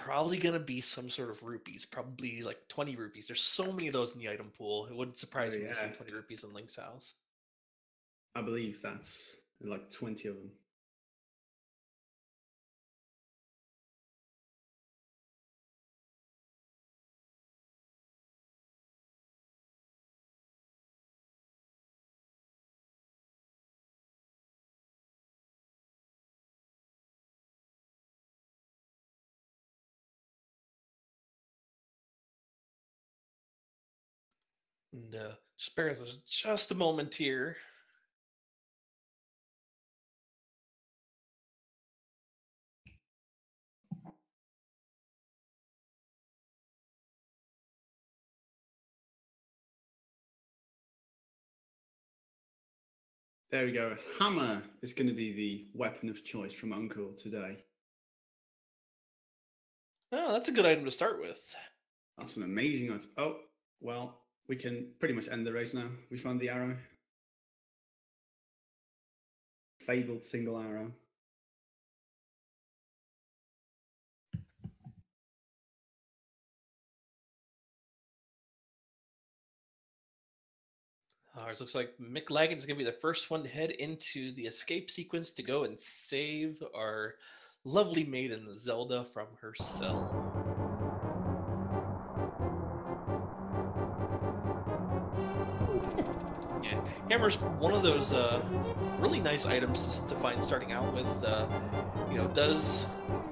probably going to be some sort of rupees, probably like 20 rupees. There's so many of those in the item pool. It wouldn't surprise me to see 20 rupees in Link's house. I believe that's like 20 of them. And spare us just a moment here. There we go. Hammer is going to be the weapon of choice from Uncle today. Oh, that's a good item to start with. That's an amazing item. Oh, well, we can pretty much end the race now. We found the arrow. Fabled single arrow. Ours looks like Mclagging is going to be the first one to head into the escape sequence to go and save our lovely maiden Zelda from her cell. Yeah, Hammer's one of those really nice items to find starting out with. You know, does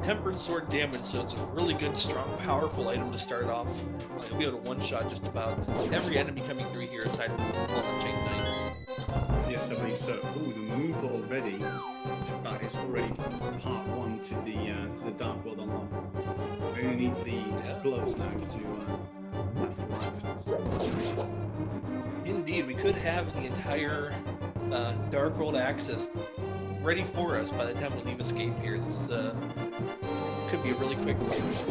tempered sword damage, so it's a really good, strong, powerful item to start off. You'll be able to one-shot just about every enemy coming through here, aside from all the chain knights. Yes, I believe so. Oh, the move already. That is already part one to the Dark World unlock. We only need the gloves now to have full access. Indeed, we could have the entire Dark World access ready for us by the time we leave escape here. This could be a really quick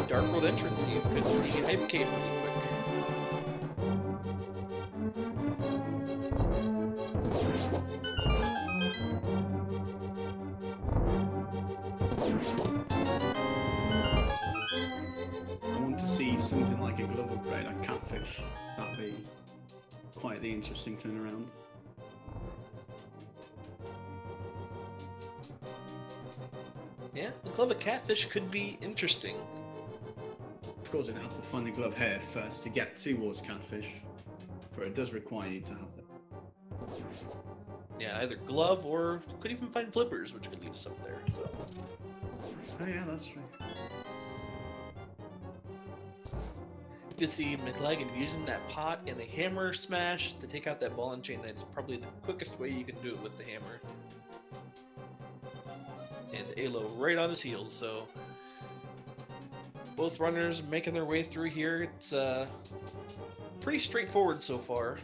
Dark World entrance. You could see Hype Cave really quick. I want to see something like a glove upgrade, like Catfish. That'd be quite the interesting turnaround. Yeah, the glove of Catfish could be interesting. Of course, you'd have to find the glove here first to get towards Catfish, for it does require you to have that. Yeah, either glove or could even find flippers, which could lead us up there. So. Oh yeah, that's true. You can see Mclagging using that pot and a hammer smash to take out that ball and chain. That's probably the quickest way you can do it with the hammer. And Alo right on his heels, so both runners making their way through here. It's pretty straightforward so far.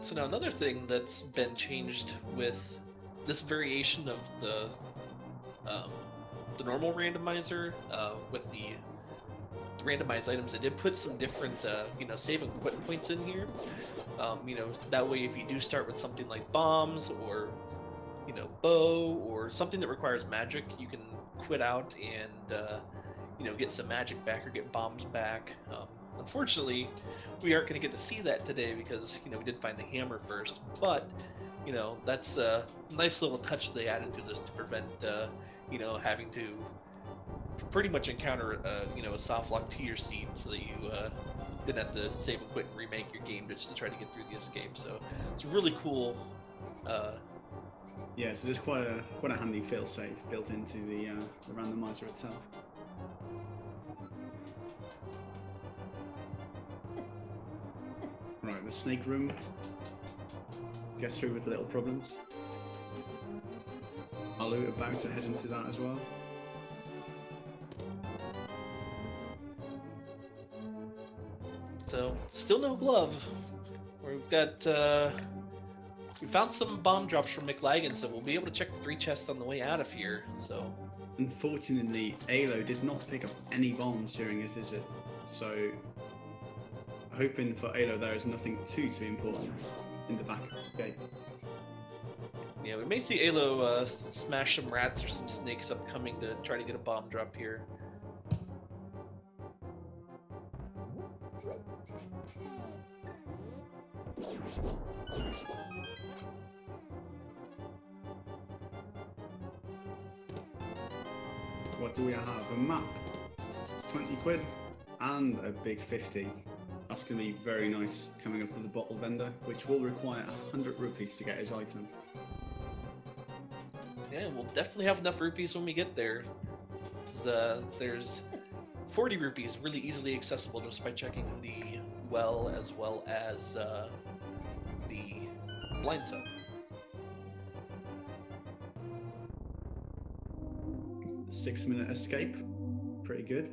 So now another thing that's been changed with this variation of the normal randomizer with the randomized items, they did put some different you know, save and quit points in here. You know, that way if you do start with something like bombs or, you know, bow or something that requires magic, you can quit out and you know, get some magic back or get bombs back. Unfortunately, we aren't going to get to see that today because, you know, we did find the hammer first, but, you know, that's a nice little touch they added to this to prevent, you know, having to pretty much encounter, you know, a soft lock to your seat so that you didn't have to save and quit and remake your game just to try to get through the escape. So it's really cool. Yeah, so there's quite a handy failsafe built into the randomizer itself. Right, the snake room gets through with little problems. Allo about to head into that as well. So Still no glove. We've got we found some bomb drops from Mclagging, so we'll be able to check the 3 chests on the way out of here. So unfortunately, Alo did not pick up any bombs during his visit, so hoping for Alo there is nothing too important in the back gate. Yeah, we may see Alo smash some rats or some snakes upcoming to try to get a bomb drop here. What do we have? A map, 20 quid, and a big 50. That's going to be very nice coming up to the bottle vendor, which will require 100 rupees to get his item. Yeah, we'll definitely have enough rupees when we get there. There's 40 rupees really easily accessible just by checking the well as well as the blind set. Six-minute escape, pretty good.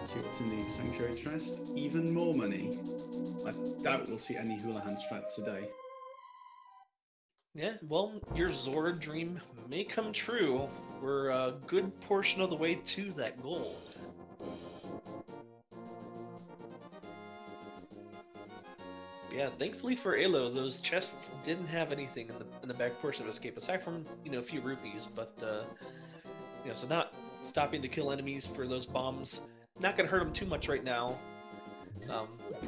See what's in the sanctuary chest. Even more money. I doubt we'll see any hula hand strats today. Yeah, well, your Zora dream may come true. We're a good portion of the way to that goal. Yeah, thankfully for Alo, those chests didn't have anything in the back portion of escape aside from a few rupees. But so not stopping to kill enemies for those bombs, not gonna hurt them too much right now.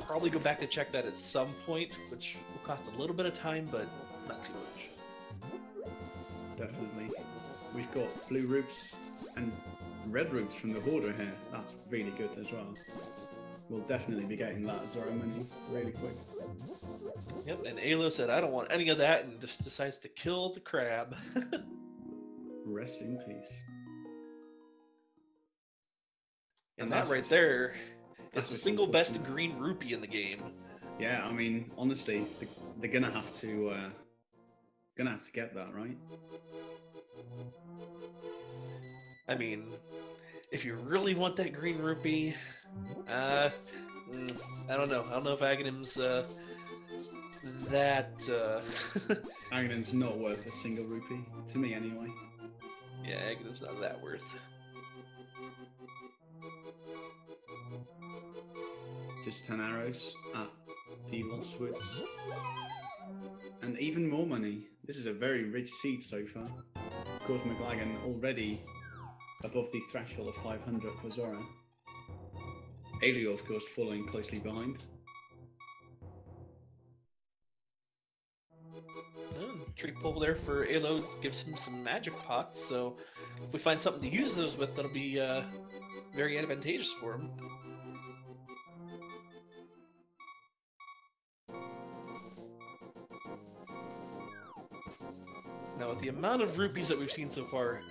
Probably go back to check that at some point, which will cost a little bit of time, but not too much. Definitely. We've got blue roots and red roots from the hoarder here. That's really good as well. We'll definitely be getting that Zora money really quick. Yep, and Alo said, I don't want any of that, and just decides to kill the crab. Rest in peace. And that right there is the single best green rupee in the game. Yeah, I mean, honestly, they're gonna have to get that, right? I mean, if you really want that green rupee, I don't know. I don't know if Aghanim's that. Aghanim's not worth a single rupee to me, anyway. Yeah, Aghanim's not that worth. Just 10 arrows at the Lost Woods. And even more money. This is a very rich seed so far. Of course, Mclagging already above the threshold of 500 for Zora. Alio, of course, following closely behind. Tree pole there for Alo gives him some magic pots, so if we find something to use those with, that'll be very advantageous for him. Now, with the amount of rupees that we've seen so far,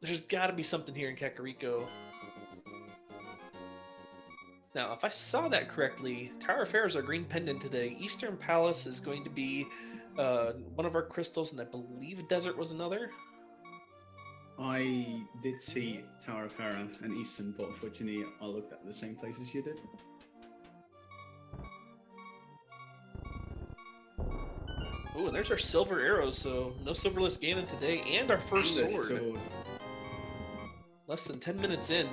there's got to be something here in Kakariko. Now, if I saw that correctly, Tower of Pharaoh is our green pendant today. Eastern Palace is going to be one of our crystals, and I believe Desert was another. I did see Tower of Hera and Eastern, but unfortunately I looked at the same places you did. Oh, and there's our silver arrows, so no silverless Ganon today, and our first sword. Less than 10 minutes in.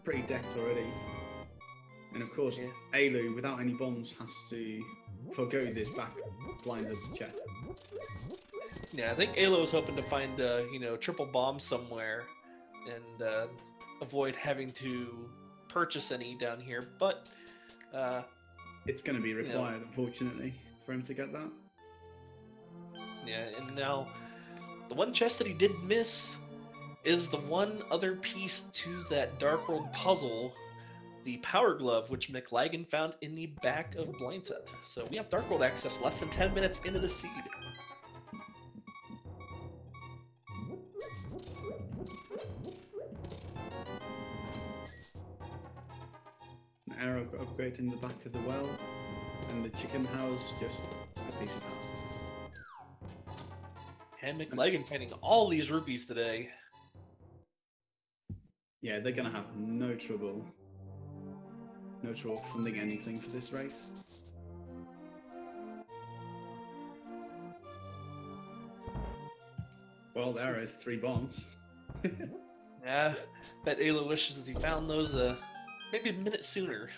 Pretty decked already. And of course, Alu, without any bombs, has to forgo this back blinded chest. Yeah, I think Alo was hoping to find, triple bombs somewhere and avoid having to purchase any down here, but it's going to be required, unfortunately, for him to get that. Yeah, and now the one chest that he did miss is the one other piece to that Dark World puzzle, the Power Glove, which Mclagging found in the back of Blind Set. So we have Dark World access less than 10 minutes into the seed. An arrow upgrade in the back of the well, and the chicken house, just a piece of house. And Mclagging finding all these rupees today. Yeah, they're going to have no trouble No trouble funding anything for this race. Well, there is 3 bombs. Yeah, bet Ayla wishes he found those maybe a minute sooner.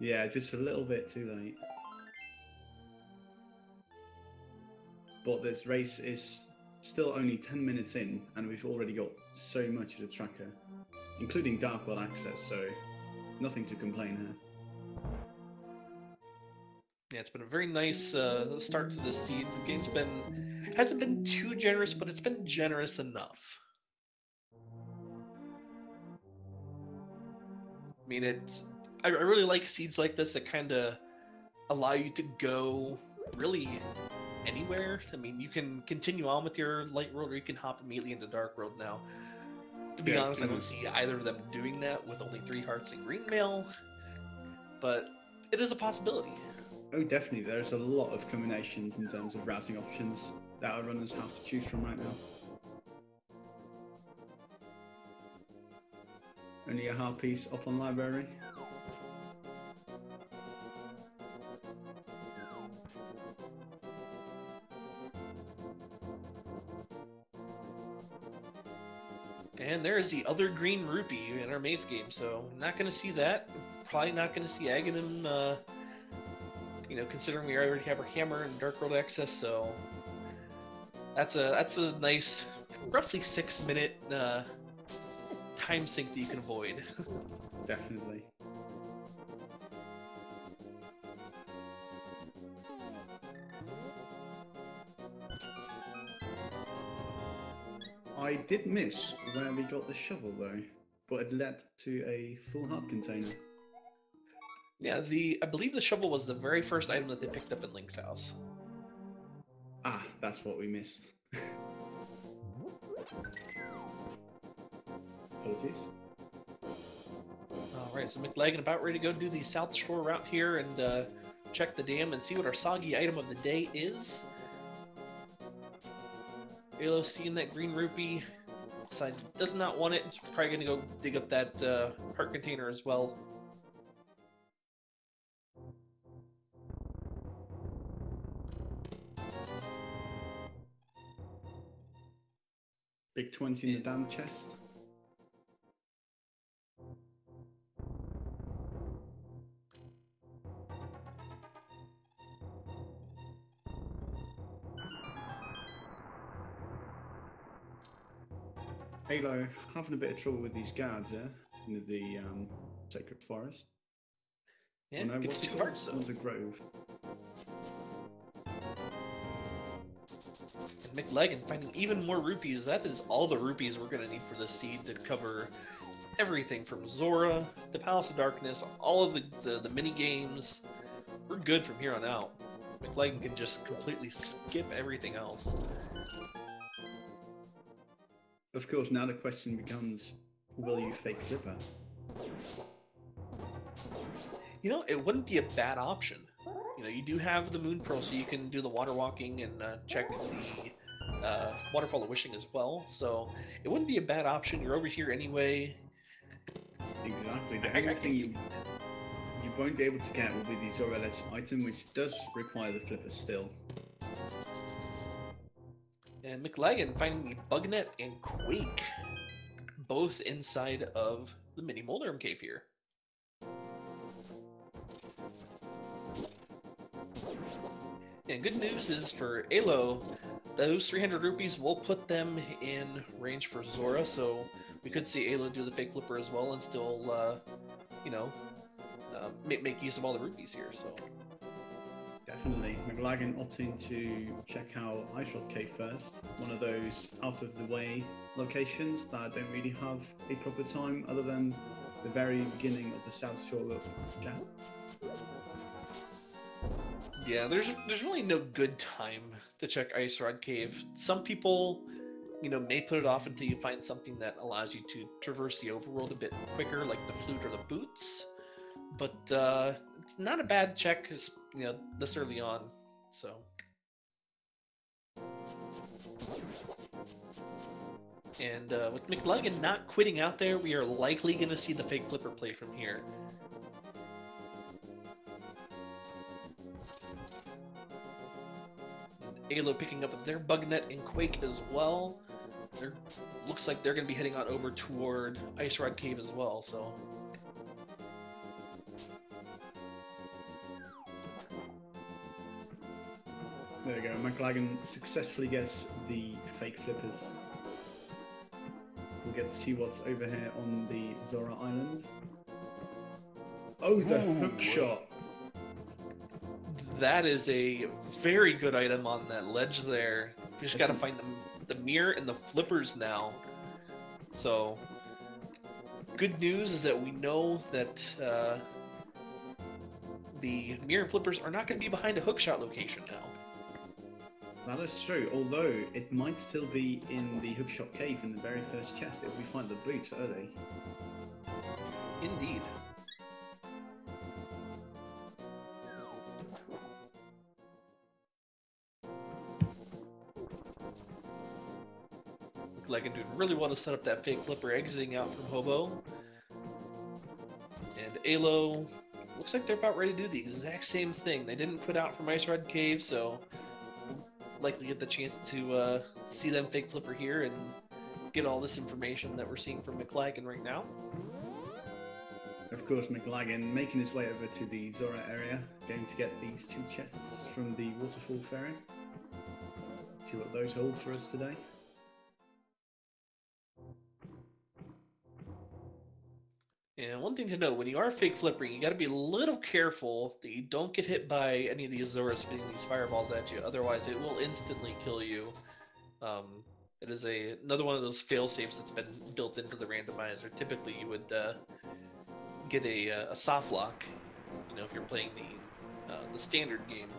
Yeah, just a little bit too late. But this race is still only 10 minutes in, and we've already got so much of the tracker, including Dark World access, so nothing to complain here. Yeah, it's been a very nice start to this seed. The game's hasn't been too generous, but it's been generous enough. I mean, I really like seeds like this that kind of allow you to go really anywhere. I mean, you can continue on with your light world, or you can hop immediately into dark world now. To be honest, I don't see either of them doing that with only 3 hearts and green mail, but it is a possibility. Oh, definitely. There's a lot of combinations in terms of routing options that our runners have to choose from right now. Only a hard piece up on library. And there's the other green rupee in our maze game, so not going to see that. Probably not going to see Aghanim, you know, considering we already have our hammer and Dark World access, so that's a nice, roughly 6-minute time sink that you can avoid. Definitely. I did miss where we got the shovel though, but it led to a full heart container. Yeah, I believe the shovel was the very first item that they picked up in Link's house. Ah, that's what we missed. Apologies. Alright, so Mclagging about ready to go do the South Shore route here and check the dam and see what our soggy item of the day is. Alo seeing that green rupee, decides he does not want it. He's probably going to go dig up that heart container as well. Big 20 in the damn chest. Halo having a bit of trouble with these guards, yeah? In the Sacred Forest. Yeah, oh, no, gets 2 hearts though. The Grove. And Mclagging finding even more rupees. That is all the rupees we're going to need for this seed to cover everything from Zora, the Palace of Darkness, all of the mini games. We're good from here on out. Mclagging can just completely skip everything else. Of course, now the question becomes, will you fake flipper? You know, it wouldn't be a bad option. You know, you do have the Moon Pearl, so you can do the water walking and check the Waterfall of Wishing as well. So it wouldn't be a bad option. You're over here anyway. Exactly. The only thing you won't be able to get will be the Zora item, which does require the flipper still. And Mclagging finding the Bugnet and Quake, both inside of the mini Moldarm cave here. And good news is for Alo, those 300 rupees will put them in range for Zora, so we could see Alo do the fake flipper as well and still, you know, make use of all the rupees here. So definitely, Mclagging opting to check out Ice Rock Cave first, one of those out of the way locations that don't really have a proper time other than the very beginning of the South Shore chat. Yeah, there's really no good time to check Ice Rod Cave. Some people, you know, may put it off until you find something that allows you to traverse the overworld a bit quicker, like the flute or the boots. But it's not a bad check, you know, this early on. So. And with Mclagging not quitting out there, we are likely going to see the fake flipper play from here. Allo picking up their bug net and Quake as well. Looks like they're going to be heading on over toward Ice Rod Cave as well, so... There we go, Mclagging successfully gets the fake flippers. We'll get to see what's over here on the Zora Island. Oh, the Hookshot! That is a very good item on that ledge there. We just got to find the mirror and the flippers now. So, good news is that we know that the mirror and flippers are not going to be behind a hookshot location now. That is true, although it might still be in the Hookshot cave in the very first chest if we find the boots early. Indeed. Like, dude, really want to set up that fake flipper exiting out from Hobo. And Allo looks like they're about ready to do the exact same thing. They didn't put out from Ice Rod Cave, so we'll likely get the chance to see them fake flipper here and get all this information that we're seeing from Mclagging right now. Of course, Mclagging making his way over to the Zora area, going to get these 2 chests from the waterfall ferry. See what those hold for us today. And one thing to know, when you are fake flipping, you got to be a little careful that you don't get hit by any of these Zoras spitting these fireballs at you, otherwise it will instantly kill you. It is another one of those fail-safes that's been built into the randomizer. Typically you would get a soft lock, you know, if you're playing the standard game.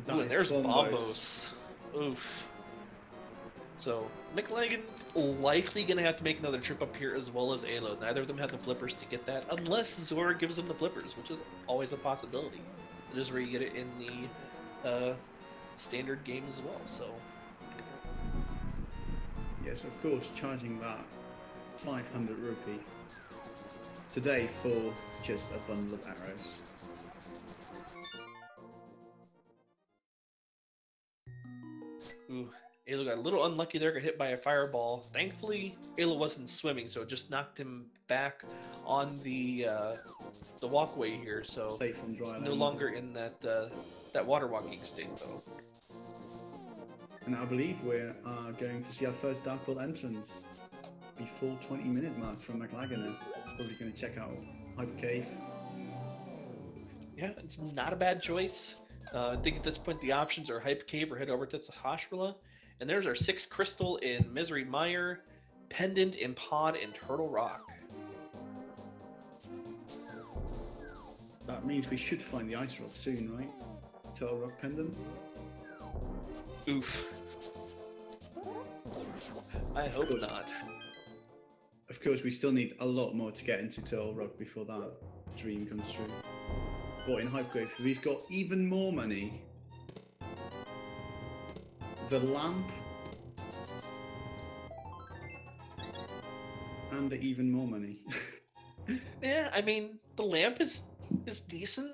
Ooh, and there's Bombos. Oof. So, Mclagging likely going to have to make another trip up here as well as Allo. Neither of them have the flippers to get that, unless Zora gives them the flippers, which is always a possibility. It is where you get it in the standard game as well, so... Yes, of course, charging that 500 rupees today for just a bundle of arrows. Ooh. Allo got a little unlucky there, got hit by a fireball. Thankfully, Allo wasn't swimming, so it just knocked him back on the walkway here. So safe and dry. He's no longer in that water walking state, though. And I believe we're going to see our first Dark World entrance before 20-minute mark from Mclagging. Probably going to check out Hype Cave. Yeah, it's not a bad choice. I think at this point the options are Hype Cave or head over to Sahasrahla. And there's our 6 Crystal in Misery Mire, Pendant in Pod, and Turtle Rock. That means we should find the Ice Rod soon, right? Turtle Rock Pendant? Oof. I hope not. Of course, we still need a lot more to get into Turtle Rock before that dream comes true. But in Hype Cave, we've got even more money. The lamp, and even more money. Yeah, I mean, the lamp is decent.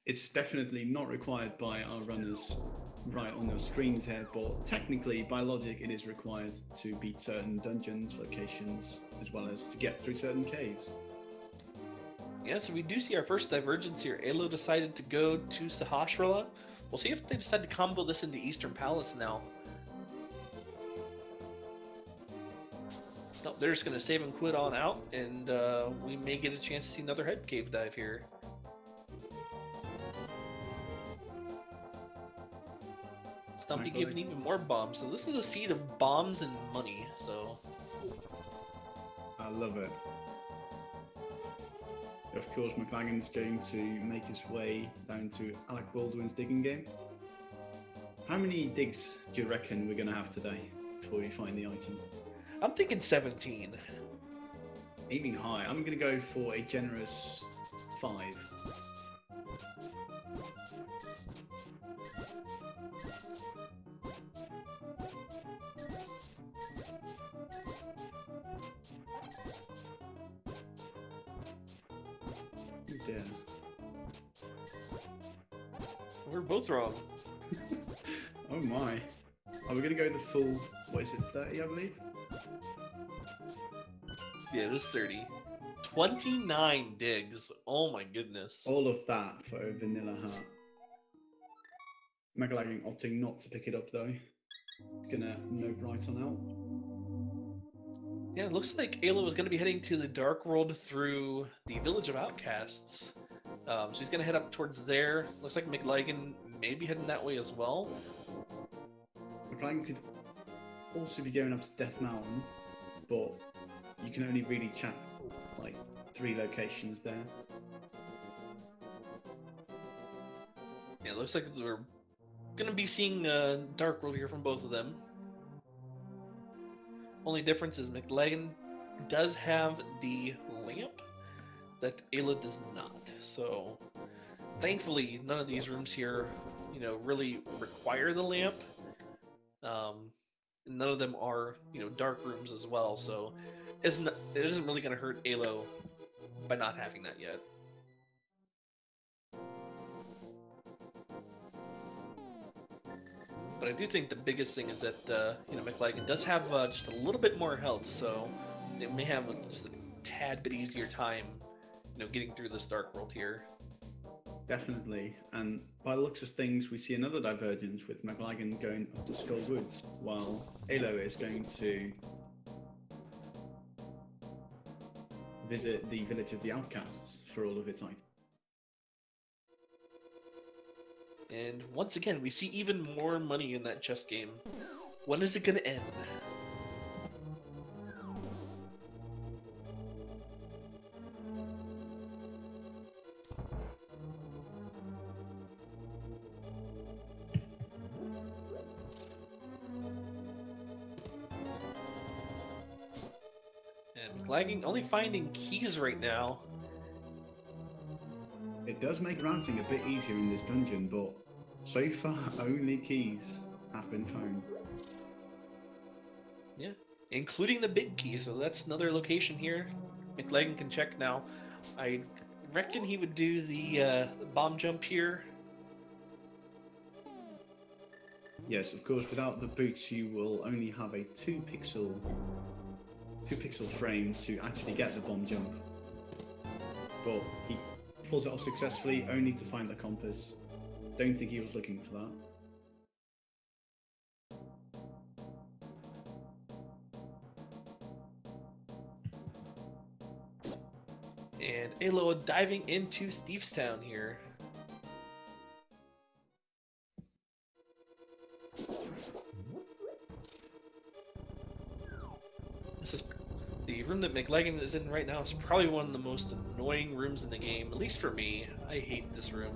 It's definitely not required by our runners right on their screens here, but technically, by logic, it is required to beat certain dungeons, locations, as well as to get through certain caves. Yeah, so we do see our first divergence here. Allo decided to go to Sahasrahla. We'll see if they decide to combo this into Eastern Palace now. No, they're just going to save and quit on out, and we may get a chance to see another head cave dive here. Stumpy giving even more bombs, so this is a seed of bombs and money, so... I love it. Of course, Mclagging's going to make his way down to Alec Baldwin's digging game. How many digs do you reckon we're going to have today before we find the item? I'm thinking 17. Aiming high. I'm going to go for a generous 5. yeah. We're both wrong. Oh my. Are we going to go the full, what is it, 30, I believe? Yeah, it is 30. 29 digs. Oh my goodness. All of that for a vanilla heart. Mclagging opting not to pick it up though. It's gonna note right on out. Yeah, it looks like Ayla was going to be heading to the Dark World through the Village of Outcasts. So he's going to head up towards there. Looks like Mclagging may be heading that way as well. Mclagging could also be going up to Death Mountain, but you can only really chat like 3 locations there. Yeah, it looks like we're going to be seeing Dark World here from both of them. Only difference is Mclagging does have the lamp that Ayla does not. So thankfully, none of these rooms here, you know, really require the lamp. None of them are, you know, dark rooms as well. So it isn't really going to hurt Ayla by not having that yet. But I do think the biggest thing is that you know, Mclagging does have just a little bit more health, so it may have just a tad bit easier time, you know, getting through this Dark World here. Definitely, and by the looks of things, we see another divergence with Mclagging going up to Skull Woods, while Ayla is going to visit the Village of the Outcasts for all of its items. And once again, we see even more money in that chess game. When is it going to end? And Mclagging only finding keys right now. It does make routing a bit easier in this dungeon, but so far only keys have been found. Yeah, including the big key, so that's another location here. Mclagging can check now. I reckon he would do the bomb jump here. Yes, of course, without the boots you will only have a 2 pixel frame to actually get the bomb jump. But he pulls it off successfully, only to find the compass. Don't think he was looking for that. And Ayla diving into Thieves Town here. This is the room that Mclagging is in right now. Is probably one of the most annoying rooms in the game, at least for me. I hate this room.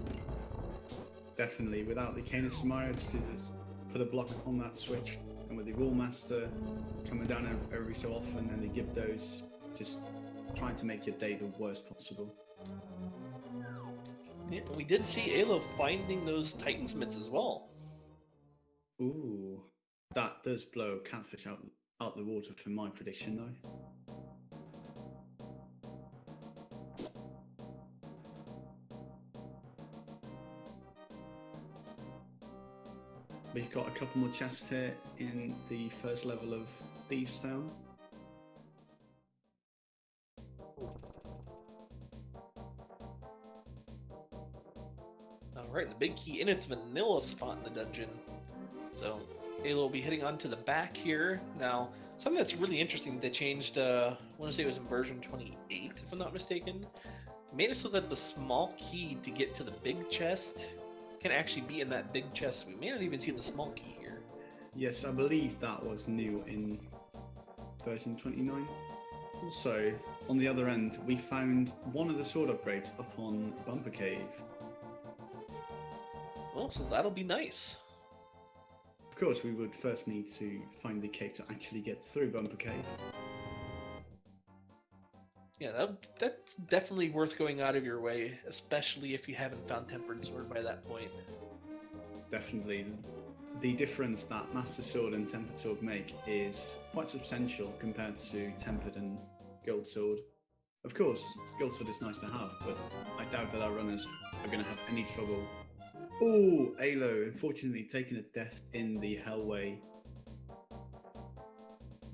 Definitely, without the Canis Samara to just put a block on that switch, and with the Wall Master coming down every so often, and the Gibdos just trying to make your day the worst possible. Yeah, we did see Ayla finding those Titan's mitts as well. Ooh, that does blow Catfish out the water for my prediction, though. We've got a couple more chests here in the first level of Thieves Town. Alright, the big key in its vanilla spot in the dungeon. So Ayla will be heading on to the back here. Now, something that's really interesting, they changed, I want to say it was in version 28, if I'm not mistaken. Made it so that the small key to get to the big chest can actually be in that big chest. We may not even see the small key here. Yes, I believe that was new in version 29. Also, on the other end, we found one of the sword upgrades up on Bumper Cave. Well, so that'll be nice. Of course, we would first need to find the cave to actually get through Bumper Cave. Yeah, that's definitely worth going out of your way, especially if you haven't found Tempered Sword by that point. Definitely. The difference that Master Sword and Tempered Sword make is quite substantial compared to Tempered and Gold Sword. Of course, Guild Sword is nice to have, but I doubt that our runners are going to have any trouble. Oh, Alo, unfortunately taking a death in the Hellway.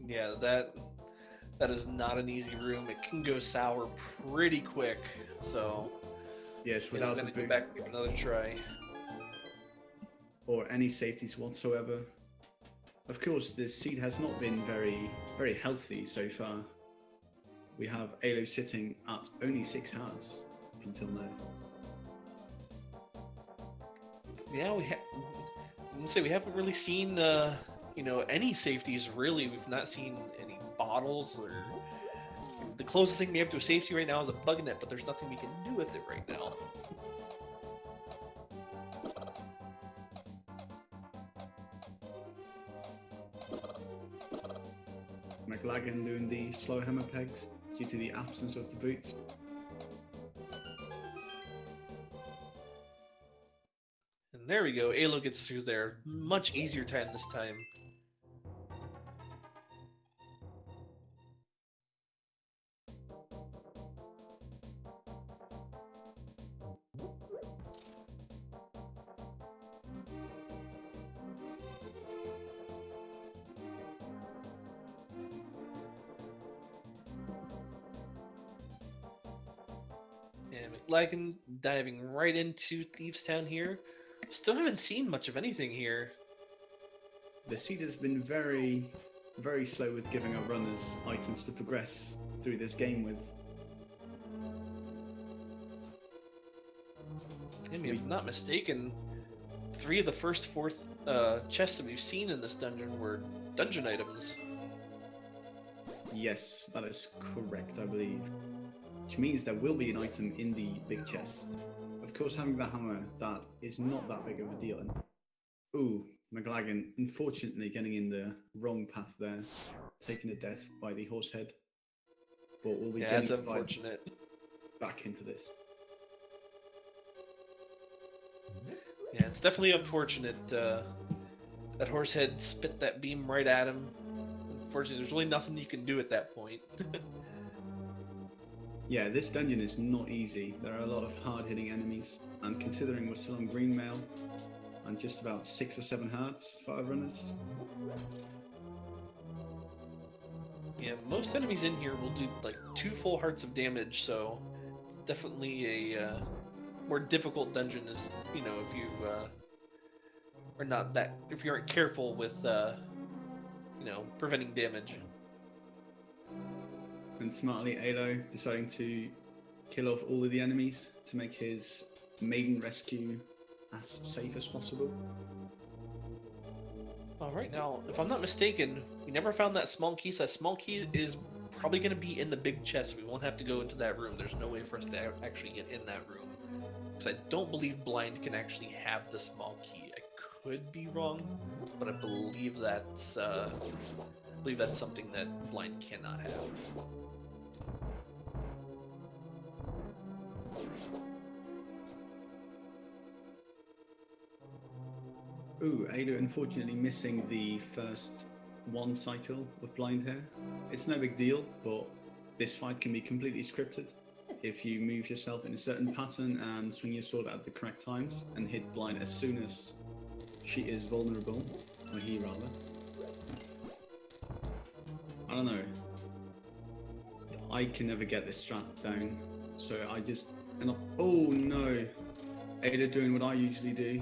Yeah, that is not an easy room. It can go sour pretty quick, so yes, without the go boot back and give it another try. Or any safeties whatsoever. Of course, this seed has not been very healthy so far. We have Alo sitting at only 6 hearts up until now. Yeah, we haven't really seen you know, any safeties really. We've not seen any bottles or the closest thing we have to a safety right now is a bug net, but there's nothing we can do with it right now. Mclagging doing the slow hammer pegs due to the absence of the boots. And there we go. Alo gets through there. Much easier time this time. And Mclagging diving right into Thieves Town here. Still haven't seen much of anything here. The seed has been very slow with giving our runners items to progress through this game with. And if I'm not mistaken, 3 of the first 4 chests that we've seen in this dungeon were dungeon items. Yes, that is correct, I believe. Which means there will be an item in the big chest. Of course, having the hammer, that is not that big of a deal. Ooh, Mclagging, unfortunately getting in the wrong path there, taking a death by the horse head. But we'll be that's getting unfortunate. Back into this. Yeah, it's definitely unfortunate. That horse head spit that beam right at him. Unfortunately, there's really nothing you can do at that point. Yeah, this dungeon is not easy. There are a lot of hard-hitting enemies, and considering we're still on green mail, and just about 6 or 7 hearts for our runners. Yeah, most enemies in here will do like 2 full hearts of damage, so it's definitely a more difficult dungeon. Is, you know, if you are not that, if you aren't careful with you know, preventing damage. And smartly, Alo deciding to kill off all of the enemies to make his maiden rescue as safe as possible. Alright, now, if I'm not mistaken, we never found that small key, so that small key is probably going to be in the big chest. We won't have to go into that room. There's no way for us to actually get in that room. Because I don't believe blind can actually have the small key. I could be wrong, but I believe that's something that blind cannot have. Ooh, Alo unfortunately missing the first 1 cycle of blind here. It's no big deal, but this fight can be completely scripted. If you move yourself in a certain pattern and swing your sword at the correct times and hit blind as soon as she is vulnerable, or he rather. I don't know. I can never get this strat down, so I just end up. Oh no! Alo doing what I usually do.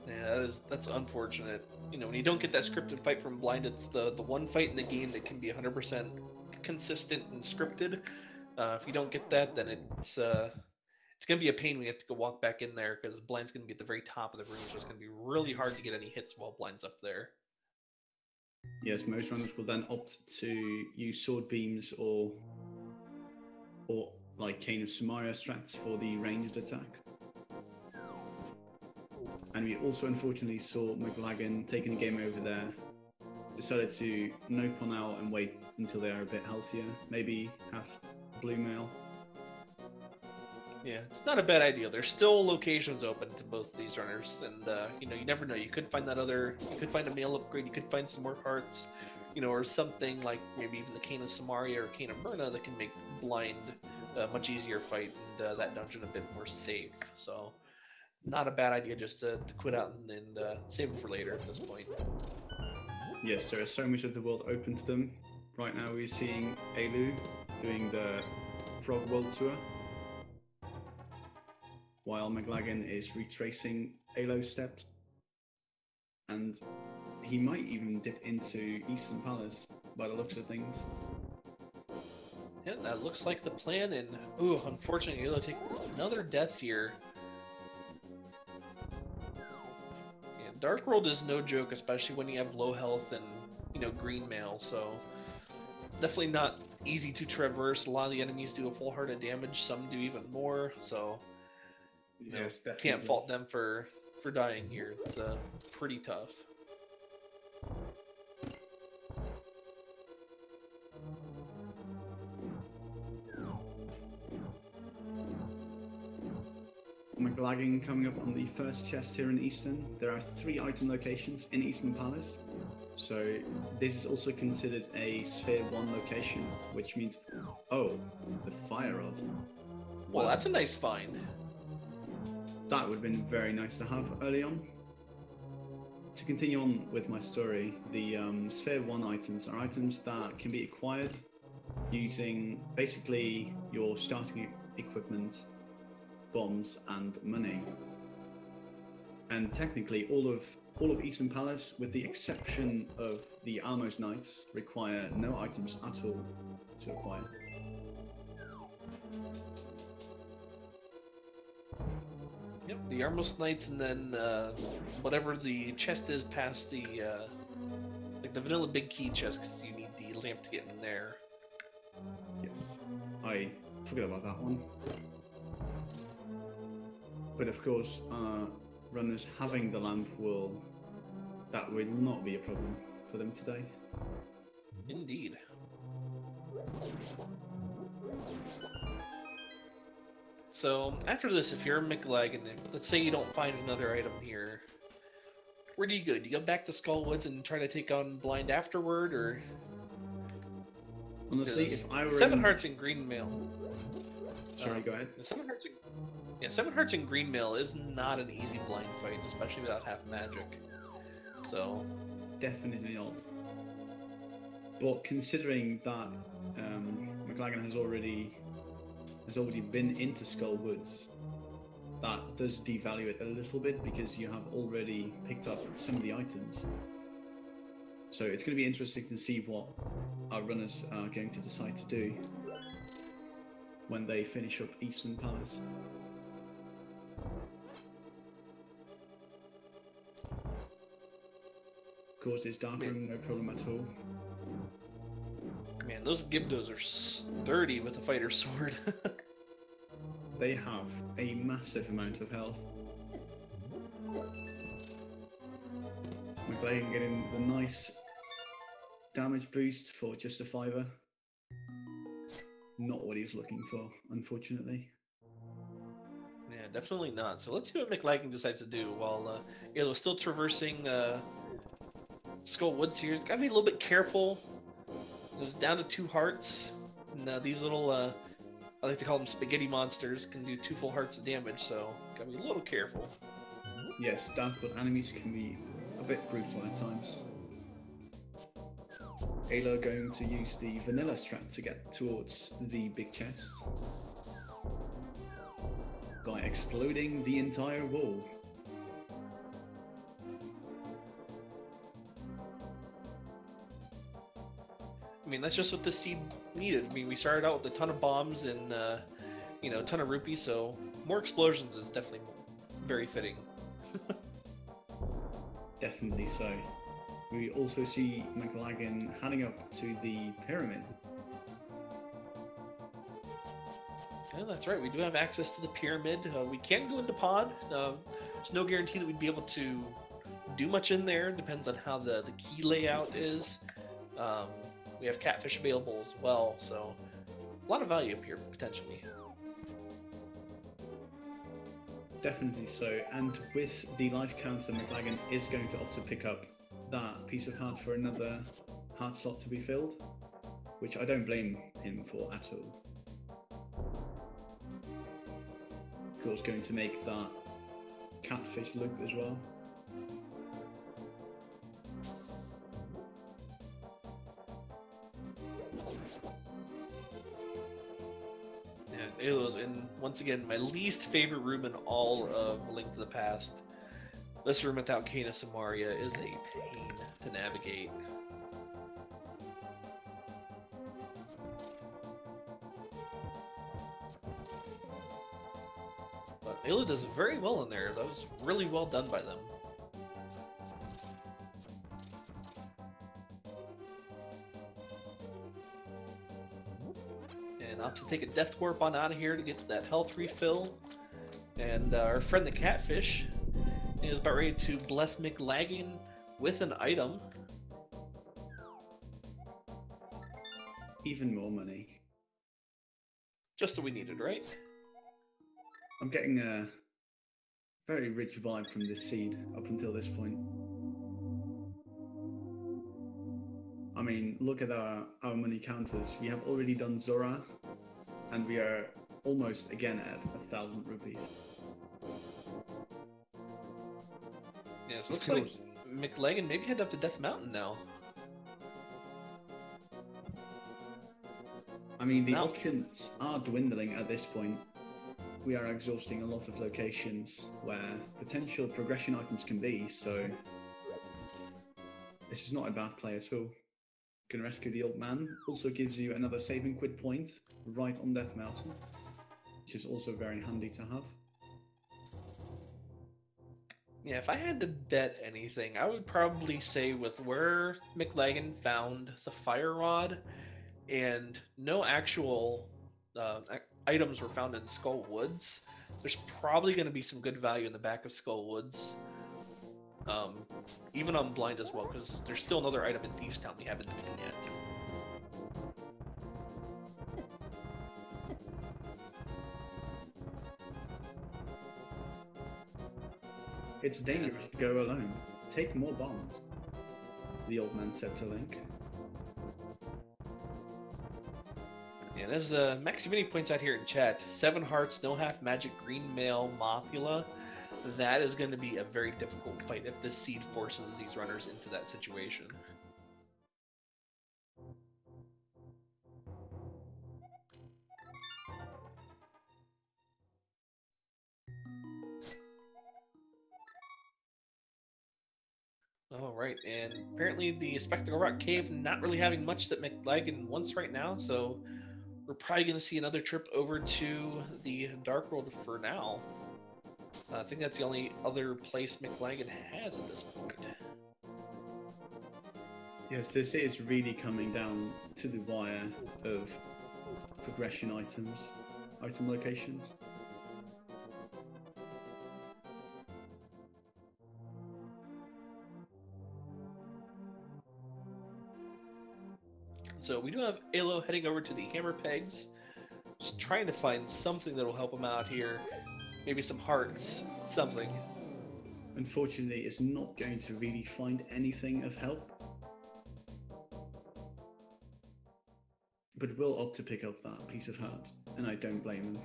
Yeah, that's unfortunate. You know, when you don't get that scripted fight from blind, it's the one fight in the game that can be 100% consistent and scripted. If you don't get that, then it's gonna be a pain when you have to go walk back in there, because blind's gonna be at the very top of the room, so it's gonna be really hard to get any hits while blind's up there. Yes, most runners will then opt to use sword beams or like Cane of Samaria strats for the ranged attacks. And we also unfortunately saw Mclagging taking a game over there. Decided to nope on out and wait until they are a bit healthier. Maybe have blue mail. Yeah, it's not a bad idea. There's still locations open to both these runners, and you know, you never know. You could find that other, you could find a mail upgrade, you could find some more hearts, you know, or something like maybe even the Cane of Samaria or Cane of Myrna that can make blind a much easier fight and that dungeon a bit more safe. So not a bad idea just to quit out and save it for later at this point. Yes, there is so much of the world open to them. Right now we're seeing Alu doing the Frog World Tour, while Mclagging is retracing Alo's steps. And he might even dip into Eastern Palace by the looks of things. Yeah, that looks like the plan, and ooh, unfortunately, Alo take another death here. Yeah, Dark World is no joke, especially when you have low health and, you know, green mail, so definitely not easy to traverse. A lot of the enemies do a full heart of damage, some do even more, so you know, Yes, definitely. Can't fault them for dying here. It's pretty tough. Mclagging coming up on the first chest here in Eastern. There are 3 item locations in Eastern Palace. So this is also considered a Sphere 1 location, which means, oh, the Fire Rod. Well, that's a nice find. That would have been very nice to have early on. To continue on with my story, the Sphere 1 items are items that can be acquired using basically your starting equipment, bombs, and money. And technically all of Eastern Palace, with the exception of the Almost Knights, require no items at all to acquire. Yep, the Armless Knights, and then whatever the chest is past the like the vanilla big key chest, because you need the lamp to get in there. Yes, I forgot about that one. But of course, runners having the lamp will not be a problem for them today. Indeed. So after this, if you're Mclagging, let's say you don't find another item here, where do you go? Do you go back to Skullwoods and try to take on Blind afterward, or? Honestly, if I were 7 hearts in green mail. Sorry, go ahead. 7 hearts in green mail is not an easy blind fight, especially without half magic. So definitely not. But considering that Mclagging has already been into Skullwoods, that does devalue it a little bit because you have already picked up some of the items. So it's going to be interesting to see what our runners are going to decide to do when they finish up Eastern Palace. Of course, it's dark room, no problem at all. Man, those Gibdos are sturdy with a fighter sword. They have a massive amount of health. Mclagging getting the nice damage boost for just a 5er. Not what he was looking for, unfortunately. Yeah, definitely not. So let's see what Mclagging decides to do while Alo's still traversing Skullwoods here. He's got to be a little bit careful. It's down to 2 hearts. And these little, I like to call them spaghetti monsters, can do 2 full hearts of damage, so gotta be a little careful. Yes, Dark World enemies can be a bit brutal at times. Alo going to use the vanilla strat to get towards the big chest by exploding the entire wall. I mean, that's just what the seed needed. I mean, we started out with a ton of bombs and, you know, a ton of rupees, so more explosions is definitely very fitting. Definitely so. We also see Mclagging heading up to the pyramid. Yeah, that's right. We do have access to the pyramid. We can go into pod. There's no guarantee that we'd be able to do much in there. Depends on how the key layout is. We have Catfish available as well, so a lot of value up here, potentially. Definitely so, and with the life counter, Mclagging is going to opt to pick up that piece of heart for another heart slot to be filled, which I don't blame him for at all. Of course, going to make that Catfish loop as well. It was, and once again, my least favorite room in all of A Link to the Past. This room without Canis and Maria is a pain to navigate. But Ayla does very well in there. That was really well done by them. And I'll have to take a Death Warp on out of here to get to that health refill. And our friend the Catfish is about ready to bless Mclagging with an item. Even more money. Just what we needed, right? I'm getting a very rich vibe from this seed up until this point. I mean, look at our money counters. We have already done Zora, and we are almost again at 1,000 rupees. Yeah, so it looks like Mclagging maybe head up to Death Mountain now. I mean, the options are dwindling at this point. We are exhausting a lot of locations where potential progression items can be, so this is not a bad play at all. Can rescue the old man. Also gives you another saving quid point right on Death Mountain, which is also very handy to have. Yeah, if I had to bet anything, I would probably say with where Mclagging found the fire rod and no actual items were found in Skull Woods, there's probably going to be some good value in the back of Skull Woods. Even on Blind as well, because there's still another item in Thieves Town we haven't seen yet. It's dangerous to go alone. Take more bombs, the old man said to Link. And as Maximini points out here in chat, 7 hearts, no half magic, green male, Mothula. That is going to be a very difficult fight if this seed forces these runners into that situation. Alright, and apparently the Spectacle Rock Cave not really having much that Mclagging wants right now, so we're probably going to see another trip over to the Dark World for now. I think that's the only other place Mclagging has at this point. Yes, this is really coming down to the wire of progression items, item locations. So we do have Alo heading over to the Hammer Pegs, just trying to find something that will help him out here. Maybe some hearts, something. Unfortunately, it's not going to really find anything of help. But will opt to pick up that piece of heart, and I don't blame him.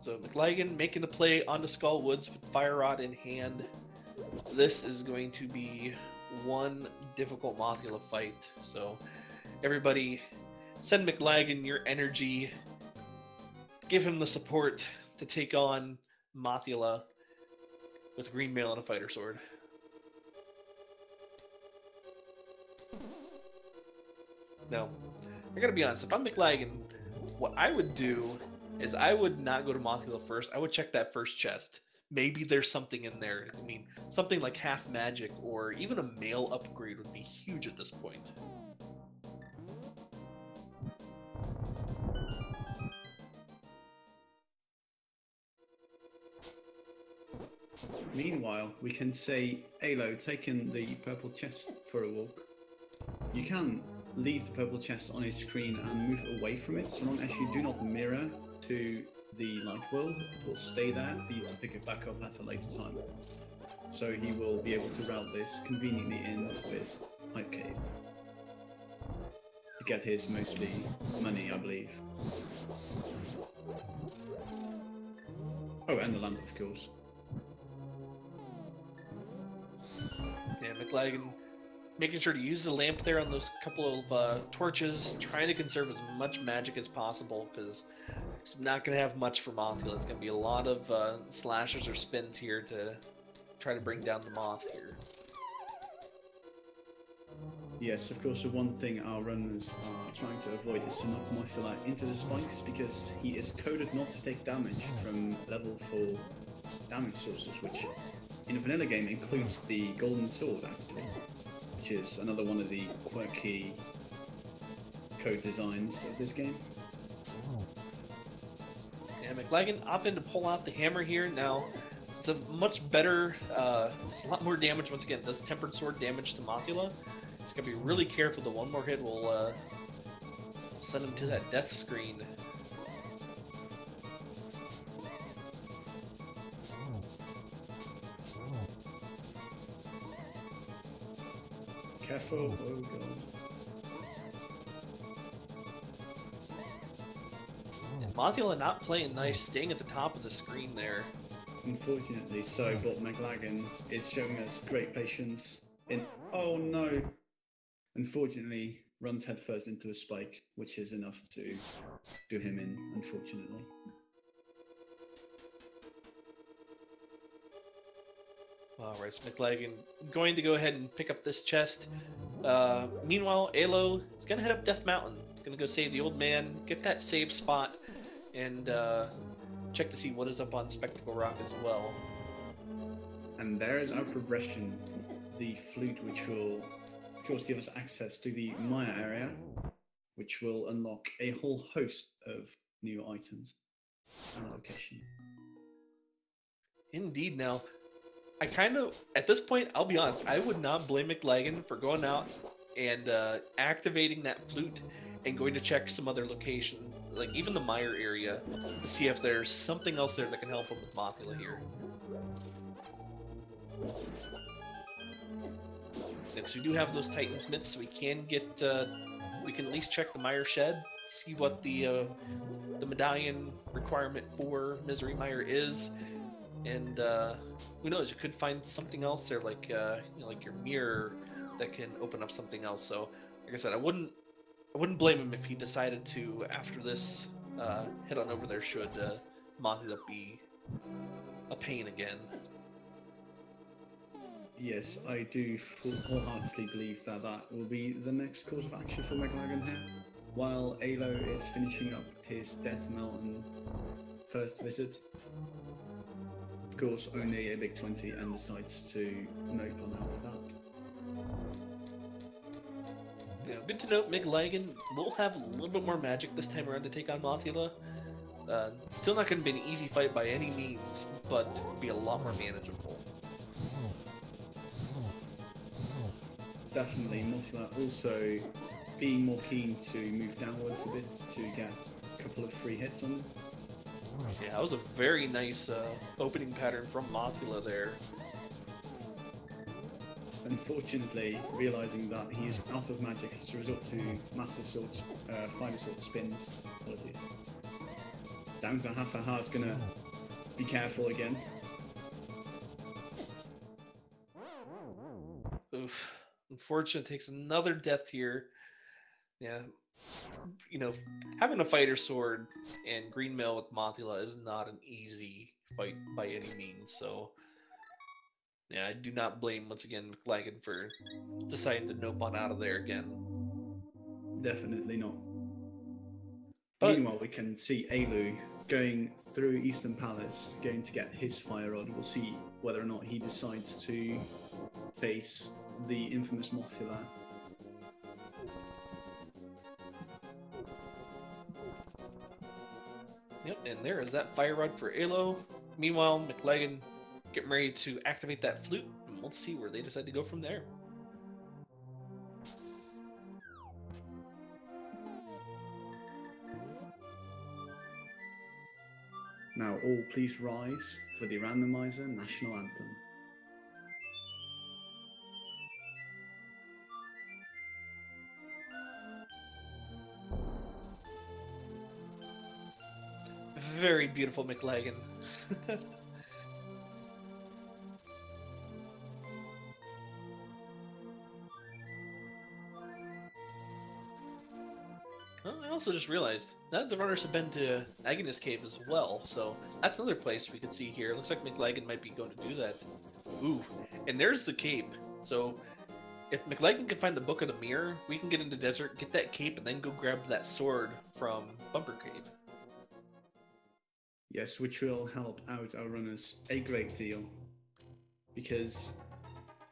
So Mclagging making the play onto Skull Woods with Fire Rod in hand. This is going to be one difficult Mothula fight. So everybody, send Mclagging your energy. Give him the support to take on Mothula with green mail and a fighter sword. Now, I gotta be honest, if I'm Mclagging, what I would do is I would not go to Mothula first. I would check that first chest. Maybe there's something in there. I mean, something like half magic or even a mail upgrade would be huge at this point. Meanwhile, we can say, Alo, taking the purple chest for a walk. You can leave the purple chest on his screen and move away from it, so long as you do not mirror to the light world, it will stay there for you to pick it back up at a later time. so he will be able to route this conveniently in with Hype Cave to get his mostly money, I believe. Oh, and the lamp, of course. Yeah, Mclagging making sure to use the lamp there on those couple of torches, trying to conserve as much magic as possible, because it's not going to have much for Mothula. It's going to be a lot of slashers or spins here to try to bring down the moth here. Yes, of course, the one thing our runners are trying to avoid is to knock Mothula into the spikes, because he is coded not to take damage from level 4 damage sources, which in a vanilla game includes the golden sword, actually, which is another one of the quirky code designs of this game. Yeah, Mclagging opting to pull out the hammer here. Now, it's a much better, it's a lot more damage once again. It does tempered sword damage to Mothula. He's got to be really careful. The one more hit will send him to that death screen. Careful, oh god. And Mothula not playing nice, staying at the top of the screen there. Unfortunately so, but Mclagging is showing us great patience in... Oh no! Unfortunately, runs headfirst into a spike, which is enough to do him in, unfortunately. Alright, so Mclagging going to go ahead and pick up this chest. Meanwhile, Alo is going to head up Death Mountain. He's going to go save the old man, get that save spot, and check to see what is up on Spectacle Rock as well. And there is our progression. The flute, which will, of course, give us access to the Maya area, which will unlock a whole host of new items and location. Indeed. Now, I kind of, at this point, I'll be honest, I would not blame Mclagging for going out and activating that flute and going to check some other location, like even the Mire area, to see if there's something else there that can help him with Mothula here. Next, we do have those Titan Smiths, so we can get, we can at least check the Mire Shed, see what the medallion requirement for Misery Mire is. And who knows? You could find something else there, like you know, like your mirror, that can open up something else. So, like I said, I wouldn't blame him if he decided to, after this, head on over there. Should Mothula be a pain again? Yes, I do wholeheartedly believe that that will be the next course of action for Mclagging here. While Alo is finishing up his Death Mountain first visit. Of course, only a big 20 and decides to nope on out with that. Yeah, good to note, Mclagging will have a little bit more magic this time around to take on Mothula. Still not going to be an easy fight by any means, but be a lot more manageable. Definitely, Mothula also being more keen to move downwards a bit to get a couple of free hits on them. Yeah, that was a very nice opening pattern from Mothula there. Unfortunately, realizing that he is out of magic has to resort to massive swords, final sword spins. Apologies. Down to half a heart's gonna be careful again. Oof. Unfortunate, takes another death here. Yeah, you know, having a fighter sword and green mail with Mothula is not an easy fight by any means. So, yeah, I do not blame, once again, Mclagging for deciding to nope on out of there again. Definitely not. But, meanwhile, we can see Alo going through Eastern Palace, going to get his fire rod. We'll see whether or not he decides to face the infamous Mothula. Yep, and there is that fire rod for Alo. Meanwhile, Mclagging getting ready to activate that flute, and we'll see where they decide to go from there. Now, all please rise for the Randomizer National Anthem. very beautiful Mclagging. Oh, I also just realized that the runners have been to Agnes Cave as well, so that's another place we could see here. Looks like Mclagging might be going to do that. Ooh, and there's the cape. So if Mclagging can find the Book of the Mirror, we can get into the desert, get that cape, and then go grab that sword from Bumper Cave. Yes, which will help out our runners a great deal, because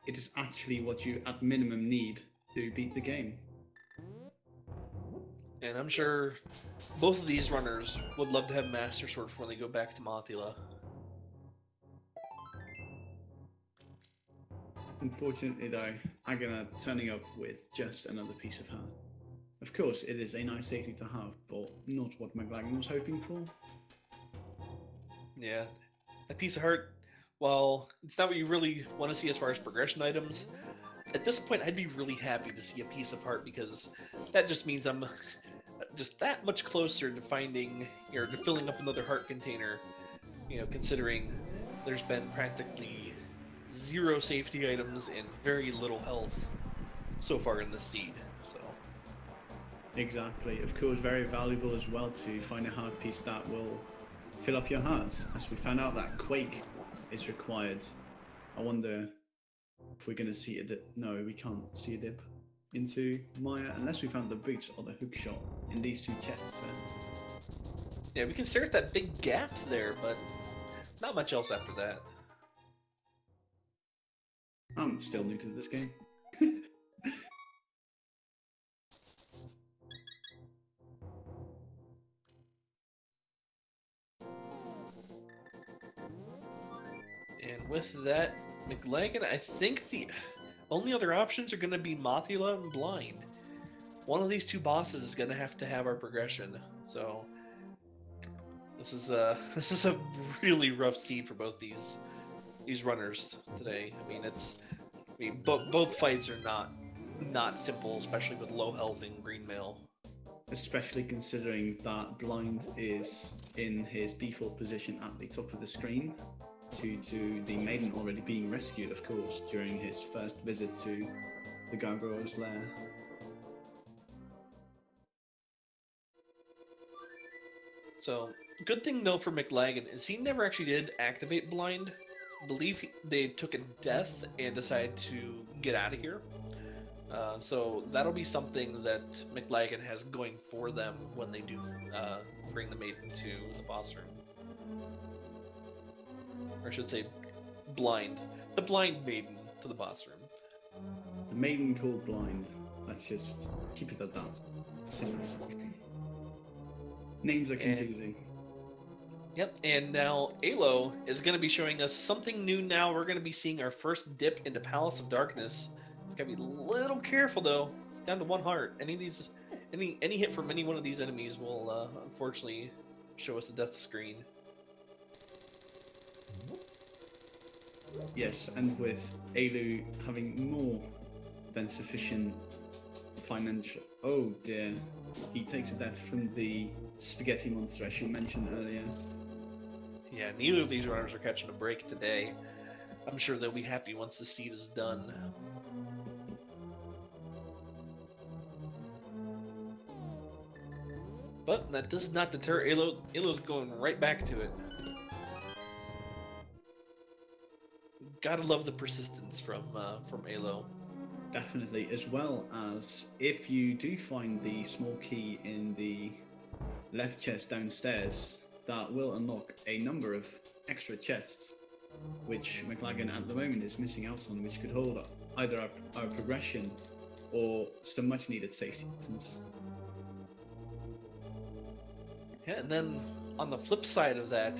it is actually what you at minimum need to beat the game. And I'm sure both of these runners would love to have Master Sword when they go back to Mothula. Unfortunately though, Agana turning up with just another piece of heart. Of course, it is a nice safety to have, but not what Mclagging was hoping for. Yeah, that piece of heart, while it's not what you really want to see as far as progression items, at this point I'd be really happy to see a piece of heart, because that just means I'm just that much closer to finding, or to filling up another heart container, you know, considering there's been practically 0 safety items and very little health so far in the seed, so. Exactly. Of course, very valuable as well to find a heart piece that will fill up your hearts. As we found out that Quake is required. I wonder if we're going to see a dip. No, we can't see a dip into Maya unless we found the boots or the hookshot in these 2 chests. Yeah, we can stare at that big gap there, but not much else after that. I'm still new to this game. And with that, Mclagging, I think the only other options are going to be Mothula and Blind. One of these 2 bosses is going to have our progression, so this is a really rough seed for both these runners today. I mean, both fights are not simple, especially with low health and green mail. Especially considering that Blind is in his default position at the top of the screen, due to the maiden already being rescued, of course, during his first visit to the Gargoyle's lair. So, good thing though for Mclagging is he never actually did activate Blind. I believe they took a death and decided to get out of here. So that'll be something that Mclagging has going for them when they do bring the maiden to the boss room. Or I should say, the blind maiden to the boss room. The maiden called Blind. Let's just keep it at that. Simple. Names are confusing. Yep, and now Alo is going to be showing us something new now. We're going to be seeing our first dip into Palace of Darkness. It's got to be a little careful though. It's down to 1 heart. Any hit from any one of these enemies will unfortunately show us a death screen. Yes, and with Alu having more than sufficient financial... Oh dear. He takes a death from the spaghetti monster, as you mentioned earlier. Yeah, neither of these runners are catching a break today. I'm sure they'll be happy once the seed is done. But that does not deter Alo. Alo's going right back to it. Gotta love the persistence from Alo. Definitely, as well as if you do find the small key in the left chest downstairs, that will unlock a number of extra chests, which Mclagging at the moment is missing out on, which could hold either our progression or some much needed safety items. Yeah, and then on the flip side of that,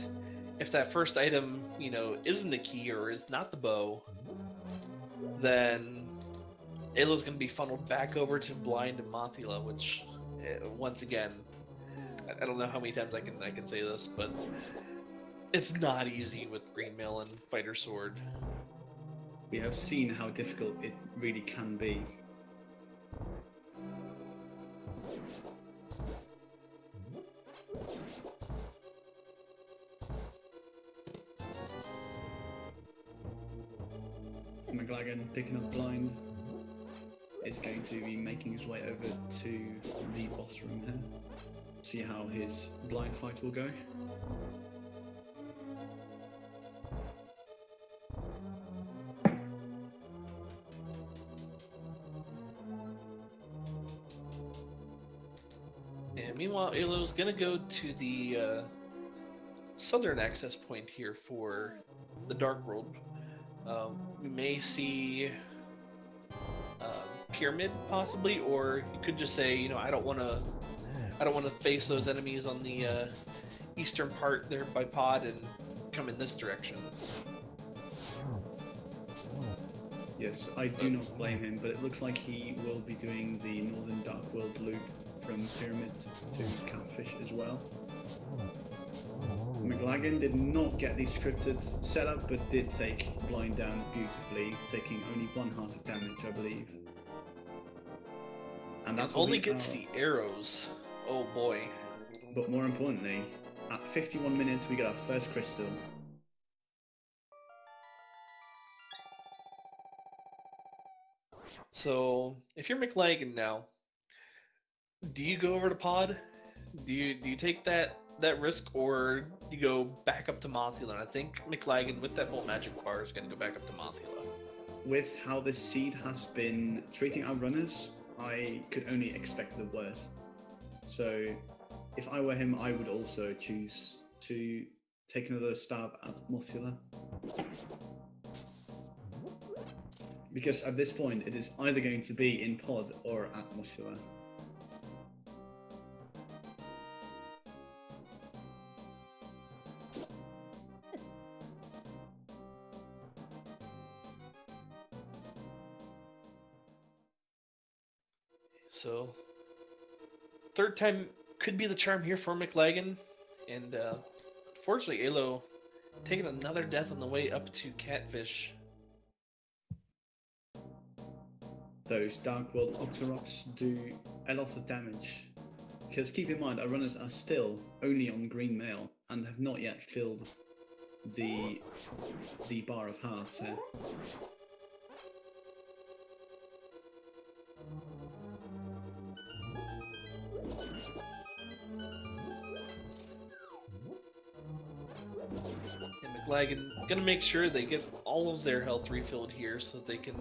if that first item, you know, isn't the key or is not the bow, then Alo's going to be funneled back over to Blind and Mothula, which, once again, I don't know how many times I can say this, but it's not easy with Greenmail and Fighter Sword. We have seen how difficult it really can be. Mclagging picking up blind is going to be making his way over to the boss room here. See how his blind fight will go. And meanwhile, Alo's gonna go to the southern access point here for the Dark World. We may see Pyramid possibly, or you could just say, you know, I don't want to face those enemies on the eastern part there by Pod and come in this direction. Yes, I do not blame him, but it looks like he will be doing the Northern Dark World loop from Pyramid to Catfish as well. Mclagging did not get the scripted setup, but did take blind down beautifully, taking only 1 heart of damage, I believe. And that's only gets the arrows. Oh boy. But more importantly, at 51 minutes we get our first crystal. So if you're Mclagging now, do you go over to Pod? Do you take that risk, or you go back up to Mothula? And I think Mclagging with that whole magic bar is going to go back up to Mothula. With how this seed has been treating our runners, I could only expect the worst. So if I were him, I would also choose to take another stab at Mothula. Because at this point, it is either going to be in Pod or at Mothula. So, third time could be the charm here for Mclagging, and unfortunately, Alo taking another death on the way up to Catfish. Those Dark World Octoroks do a lot of damage, because keep in mind our runners are still only on green mail and have not yet filled the bar of hearts here. Mclagging gonna make sure they get all of their health refilled here so that they can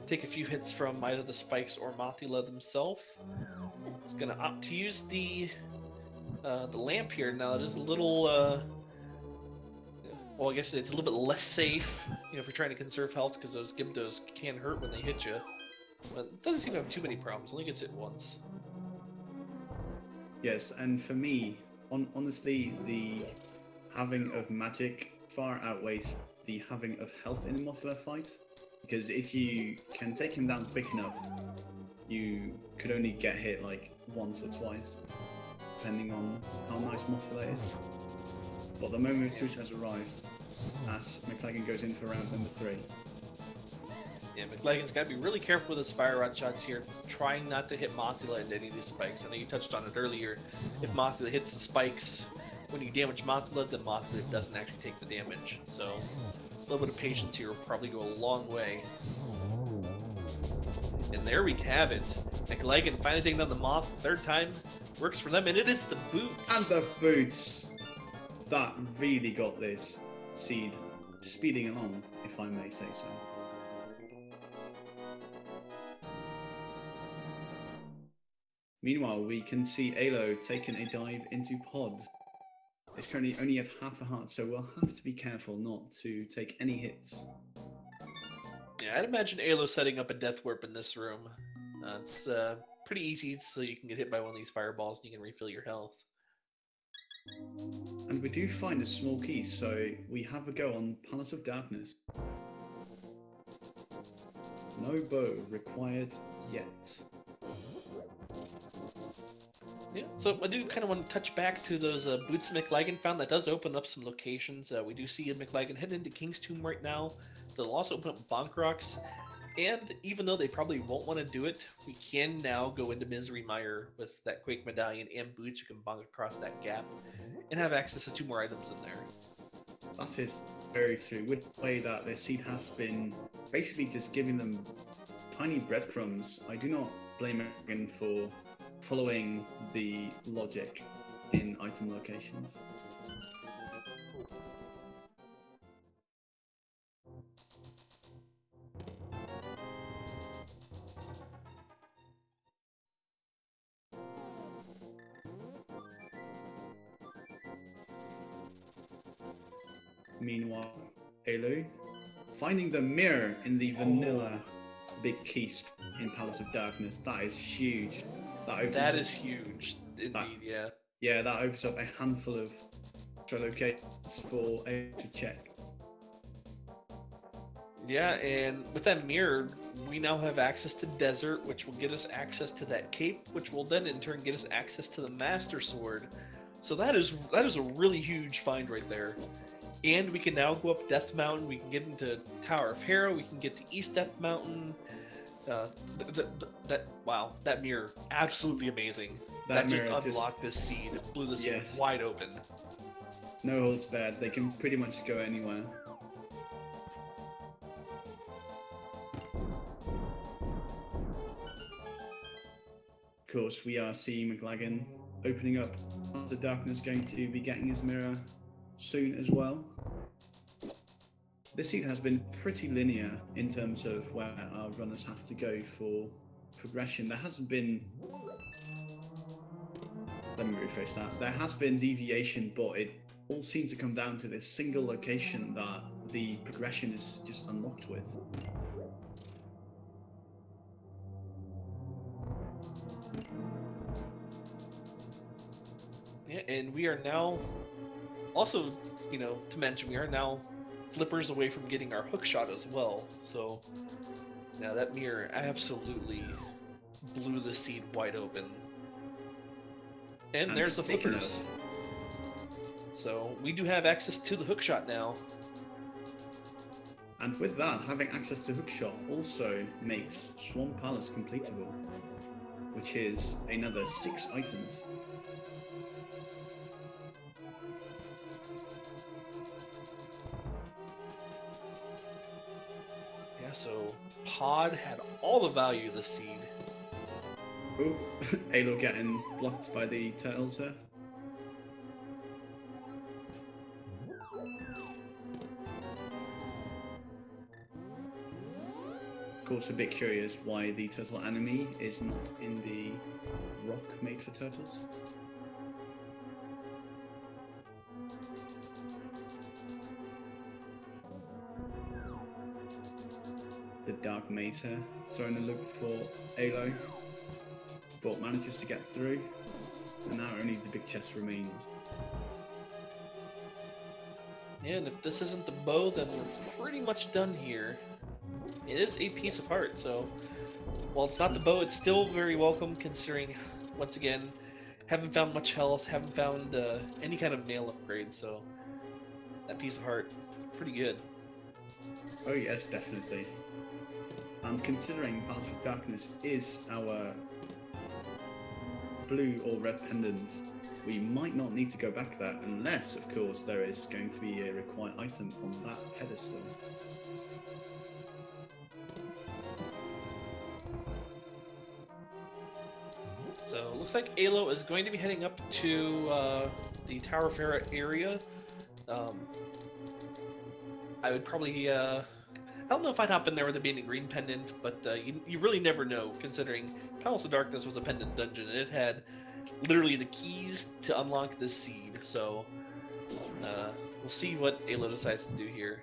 take a few hits from either the spikes or Mothula themselves. It's gonna opt to use the lamp here. Now it is a little well, I guess it's a little bit less safe, you know, if you're trying to conserve health, because those Gibdos can hurt when they hit you. But it doesn't seem to have too many problems. Only gets hit once. Yes, and for me, honestly, the having of magic far outweighs the having of health in a Mothula fight, because if you can take him down quick enough, you could only get hit like once or twice, depending on how nice Mothula is. But the moment of truth has arrived, as Mclagging goes in for round number 3. Yeah, Mclagging's got to be really careful with his fire rod shots here, trying not to hit Mothula into any of these spikes. I know you touched on it earlier. If Mothula hits the spikes, when you damage Mothula, then Mothula doesn't actually take the damage. So a little bit of patience here will probably go a long way. And there we have it. Mclagging finally taking down the Moth, third time. Works for them, and it is the boots. And the boots! That really got this seed speeding along, if I may say so. Meanwhile, we can see Alo taking a dive into Pod. It's currently only at half a heart, so we'll have to be careful not to take any hits. Yeah, I'd imagine Alo setting up a death warp in this room. It's pretty easy, so you can get hit by one of these fireballs and you can refill your health. And we do find a small key, so we have a go on Palace of Darkness. No bow required yet. Yeah, so I do kind of want to touch back to those boots Mclagging found. That does open up some locations. We do see Mclagging head into King's Tomb right now. They'll also open up Bonk Rocks. And even though they probably won't want to do it, we can now go into Misery Mire with that Quake Medallion and boots. You can bonk across that gap and have access to 2 more items in there. That is very true. With the way that the seed has been basically just giving them tiny breadcrumbs, I do not blame Megan for following the logic in item locations. Meanwhile, Elu, finding the mirror in the vanilla big key in Palace of Darkness, that is huge. That is huge, indeed, yeah. Yeah, that opens up a handful of locations for Elu to check. Yeah, and with that mirror, we now have access to Desert, which will get us access to that cape, which will then in turn get us access to the Master Sword. So that is a really huge find right there. And we can now go up Death Mountain, we can get into Tower of Hera, we can get to East Death Mountain. Wow, that mirror, absolutely amazing. That just unlocked this seed, it blew the seed wide open. No holds barred, they can pretty much go anywhere. Of course, we are seeing Mclagging opening up the Darkness, going to be getting his mirror soon as well. This seed has been pretty linear in terms of where our runners have to go for progression. There hasn't been... Let me rephrase that. There has been deviation, but it all seems to come down to this single location that the progression is just unlocked with. Yeah, and we are now... Also, you know, to mention, we are now flippers away from getting our hookshot as well. So, yeah, that mirror absolutely blew the seed wide open. And there's the flippers. So, we do have access to the hookshot now. And with that, having access to hookshot also makes Swamp Palace completable, which is another 6 items. So Pod had all the value of the seed. Oh, Alo getting blocked by the turtles there. Of course, a bit curious why the turtle enemy is not in the rock made for turtles. The Dark Mater throwing a look for Alo, but manages to get through, and now only the big chest remains. Yeah, and if this isn't the bow, then we're pretty much done here. It is a piece of heart, so while it's not the bow, it's still very welcome considering, once again, haven't found much health, haven't found any kind of nail upgrade, so that piece of heart is pretty good. Oh yes, definitely. And considering Palace of Darkness is our blue or red pendant, we might not need to go back there unless, of course, there is going to be a required item on that pedestal. So it looks like Alo is going to be heading up to the Tower of Hera area. I would probably I don't know if I'd hop in there with it being a green pendant, but you really never know, considering Palace of Darkness was a pendant dungeon, and it had literally the keys to unlock this seed, so we'll see what Alo decides to do here.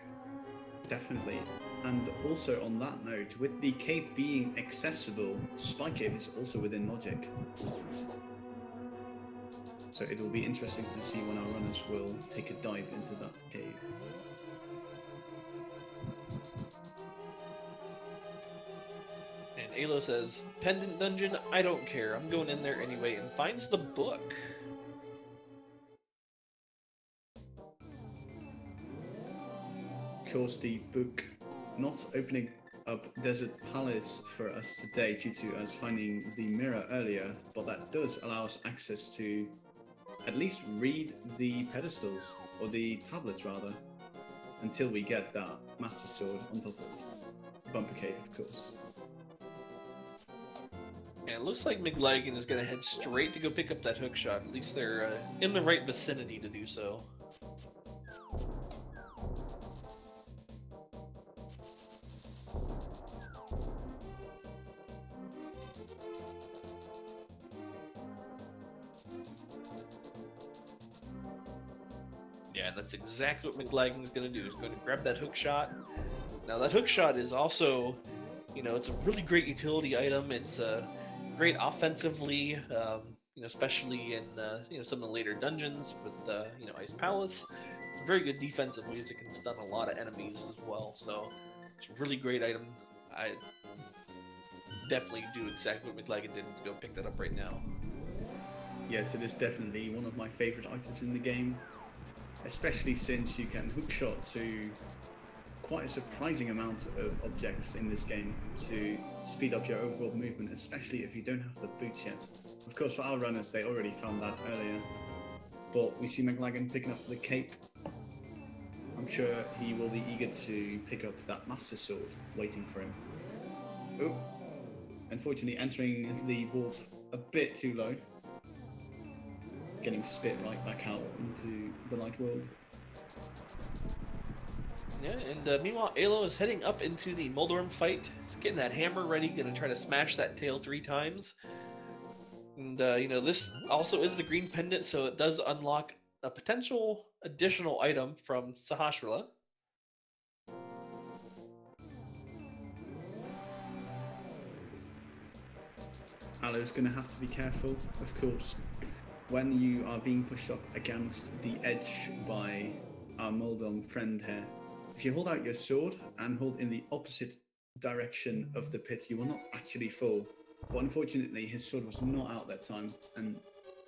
Definitely. And also on that note, with the cape being accessible, Spy Cave is also within logic. So it will be interesting to see when our runners will take a dive into that cave. And Alo says, "Pendant dungeon, I don't care. I'm going in there anyway," and finds the book. Of course, the book not opening up Desert Palace for us today due to us finding the mirror earlier, but that does allow us access to at least read the pedestals, or the tablets rather. until we get that Master Sword on top of Bumper Cave, of course. Yeah, it looks like Mclagging is going to head straight to go pick up that hookshot. At least they're in the right vicinity to do so. Yeah, that's exactly what Mclagging is going to do. He's going to grab that hookshot. Now that hookshot is also, you know, it's a really great utility item. It's great offensively, you know, especially in you know, some of the later dungeons with you know, Ice Palace. It's very good defensively, as it can stun a lot of enemies as well. So it's a really great item. I definitely do exactly what Mclagging did to go pick that up right now. Yes, it is definitely one of my favorite items in the game, especially since you can hookshot to quite a surprising amount of objects in this game to speed up your overall movement, especially if you don't have the boots yet. Of course, for our runners, they already found that earlier, but we see Mclagging picking up the cape. I'm sure he will be eager to pick up that Master Sword waiting for him. Oh, unfortunately entering the warp a bit too low, getting spit right back out into the light world. Yeah, and meanwhile, Alo is heading up into the Moldorm fight. He's getting that hammer ready, gonna try to smash that tail 3 times. And, you know, this also is the green pendant, so it does unlock a potential additional item from Sahasrahla. Allo's gonna have to be careful, of course, when you are being pushed up against the edge by our Moldorm friend here. If you hold out your sword and hold in the opposite direction of the pit, you will not actually fall. But unfortunately, his sword was not out that time and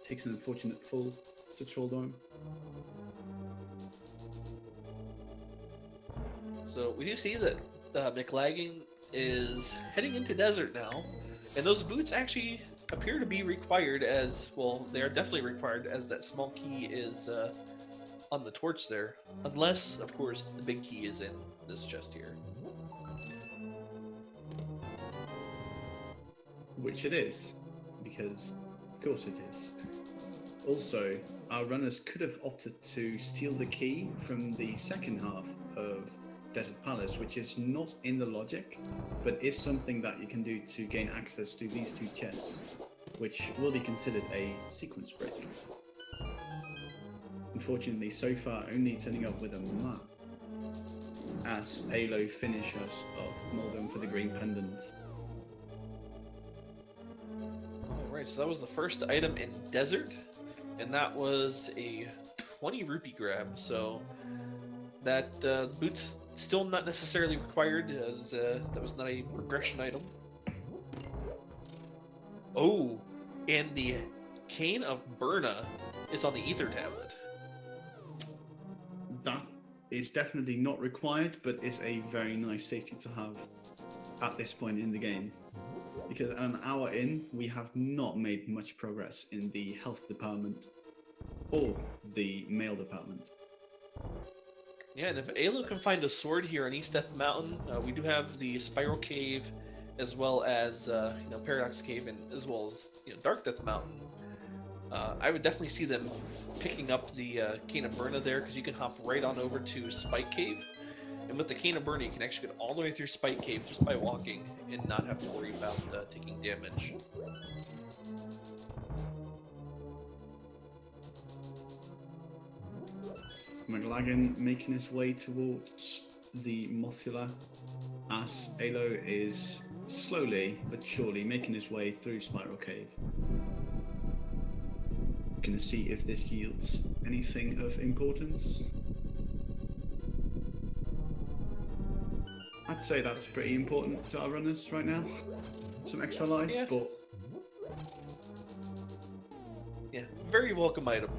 takes an unfortunate fall to Trolldorm. So we do see that Mclagging is heading into desert now, and those boots actually appear to be required as, well, they are definitely required as that small key is on the torch there, unless, of course, the big key is in this chest here. Which it is, because of course it is. Also, our runners could have opted to steal the key from the second half of Desert Palace, which is not in the logic, but is something that you can do to gain access to these 2 chests, which will be considered a sequence break. Unfortunately, so far only turning up with a map, as Alo finishes off Moldorm for the green pendant. Alright, so that was the first item in Desert, and that was a 20 rupee grab, so that boot's still not necessarily required, as that was not a progression item. Oh, and the Cane of Burna is on the Ether Tablet. That is definitely not required, but is a very nice safety to have at this point in the game. Because an hour in, we have not made much progress in the health department or the mail department. Yeah, and if Alo can find a sword here on East Death Mountain, we do have the Spiral Cave, as well as you know, Paradox Cave, and as well as, you know, Dark Death Mountain. I would definitely see them picking up the Cane of Burna there, because you can hop right on over to Spike Cave, and with the Cane of Burna you can actually get all the way through Spike Cave just by walking and not have to worry about taking damage. Mclagging making his way towards the Mothula, as Alo is slowly but surely making his way through Spiral Cave. We're going to see if this yields anything of importance. I'd say that's pretty important to our runners right now. Some extra life, yeah. But... yeah, very welcome item.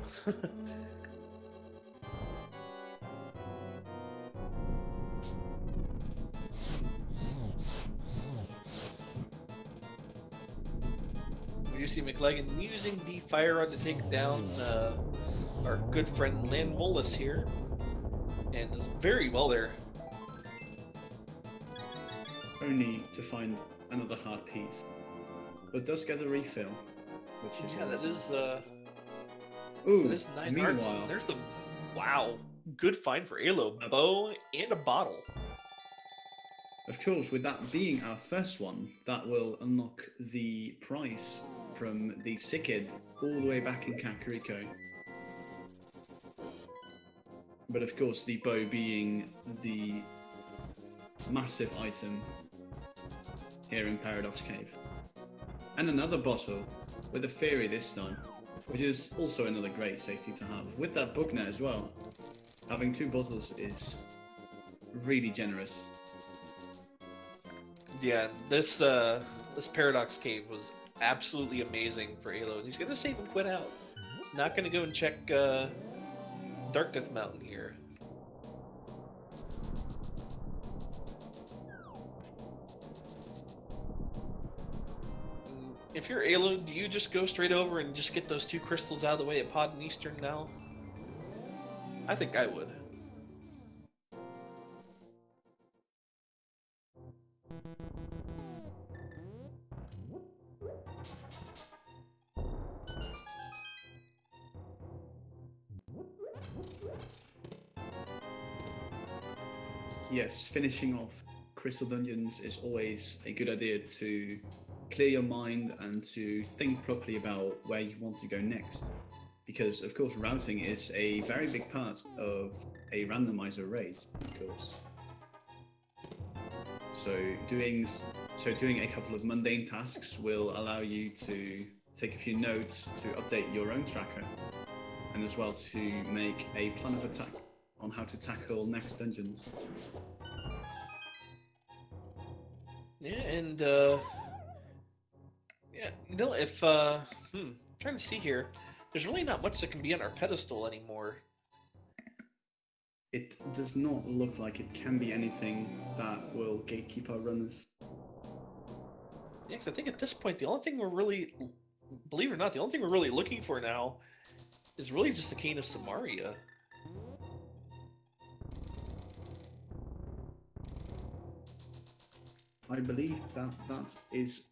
You see Mclagging using the fire rod to take down our good friend Landmolus here. and does very well there. Only to find another heart piece, but does get a refill, which is Yeah, that is Ooh, that is 9 hearts. meanwhile, There's the wow, good find for Alo, bow and a bottle. of course, with that being our first one, that will unlock the price from the Sickid all the way back in Kakariko. But of course, the bow being the massive item here in Paradox Cave. And another bottle, with a Fairy this time, which is also another great safety to have. With that bug net as well, having 2 bottles is really generous. Yeah, this this Paradox Cave was absolutely amazing for Alo, and he's gonna save and quit out. He's not gonna go and check Dark Death Mountain here. If you're Alo, do you just go straight over and just get those 2 crystals out of the way at Pod and Eastern now? I think I would. Yes, finishing off Crystal Dungeons is always a good idea to clear your mind and to think properly about where you want to go next. Because, of course, routing is a very big part of a randomizer race, of course. So doing a couple of mundane tasks will allow you to take a few notes to update your own tracker, and as well to make a plan of attack on how to tackle next dungeons. Yeah, and yeah, you know, if trying to see here, there's really not much that can be on our pedestal anymore. It does not look like it can be anything that will gatekeep our runners. Yeah, 'cause I think at this point, the only thing we're really, believe it or not, the only thing we're really looking for now is really just the Cane of Samaria. I believe that is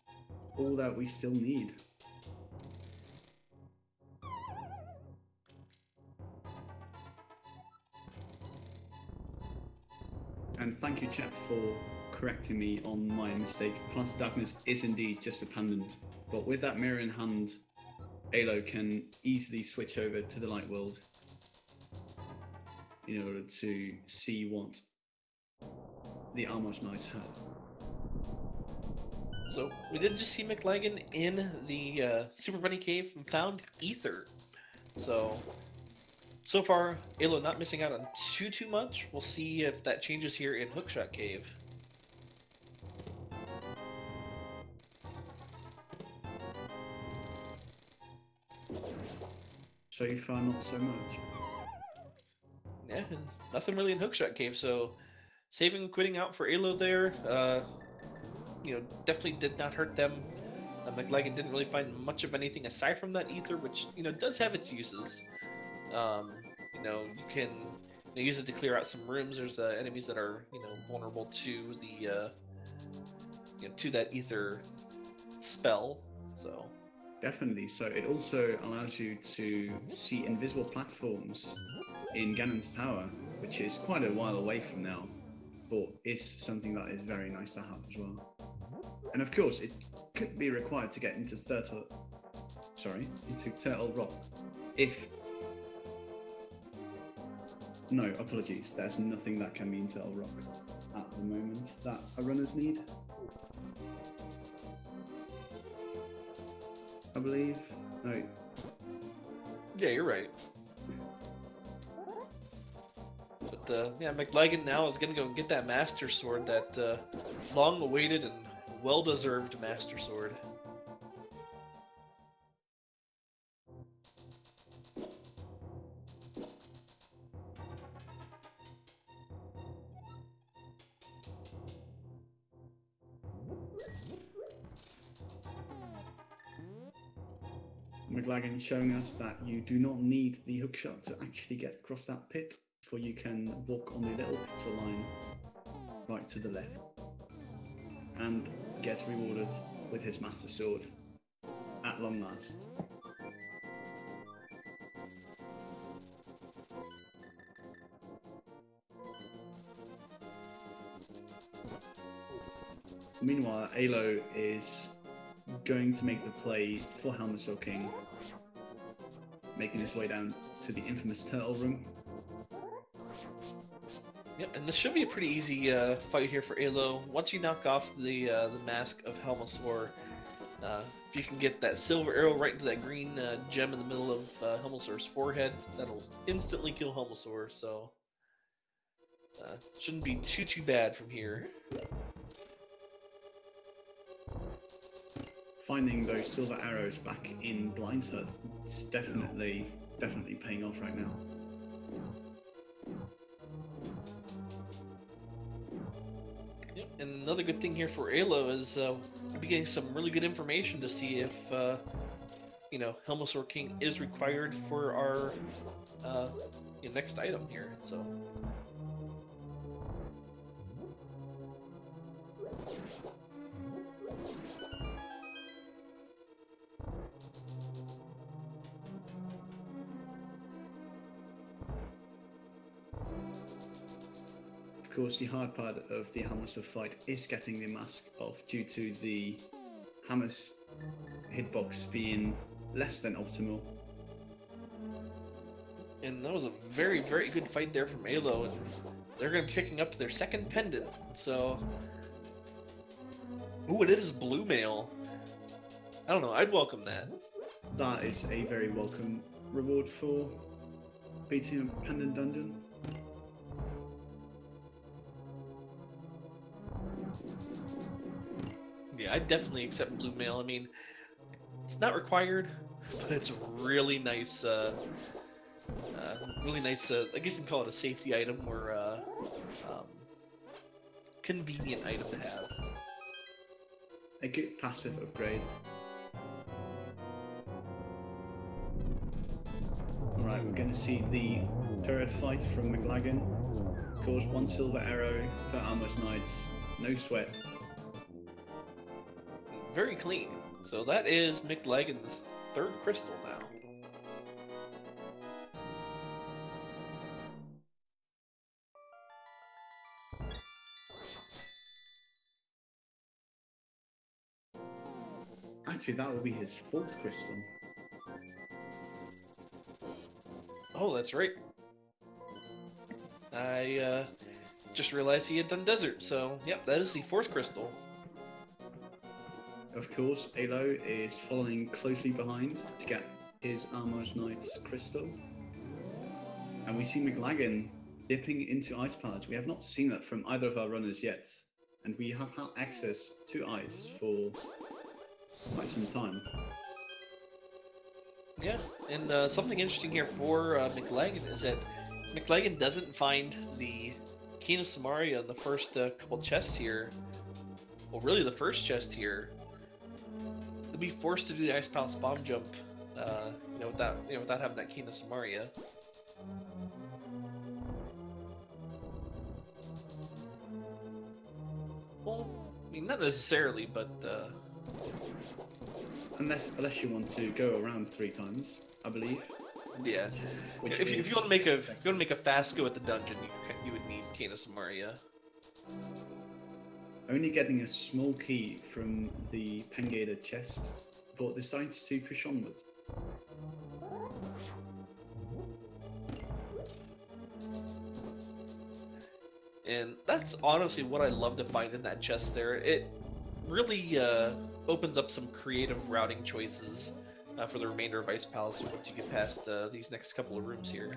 all that we still need. And thank you, chat, for correcting me on my mistake. Path of Darkness is indeed just a pendant, but with that mirror in hand, Alo can easily switch over to the Light World in order to see what the Armos Knights have. So we did just see Mclagging in the Super Bunny Cave and found Ether. So far, Alo not missing out on too much. We'll see if that changes here in Hookshot Cave. So far, not so much. Yeah, and nothing really in Hookshot Cave, so saving and quitting out for Alo there, you know, definitely did not hurt them. Mclagging didn't really find much of anything aside from that Ether, which, you know, does have its uses. You know, you can use it to clear out some rooms. There's enemies that are, you know, vulnerable to the, you know, to that Ether spell, so... Definitely. So it also allows you to see invisible platforms in Ganon's Tower, which is quite a while away from now, but is something that is very nice to have as well. And of course, it could be required to get into Turtle Rock if... No, apologies. There's nothing that can be in Turtle Rock at the moment that our runners need, I believe. No. Yeah, you're right. But yeah, Mclagging now is gonna go and get that Master Sword, that long-awaited and well-deserved Master Sword. Mclagging showing us that you do not need the hookshot to actually get across that pit for you can walk on the little pixel line right to the left and get rewarded with his Master Sword at long last. Meanwhile, Alo is going to make the play for Helmsor King, making his way down to the infamous turtle room. Yep, and this should be a pretty easy fight here for Alo. Once you knock off the mask of Helmsor, if you can get that silver arrow right into that green gem in the middle of Helmsor's forehead, that'll instantly kill Helmsor, so shouldn't be too bad from here. Finding those silver arrows back in Blind's Hut, it's definitely paying off right now. Yep, and another good thing here for Alo is we'll be getting some really good information to see if Helmsor King is required for our next item here. So. Of course, the hard part of the Helmsor fight is getting the mask off due to the hammer's hitbox being less than optimal. And that was a very good fight there from Alo, and they're going to be picking up their second pendant. So, ooh, it is blue mail. I don't know, I'd welcome that. That is a very welcome reward for beating a pendant dungeon. Yeah, I'd definitely accept blue mail. I mean, it's not required, but it's a really nice, I guess you can call it a safety item or convenient item to have. A good passive upgrade. Alright, we're going to see the turret fight from Mclagging. Of course, 1 silver arrow per Almost Knights, no sweat. Very clean. So that is Mclagging's 3rd crystal now. Actually, that will be his 4th crystal. Oh, that's right. I just realized he had done desert, so yep, that is the 4th crystal. Of course, Alo is following closely behind to get his Almost Knight's crystal. And we see Mclagging dipping into Ice Palace. We have not seen that from either of our runners yet. And we have had access to ice for quite some time. Yeah, and something interesting here for Mclagging is that Mclagging doesn't find the Keen of Samaria in the first couple chests here. Well, really the first chest here. He'll be forced to do the Ice Palace bomb jump, without having that Keen of Samaria. Well, I mean, not necessarily, but unless you want to go around 3 times, I believe. Yeah. If you want to make a fast go at the dungeon, you would need Keen of Samaria. Only getting a small key from the Pengator chest, but decides to push onwards. And that's honestly what I love to find in that chest there. It really opens up some creative routing choices for the remainder of Ice Palace once you get past these next couple of rooms here.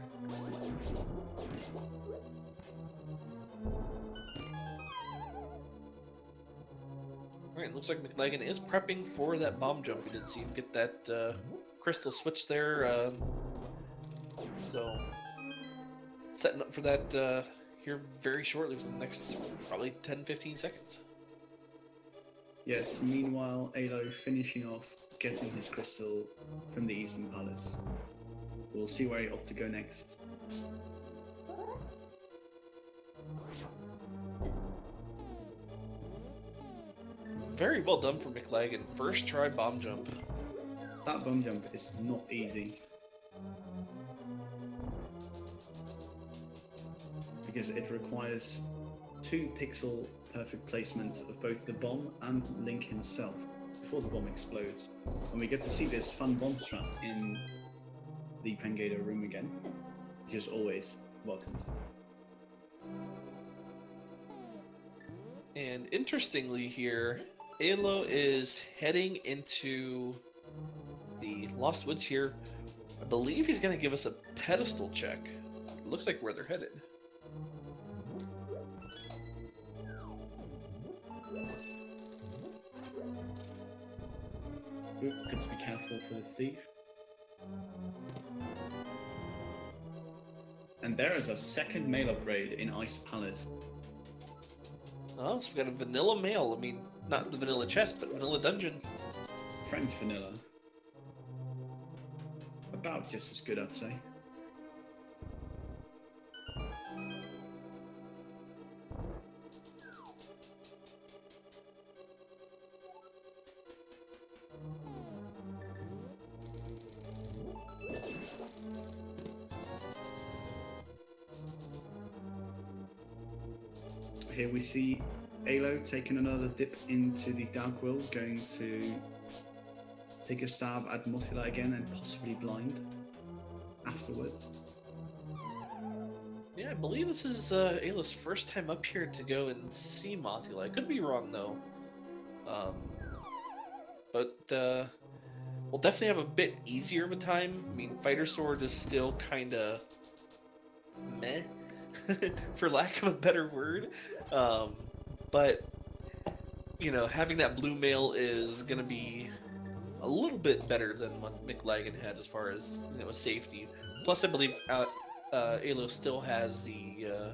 Alright, looks like Mclagging is prepping for that bomb jump. We didn't see him get that crystal switch there. So, setting up for that here very shortly within the next probably 10-15 seconds. Yes, meanwhile, Alo finishing off getting his crystal from the Eastern Palace. We'll see where he opts to go next. Very well done from Mclagging. First try bomb jump. That bomb jump is not easy. Because it requires 2 pixel perfect placements of both the bomb and Link himself before the bomb explodes. And we get to see this fun bomb strat in the Pengato room again, which is always welcome. And interestingly here, Allo is heading into the Lost Woods here. I believe he's going to give us a pedestal check. It looks like where they're headed. Good to be careful for the thief. And there is a second mail upgrade in Ice Palace. Oh, so we got a vanilla mail. I mean, not the vanilla chest, but vanilla dungeon. French vanilla. About just as good, I'd say. Here we see Allo taking another dip into the Dark World, going to take a stab at Mothula again and possibly blind afterwards. Yeah, I believe this is Ayla's first time up here to go and see Mothula. I could be wrong though. But we'll definitely have a bit easier of a time. I mean, Fighter Sword is still kind of meh, for lack of a better word. But, you know, having that blue mail is going to be a little bit better than what Mclagging had as far as, you know, safety. Plus, I believe Allo still has the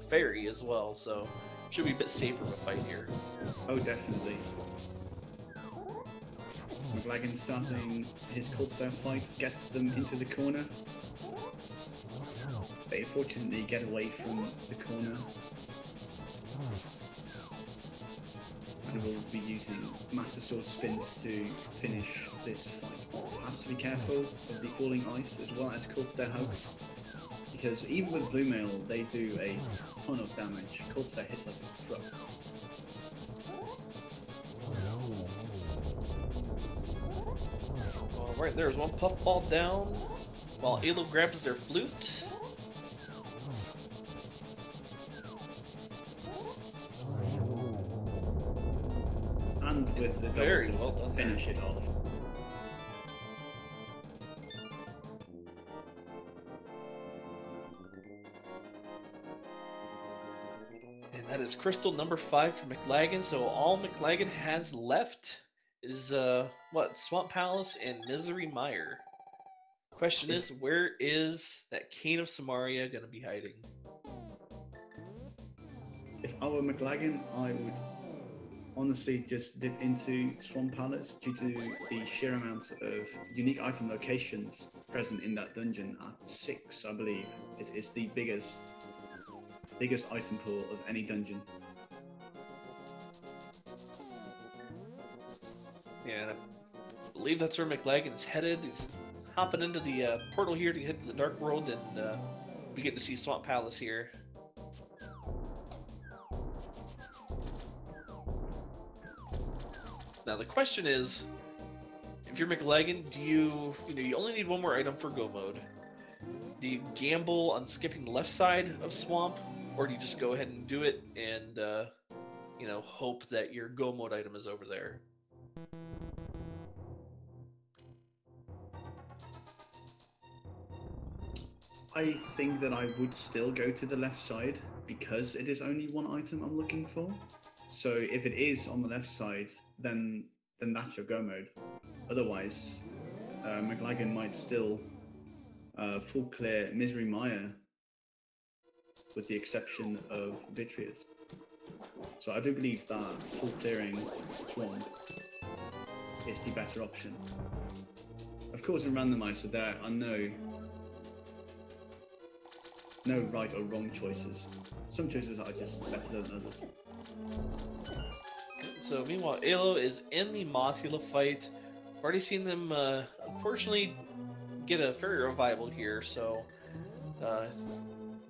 fairy as well, so should be a bit safer of a fight here. Oh, definitely. Mclagging starting his cold staff fight, gets them into the corner. They fortunately get away from the corner. And will be using Master Sword spins to finish this fight. Has to be careful of the falling ice as well as Cold Stare Hoax, because even with Blue Mail they do a ton of damage. Cold Stare hits like a truck. Alright, there's one puffball down while Allo grabs their flute. And with the very well done, finish it off. And that is crystal number 5 for Mclagging. So all Mclagging has left is what? Swamp Palace and Misery Mire. Question is, where is that Cane of Samaria gonna be hiding? If I were Mclagging, I would honestly just dip into Swamp Palace due to the sheer amount of unique item locations present in that dungeon at 6, I believe. It is the biggest item pool of any dungeon. Yeah, I believe that's where Mclagging's headed. He's hopping into the portal here to hit the Dark World, and we get to see Swamp Palace here. Now the question is, if you're Mclagging, do you only need one more item for go mode. Do you gamble on skipping the left side of Swamp, or do you just go ahead and do it and hope that your go mode item is over there? I think that I would still go to the left side because it is only one item I'm looking for. So if it is on the left side, then that's your go mode. Otherwise, Mclagging might still full clear Misery Mire, with the exception of Vitreous. So I do believe that full clearing Swamp is the better option. Of course, in Randomizer there, I know no right or wrong choices. Some choices are just better than others. So meanwhile, Alo is in the Mothula fight. I've already seen them, unfortunately, get a fairy revival here, so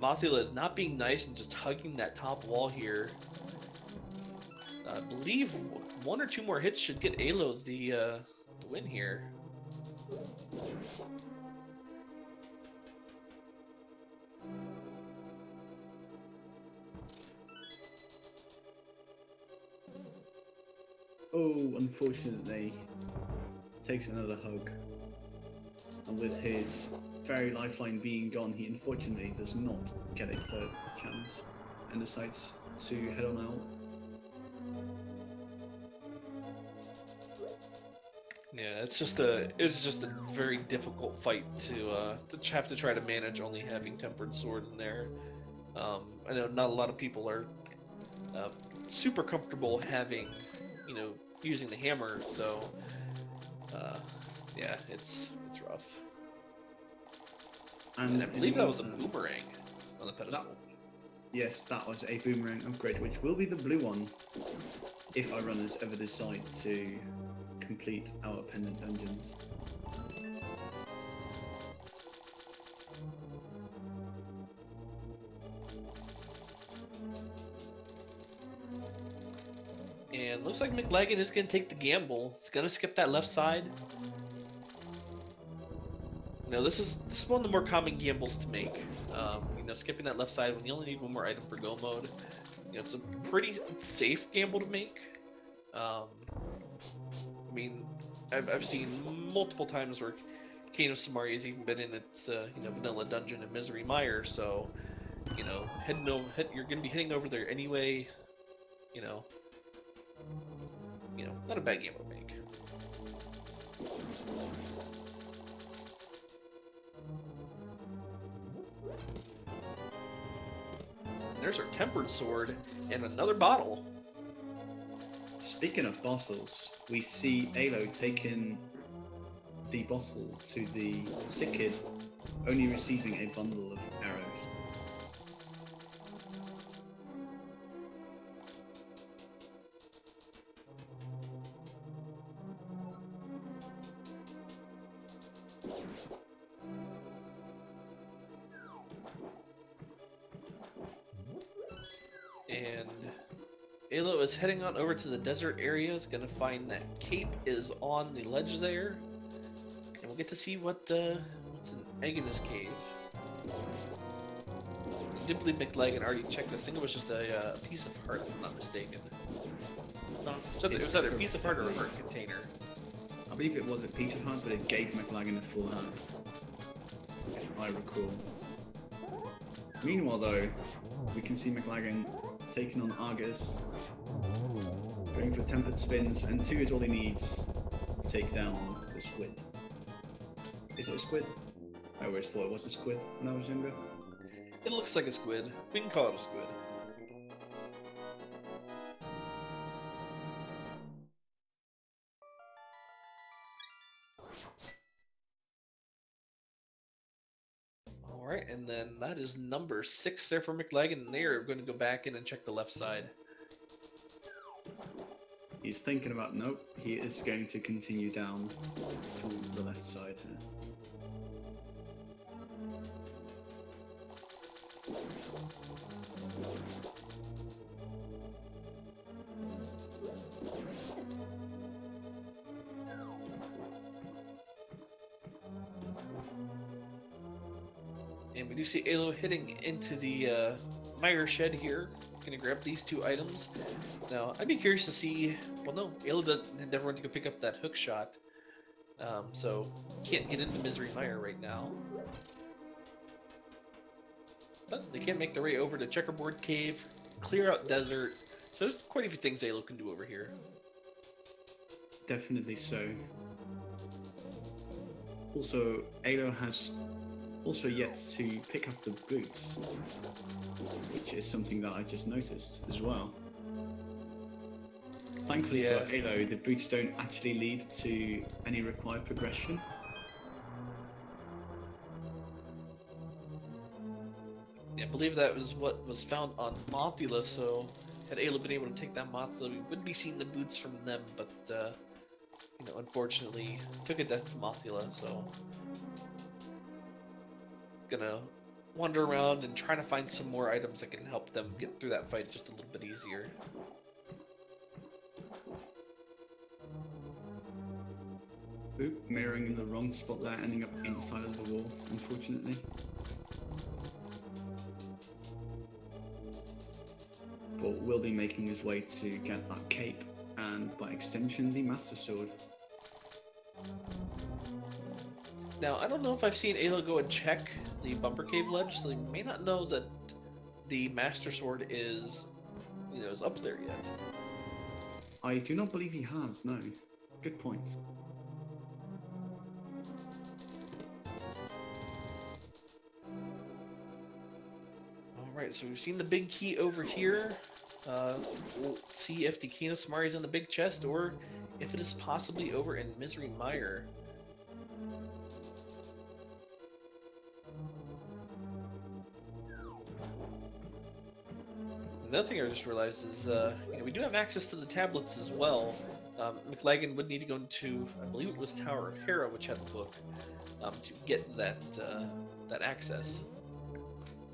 Mothula is not being nice and just hugging that top wall here. I believe 1 or 2 more hits should get Alo the win here. Oh, unfortunately, takes another hug. And with his fairy lifeline being gone, he unfortunately does not get a third chance and decides to head on out. Yeah, it's just a very difficult fight to have to try to manage only having Tempered Sword in there. I know not a lot of people are super comfortable having, using the hammer, so yeah, it's rough. And I believe that was a boomerang on the pedestal. Yes, that was a boomerang upgrade, which will be the blue one if our runners ever decide to complete our pendant dungeons. And looks like Mclagging is going to take the gamble. It's going to skip that left side. This is one of the more common gambles to make. Skipping that left side when you only need 1 more item for go mode. It's a pretty safe gamble to make. I mean, I've seen multiple times where Kane of Samari has even been in its vanilla dungeon in Misery Mire, so you're gonna be heading over there anyway. Not a bad gamble to make. There's our Tempered Sword and another bottle. Speaking of bottles, we see Alo taking the bottle to the sick kid, only receiving a bundle of arrows. And Alo is heading on over to the desert area. Is going to find that Cape is on the ledge there, and we'll get to see what's an egg in this cave. I did believe Mclagging already checked this. I think it was just a piece of heart, if I'm not mistaken. It was either a piece of heart or a heart container. I believe it was a piece of heart, but it gave Mclagging a full heart, if I recall. Meanwhile, though, we can see Mclagging taking on Argus, going for tempered spins, and 2 is all he needs to take down the squid. Is it a squid? I always thought it was a squid when I was younger. It looks like a squid. We can call it a squid. Alright, and then that is number 6 there for Mclagging, and they are going to go back in and check the left side. He's thinking about, nope, he is going to continue down to the left side here. And we do see Alo hitting into the mire shed here. Gonna grab these 2 items. Now, I'd be curious to see. Well, no, Alo never went to go pick up that Hookshot, so can't get into Misery Mire right now. But they can make their way over to Checkerboard Cave, clear out desert. So there's quite a few things Alo can do over here. Definitely so. Also, Alo has also yet to pick up the boots, which is something that I just noticed as well. Thankfully for Alo, the boots don't actually lead to any required progression. I believe that was what was found on Mothula, so had Ayla been able to take that Mothula, we would be seeing the boots from them, but, you know, unfortunately, took a death to Mothula, so... Gonna wander around and try to find some more items that can help them get through that fight just a little bit easier. Oop, mirroring in the wrong spot there, ending up inside of the wall, unfortunately. But will be making his way to get that cape, and by extension, the Master Sword. Now, I don't know if I've seen Ayla go and check the Bumper Cave ledge, so they may not know that the Master Sword is, you know, is up there yet. I do not believe he has, no. Good point. Alright, so we've seen the big key over here. We'll see if the Canosmari is in the big chest, or if it is possibly over in Misery Mire. Another thing I just realized is, you know, we do have access to the tablets as well. Mclagging would need to go into, I believe it was Tower of Hera, which had the book, to get that that access.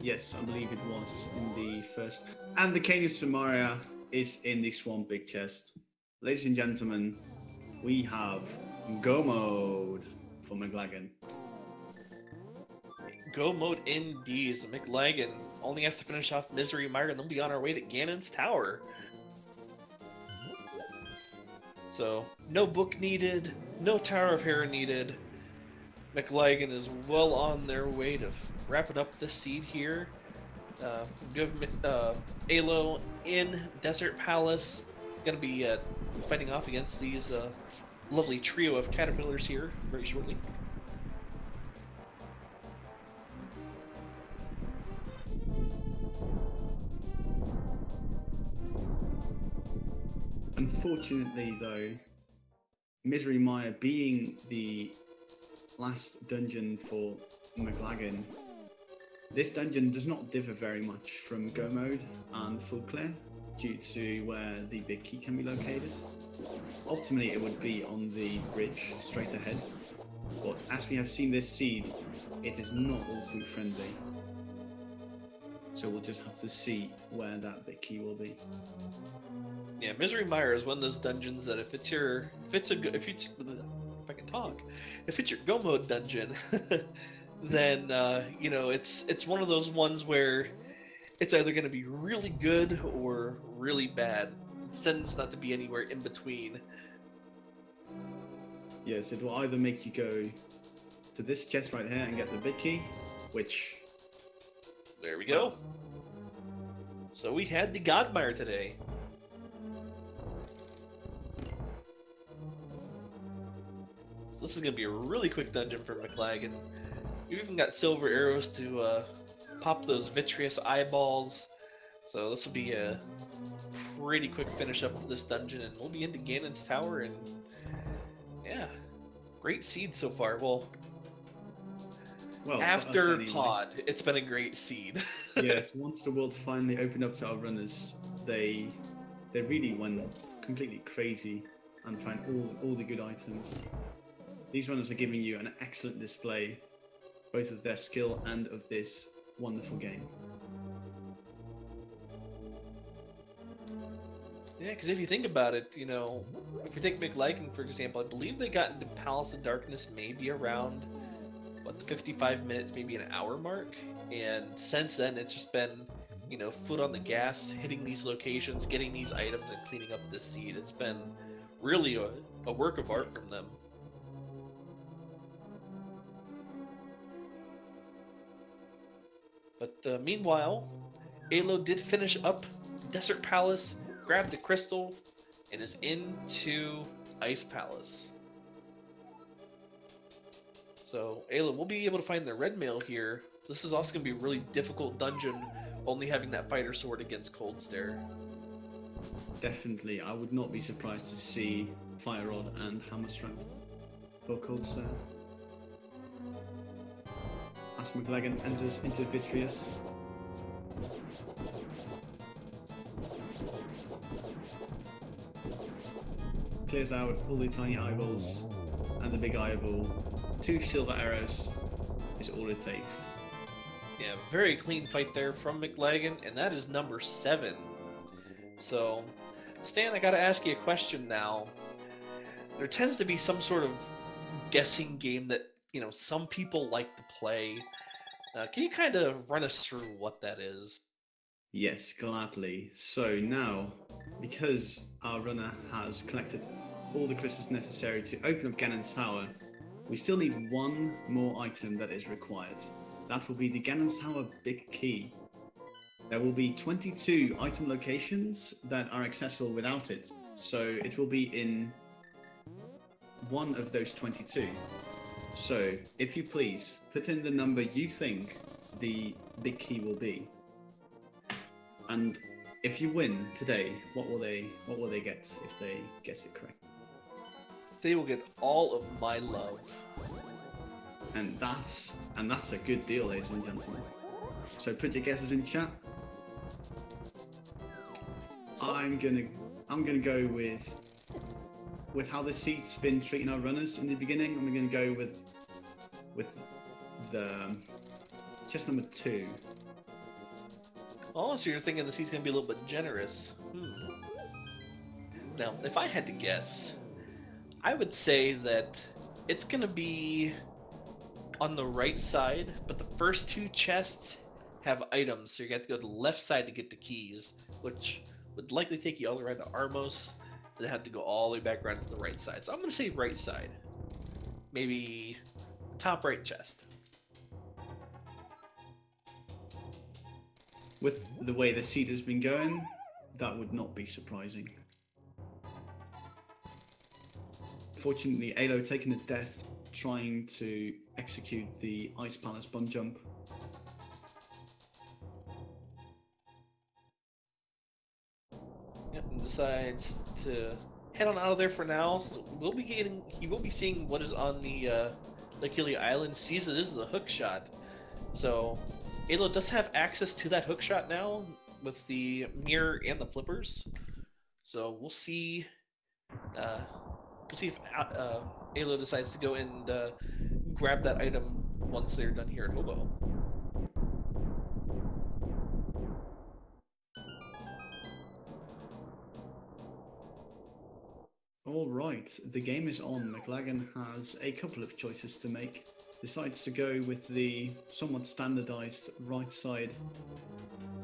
Yes, I believe it was in the first. And the Canis Sumaria is in the Swan Big Chest. Ladies and gentlemen, we have Go Mode for Mclagging. Go Mode indeed. So Mclagging only has to finish off Misery Mire and then be on our way to Ganon's Tower. So, no book needed, no Tower of Hera needed. Mclagging is well on their way to wrapping up this seed here. Give Alo in Desert Palace. Going to be fighting off against these lovely trio of caterpillars here very shortly. Unfortunately, though, Misery Mire being the last dungeon for Mclagging, this dungeon does not differ very much from Go Mode and Full Clear due to where the big key can be located. Ultimately, it would be on the bridge straight ahead, but as we have seen this seed, it is not all too friendly. So we'll just have to see where that big key will be. Yeah, Misery Mire is one of those dungeons that if it's your Go Mode dungeon, then you know, it's one of those ones where it's either going to be really good or really bad. It tends not to be anywhere in between. Yes, it will either make you go to this chest right here and get the big key, which... There we go. So we had the Godmire today. So this is going to be a really quick dungeon for Mclagging. We've even got silver arrows to pop those vitreous eyeballs. So this will be a pretty quick finish up to this dungeon, and we'll be into Ganon's Tower, and yeah, great seed so far. Well, after anyway. Pod, it's been a great seed. Yes, once the world finally opened up to our runners, they really went completely crazy and found all the good items. These runners are giving you an excellent display, both of their skill and of this wonderful game. Yeah, because if you think about it, you know, if you take Mclagging, for example, I believe they got into Palace of Darkness maybe around, what, the 55 minutes, maybe an hour mark, and since then it's just been, you know, foot on the gas, hitting these locations, getting these items, and cleaning up this seed. It's been really a work of art from them. But meanwhile, Alo did finish up Desert Palace, grabbed the crystal, and is into Ice Palace. So Alo will be able to find the red mail here. This is also going to be a really difficult dungeon, only having that fighter sword against Cold Stare. Definitely, I would not be surprised to see Fire Rod and Hammer Strength for Cold Stare. As Mclagging enters into Vitreous. clears out all the tiny eyeballs and the big eyeball. 2 silver arrows is all it takes. Yeah, very clean fight there from Mclagging, and that is number 7. So, Stan, I gotta ask you a question now. There tends to be some sort of guessing game that, you know, some people like to play. Can you kind of run us through what that is? Yes, gladly. So now, because our runner has collected all the crystals necessary to open up Ganon's Tower, we still need 1 more item that is required. That will be the Ganon's Tower Big Key. There will be 22 item locations that are accessible without it, so it will be in one of those 22. So, if you please, put in the number you think the big key will be. And if you win today, what will they get if they guess it correct? They will get all of my love. And that's a good deal, ladies and gentlemen. So put your guesses in chat. So, I'm gonna go with how the seat's been treating our runners in the beginning. I'm gonna go with the chest number 2. oh, so you're thinking the seat's gonna be a little bit generous. Now, if I had to guess, I would say that it's gonna be on the right side, but the first 2 chests have items, so you have to go to the left side to get the keys, which would likely take you all the way around to Armos, then have to go all the way back around to the right side. So I'm gonna say right side. Maybe top right chest. With the way the seat has been going, that would not be surprising. Fortunately, Alo taking a death trying to execute the Ice Palace bun jump. Yep, and decides to head on out of there for now. So he will be seeing what is on the Lakili Island. Sees it is the Hookshot. So Alo does have access to that Hookshot now with the mirror and the flippers. So we'll see. We'll see if Alo decides to go and grab that item once they're done here at Hobo. Alright, the game is on. Mclagging has a couple of choices to make. Decides to go with the somewhat standardized right side.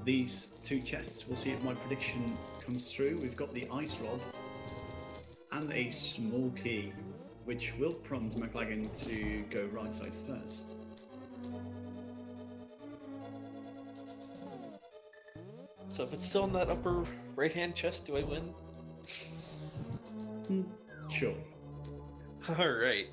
These 2 chests, we'll see if my prediction comes true. We've got the ice rod and a small key, which will prompt Mclagging to go right side first. So if it's still in that upper right hand chest, do I win? Sure. Alright.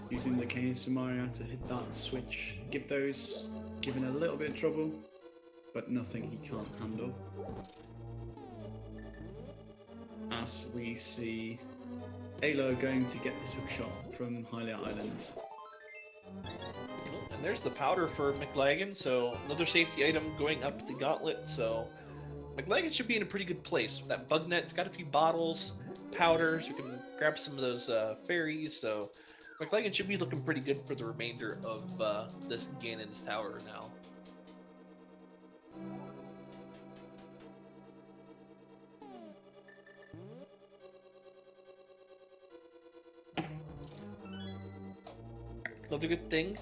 Using the Cane Samaria to hit that switch, giving a little bit of trouble, but nothing he can't handle. As we see Alo going to get this hookshot from Hylia Island. And there's the powder for Mclagging, so another safety item going up the gauntlet, so Mclagging should be in a pretty good place. That bug net's got a few bottles, powders, you can grab some of those fairies, so Mclagging should be looking pretty good for the remainder of this Ganon's Tower now. Another good thing,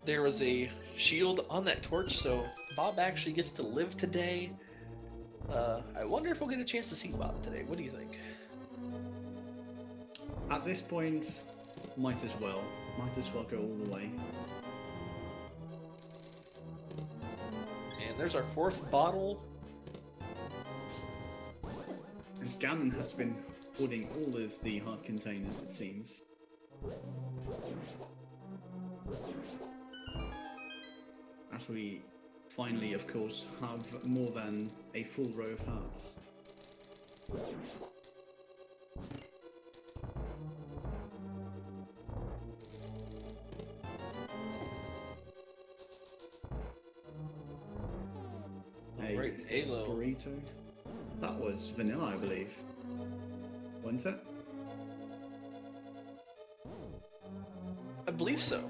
there was a shield on that torch, so Bob actually gets to live today. I wonder if we'll get a chance to see Bob today. What do you think? At this point, might as well go all the way. And there's our 4th bottle. And Ganon has been hoarding all of the hard containers, it seems. As we finally, of course, have more than a full row of hearts. Alright, Alo. Burrito. That was vanilla, I believe. Wasn't it? I believe so.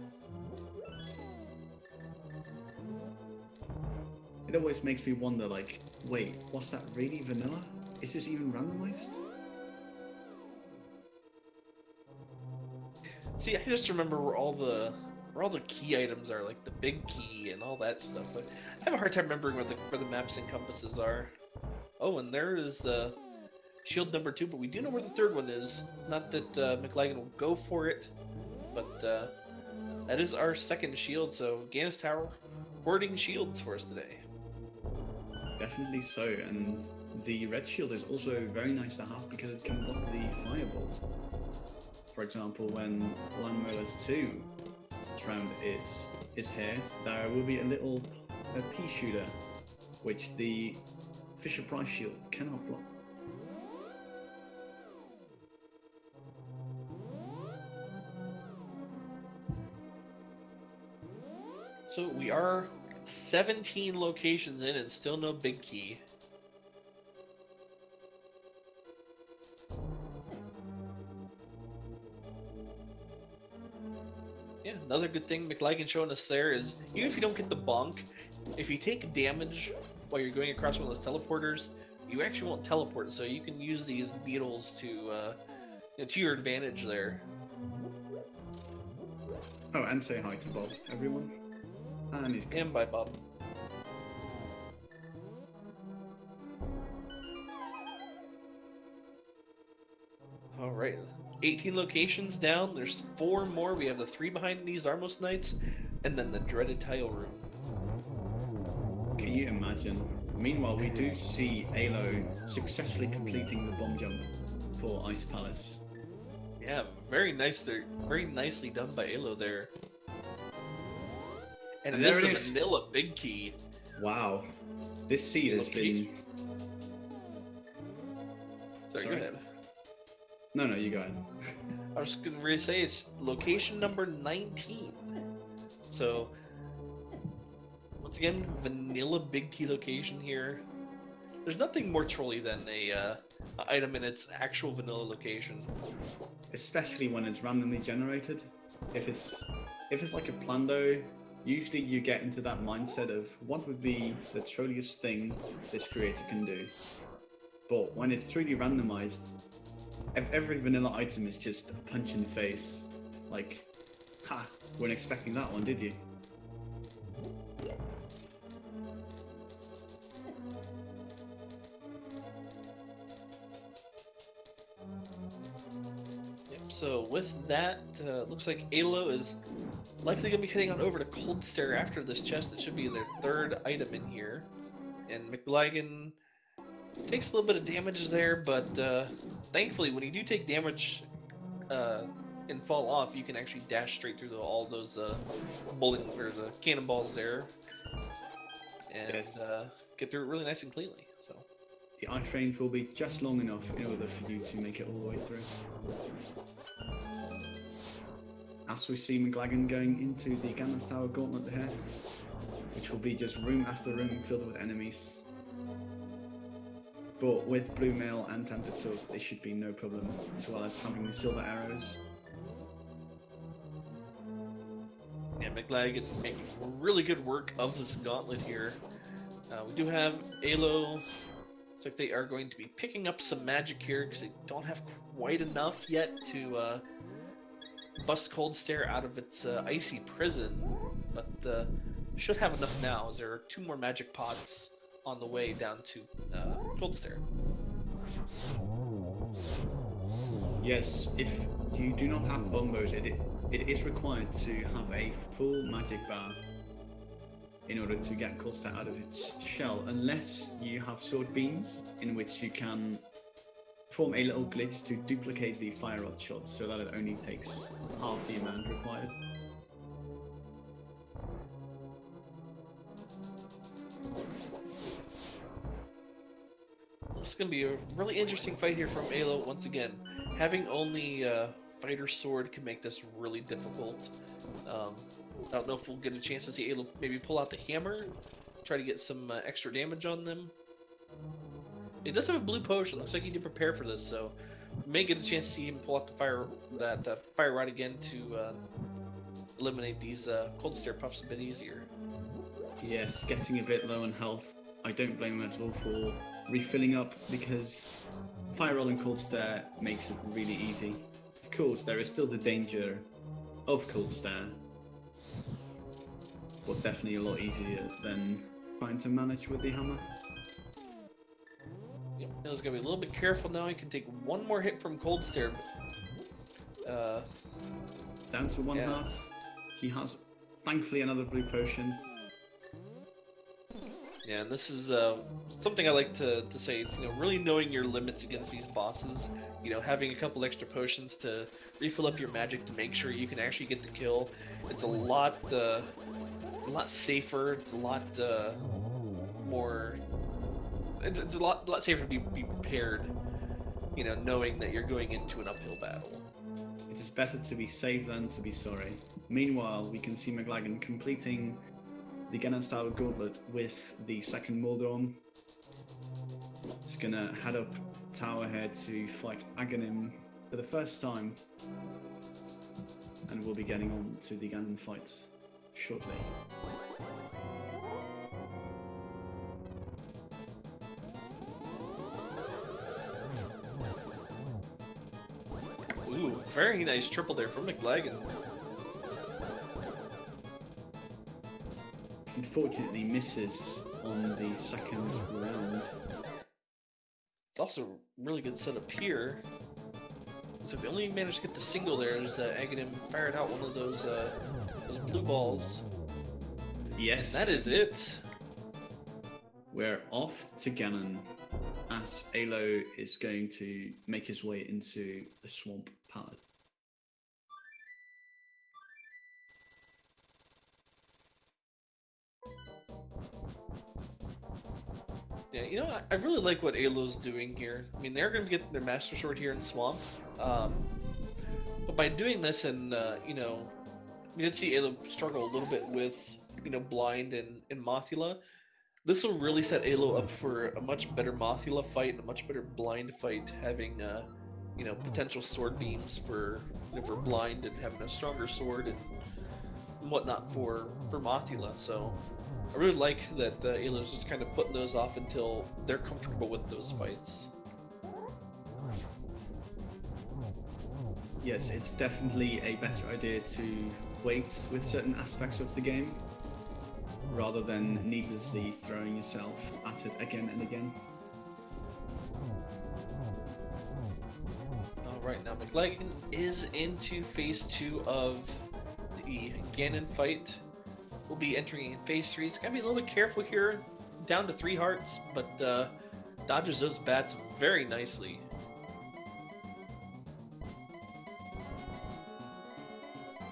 It always makes me wonder, like, wait, was that really vanilla? Is this even randomized? See, I just remember where all the key items are, like the big key and all that stuff. But I have a hard time remembering where the maps and compasses are. Oh, and there is shield number 2, but we do know where the third one is. Not that Mclagging will go for it, but that is our second shield. So Ganis Tower hoarding shields for us today. Definitely so, and the red shield is also very nice to have because it can block the fireballs. For example, when Landmoller's 2 round is here, there will be a pea shooter, which the Fisher Price shield cannot block. So we are 17 locations in and still no big key. Yeah, another good thing Mclagging showing us there is, even if you don't get the bonk, if you take damage while you're going across one of those teleporters, you actually won't teleport, so you can use these beetles to your advantage there. Oh, and say hi to Bob, everyone. And he's gone. And bye, Bob. Alright, 18 locations down, there's 4 more. We have the 3 behind these Armos Knights, and then the dreaded tile room. Can you imagine? Meanwhile, we do see Alo successfully completing the bomb jump for Ice Palace. Yeah, very nice there. Very nicely done by Alo there. And there it it is is. the vanilla big key. Wow. This seed has been... Sorry, go ahead. No, you go ahead. I was going to say it's location number 19. So, once again, vanilla big key location here. There's nothing more trolly than a item in its actual vanilla location. Especially when it's randomly generated. If it's like a plando, usually you get into that mindset of what would be the trolliest thing this creator can do. But when it's truly randomized, every vanilla item is just a punch in the face. Like, ha, weren't expecting that one, did you? Yep, so with that, looks like Alo is likely going to be heading on over to Cold Stare after this chest. It should be their 3rd item in here. And Mclagging takes a little bit of damage there, but thankfully when you do take damage and fall off, you can actually dash straight through all those the cannonballs there, and Yes. get through it really nice and cleanly. So The ice range will be just long enough in order for you to make it all the way through. As we see Mclagging going into the Ganon Tower Gauntlet here, which will be just room after room filled with enemies. But with Blue Mail and Tempered Sword, this should be no problem, as well as having the silver arrows. yeah, Mclagging making really good work of this gauntlet here. We do have Alo. Looks like they are going to be picking up some magic here because they don't have quite enough yet to bust Cold Stare out of its icy prison, but should have enough now, as there are 2 more magic pots on the way down to Cold Stare. Yes, if you do not have bombos, it is required to have a full magic bar in order to get Cold Stare out of its shell, unless you have sword beams, in which you can form a little glitch to duplicate the fire rod shots so that it only takes half the amount required. going to be a really interesting fight here from Alo once again. Having only Fighter Sword can make this really difficult. I don't know if we'll get a chance to see Alo maybe pull out the hammer, try to get some extra damage on them. He does have a blue potion. Looks like he did prepare for this, so we may get a chance to see him pull out the fire rod again to eliminate these cold stare puffs a bit easier. Yes, getting a bit low on health. I don't blame him at all for refilling up, because fire roll and cold stare makes it really easy. Of course, there is still the danger of cold stare, but definitely a lot easier than trying to manage with the hammer. Yep, Neil's gonna be a little bit careful now. He can take one more hit from cold stare. Down to one heart. He has, thankfully, another blue potion. Yeah, and this is something I like to say. It's, really knowing your limits against these bosses. Having a couple extra potions to refill up your magic to make sure you can actually get the kill. It's a lot safer. It's a lot more. It's a lot safer to be prepared. Knowing that you're going into an uphill battle. It is better to be safe than to be sorry. Meanwhile, we can see Mclagging completing the Ganon-style gauntlet with the second Moldorm. It's gonna head up tower here to fight Aghanim for the first time, and we'll be getting on to the Ganon fights shortly. Ooh, very nice triple there from Mclagging. Unfortunately misses on the second round. It's also a really good setup here. So if they only managed to get the single there, as Aghanim fired out one of those blue balls. Yes. And that is it. We're off to Ganon, as Alo is going to make his way into the swamp palette. Yeah, I really like what Alo's doing here. I mean, they're going to get their Master Sword here in Swamp. But by doing this, and, we did see Alo struggle a little bit with, Blind and Mothula. This will really set Alo up for a much better Mothula fight and a much better Blind fight, having, potential sword beams for Blind and having a stronger sword and whatnot for Mothula. So I really like that Alo's just kind of putting those off until they're comfortable with those fights. Yes, it's definitely a better idea to wait with certain aspects of the game, rather than needlessly throwing yourself at it again and again. Alright, now Mclagging is into phase 2 of the Ganon fight. We'll be entering in phase 3. It's gotta be a little bit careful here, down to 3 hearts, but dodges those bats very nicely.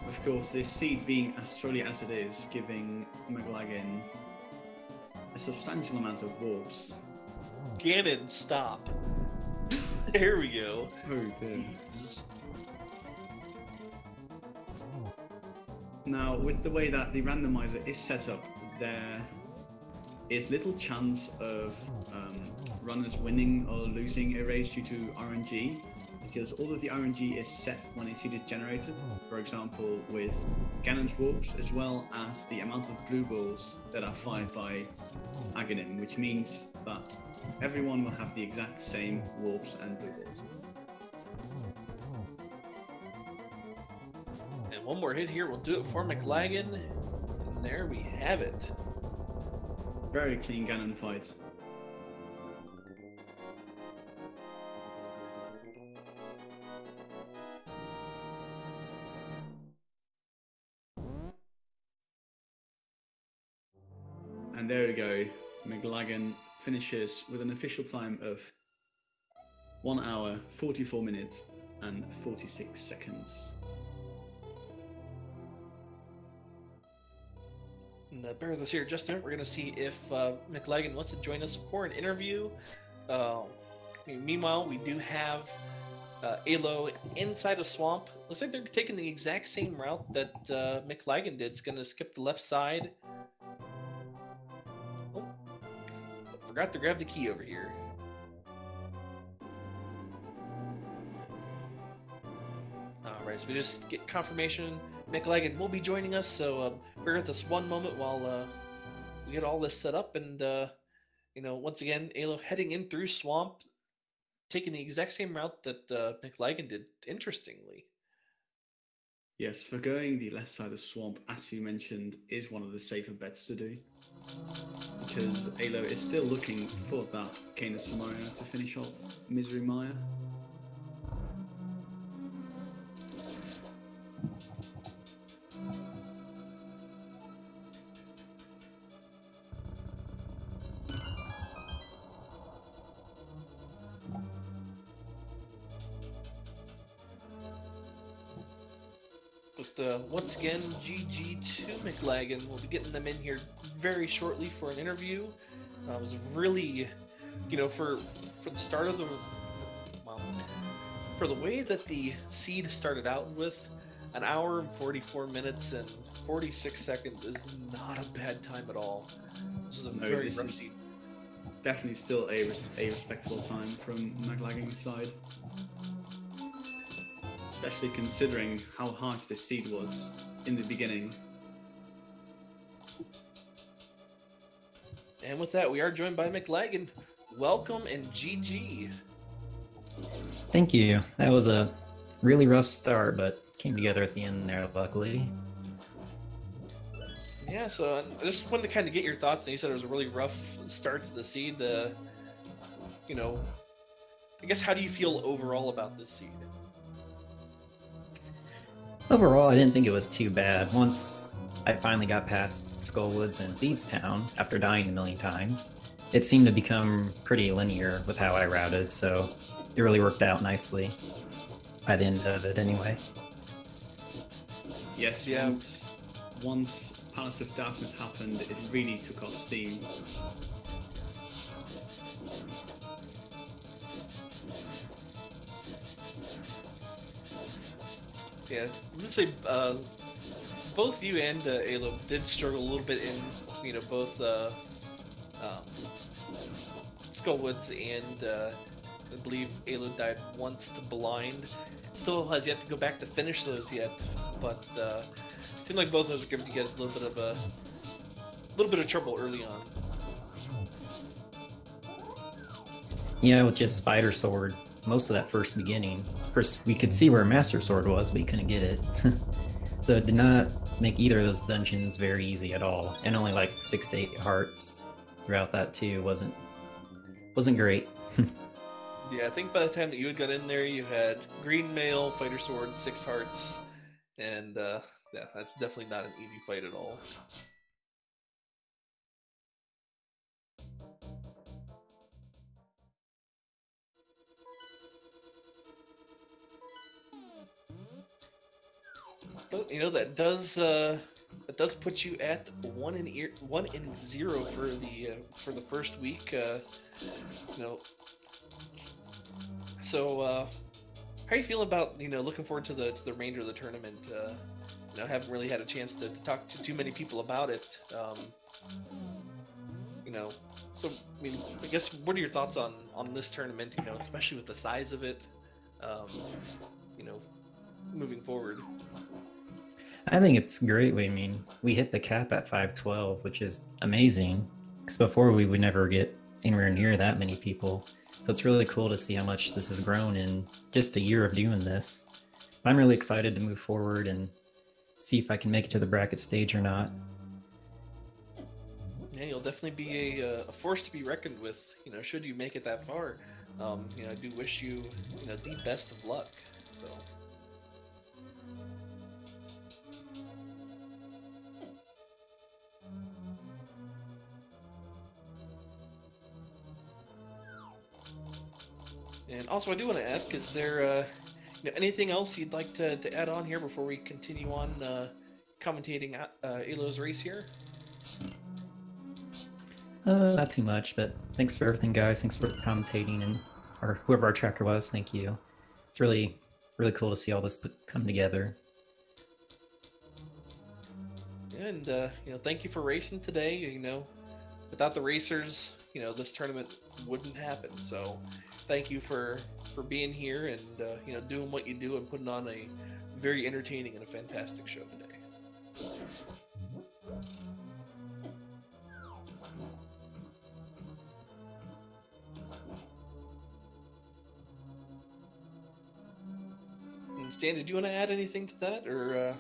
Of course, this seed being as trolly as it is, giving Mclagging a substantial amount of warps. Ganon, stop. There we go. Oh dear. Now, with the way that the randomizer is set up, there is little chance of runners winning or losing a race due to RNG, because all of the RNG is set when a seed is generated. For example, with Ganon's warps, as well as the amount of blue balls that are fired by Aghanim, which means that everyone will have the exact same warps and blue balls. And one more hit here will do it for Mclagging, and there we have it. Very clean Ganon fight. And there we go. Mclagging finishes with an official time of 1 hour, 44 minutes, and 46 seconds. And bear with us here just a minute. We're going to see if Mclagging wants to join us for an interview. Meanwhile, we do have Alo inside a swamp. Looks like they're taking the exact same route that Mclagging did. It's going to skip the left side. Oh, forgot to grab the key over here. Alright, so we just get confirmation. Mclagging will be joining us, so bear with us one moment while we get all this set up. And, once again, Alo heading in through swamp, taking the exact same route that Mclagging did, interestingly. Yes, for going the left side of swamp, as you mentioned, is one of the safer bets to do. Because Alo is still looking for that Canis Samaria to finish off Misery Maya. But once again, GG to Mclagging. We'll be getting them in here very shortly for an interview. It was really, for the start of the, well, for the way that the seed started out with, an hour and 44 minutes and 46 seconds is not a bad time at all. This is a very rough seed. Definitely still a respectable time from Mclagging's side. Especially considering how harsh this seed was in the beginning. And with that, we are joined by Mclagging. Welcome and GG. Thank you. That was a really rough start, but came together at the end there, luckily. Yeah, so I just wanted to kind of get your thoughts. And you said it was a really rough start to the seed. I guess, how do you feel overall about this seed? Overall, I didn't think it was too bad. Once I finally got past Skullwoods and Thieves Town, after dying a million times, it seemed to become pretty linear with how I routed, so it really worked out nicely by the end of it anyway. Yes, yeah. Once Palace of Darkness happened, it really took off steam. Yeah, I'm gonna say both you and Alo did struggle a little bit in, both Skullwoods and I believe Alo died once to Blind. Still has yet to go back to finish those yet, but it seemed like both of those were giving you guys a little bit of trouble early on. Yeah, with just Spider Sword, most of that first beginning. First, we could see where Master Sword was, but you couldn't get it. So it did not make either of those dungeons very easy at all. And only like 6 to 8 hearts throughout that too wasn't great. Yeah, I think by the time that you had got in there, you had Green Mail, Fighter Sword, 6 hearts, and yeah, that's definitely not an easy fight at all. But that does put you at 1-0 for the first week. So how are you feeling about looking forward to the remainder of the tournament? Haven't really had a chance to talk to too many people about it. So I guess what are your thoughts on this tournament? Especially with the size of it. Moving forward. I think it's great. We hit the cap at 512, which is amazing, because before we would never get anywhere near that many people. So it's really cool to see how much this has grown in just a year of doing this. I'm really excited to move forward and see if I can make it to the bracket stage or not. Yeah, you'll definitely be a force to be reckoned with, should you make it that far. I do wish you, the best of luck. So. And also, I do want to ask: is there anything else you'd like to add on here before we continue on commentating Alo's race here? Not too much, but thanks for everything, guys. Thanks for commentating and or whoever our tracker was. Thank you. It's really cool to see all this come together. And thank you for racing today. Without the racers, this tournament wouldn't happen. So, thank you for being here and doing what you do and putting on a very entertaining and a fantastic show today. And Stan, did you want to add anything to that, or?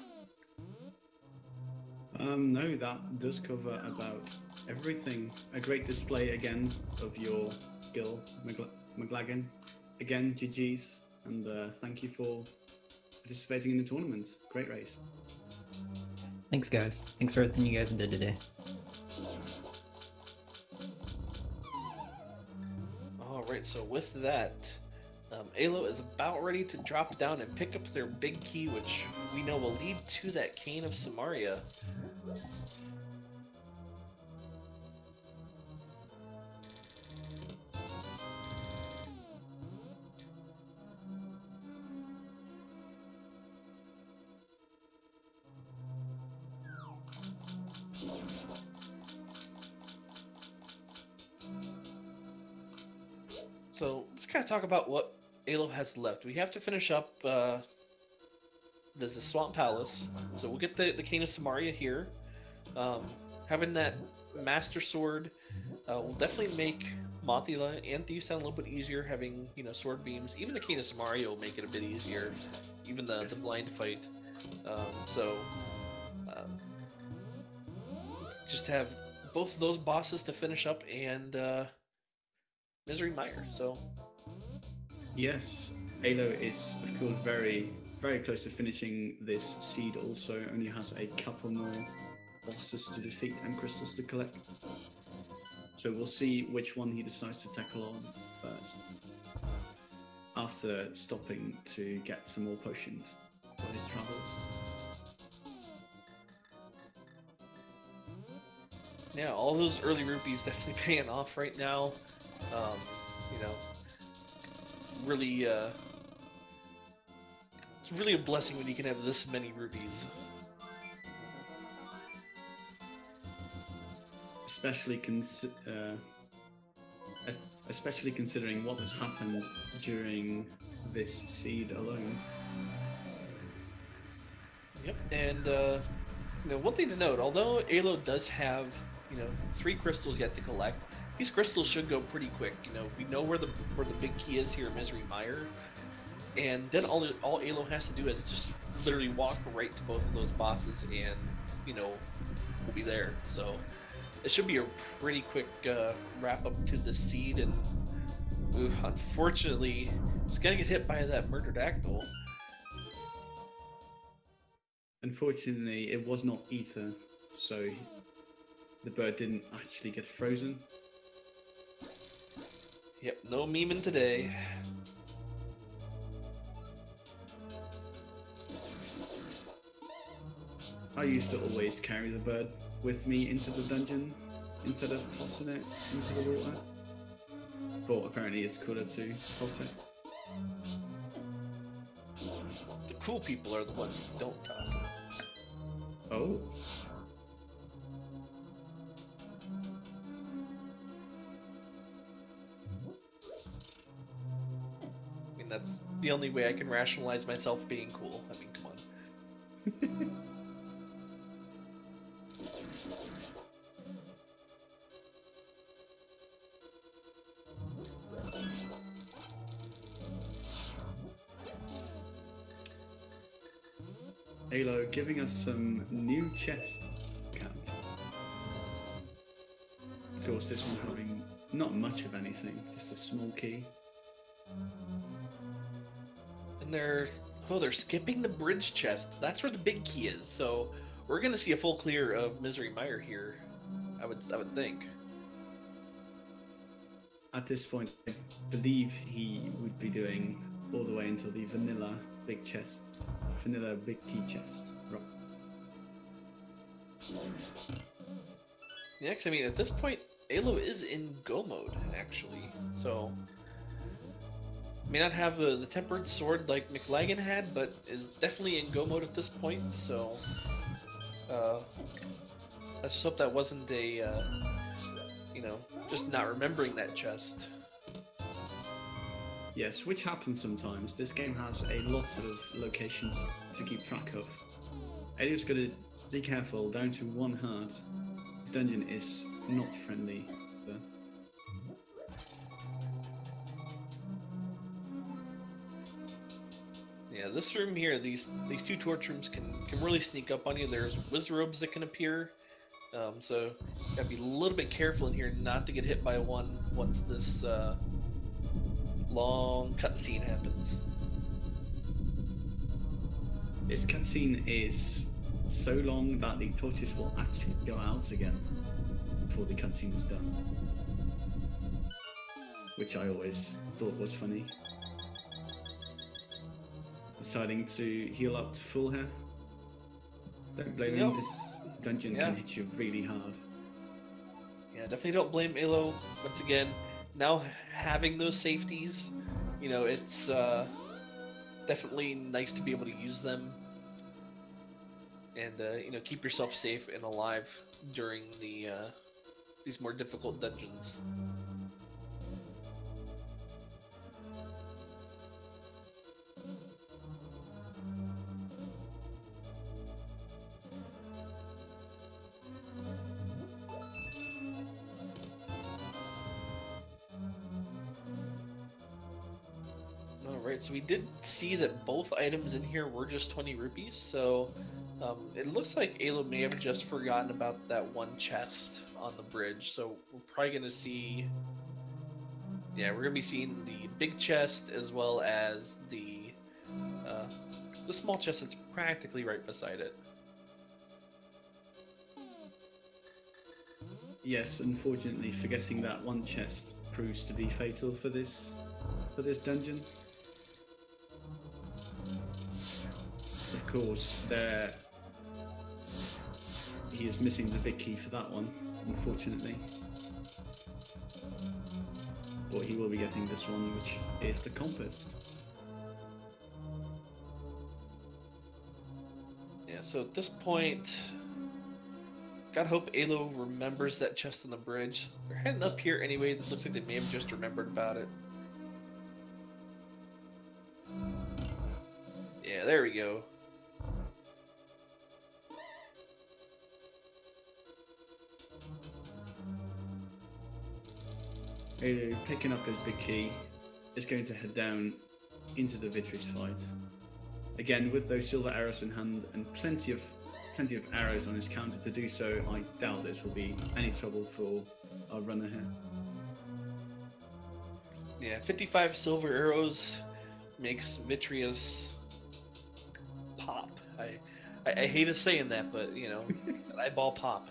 No, that does cover about everything. A great display again of your skill, Mclagging. Again, GG's, and thank you for participating in the tournament. Great race. Thanks, guys. Thanks for everything you guys did today. Alright, so with that, Alo is about ready to drop down and pick up their big key, which we know will lead to that Cane of Samaria. So let's kind of talk about what Alo has left. We have to finish up. There's the Swamp Palace, so we'll get the Cane of Samaria here. Having that Master Sword will definitely make Mothula and Thieves sound a little bit easier. Having sword beams, even the Cane of Samaria will make it a bit easier. Even the blind fight. Just have both of those bosses to finish up and. Misery Mire, so... Yes, Alo is, of course, very, very close to finishing this seed also. Only has a couple more bosses to defeat and crystals to collect. So we'll see which one he decides to tackle on first. After stopping to get some more potions for his travels. Yeah, all those early rupees definitely paying off right now. Really, it's really a blessing when you can have this many rupees. Especially considering what has happened during this seed alone. Yep, and one thing to note, although Alo does have 3 crystals yet to collect, these crystals should go pretty quick. We know where the big key is here in Misery Mire, and then all Alo has to do is just literally walk right to both of those bosses, and we'll be there. So it should be a pretty quick wrap up to the seed, and unfortunately, it's gonna get hit by that murdered Actyl. Unfortunately, it was not ether, so the bird didn't actually get frozen. Yep, no memeing today. I used to always carry the bird with me into the dungeon instead of tossing it into the water. But apparently it's cooler to toss it. The cool people are the ones who don't toss it. Oh. That's the only way I can rationalize myself being cool. I mean, come on. Alo giving us some new chest caps. Of course, this one having not much of anything, just a small key. And they're skipping the bridge chest. That's where the big key is. So we're gonna see a full clear of Misery Mire here. I would think. At this point, I believe he would be doing all the way into the vanilla big chest, vanilla big key chest. Right. Yeah, 'cause I mean, at this point, Alo is in go mode actually. So May not have the tempered sword like Mclagging had, but is definitely in go mode at this point, so let's just hope that wasn't a, you know, just not remembering that chest. Yes, which happens sometimes. This game has a lot of locations to keep track of. And you just gotta be careful, down to 1 heart. This dungeon is not friendly. Yeah, this room here, these 2 torch rooms can really sneak up on you. There's wizrobes that can appear, so you gotta be a little bit careful in here not to get hit by one once this long cutscene happens. This cutscene is so long that the torches will actually go out again before the cutscene is done, which I always thought was funny. Deciding to heal up to full here. Don't blame him, this dungeon can hit you really hard. Yeah, definitely don't blame Alo. Once again, now having those safeties, you know, it's definitely nice to be able to use them and you know, keep yourself safe and alive during the these more difficult dungeons. Alright, so we did see that both items in here were just 20 rupees, so it looks like Alo may have just forgotten about that one chest on the bridge, so we're probably going to see... Yeah, we're going to be seeing the big chest as well as the small chest that's practically right beside it. Yes, unfortunately, forgetting that one chest proves to be fatal for this dungeon. Of course, he is missing the big key for that one, unfortunately. But he will be getting this one, which is the compass. Yeah, so at this point, gotta hope Alo remembers that chest on the bridge. They're heading up here anyway. It looks like they may have just remembered about it. Yeah, there we go. Alo, picking up his big key, is going to head down into the Vitris fight. Again, with those silver arrows in hand and plenty of arrows on his counter to do so, I doubt this will be any trouble for our runner here. Yeah, 55 silver arrows makes Vitreous pop. I hate us saying that, but you know, it's an eyeball pop.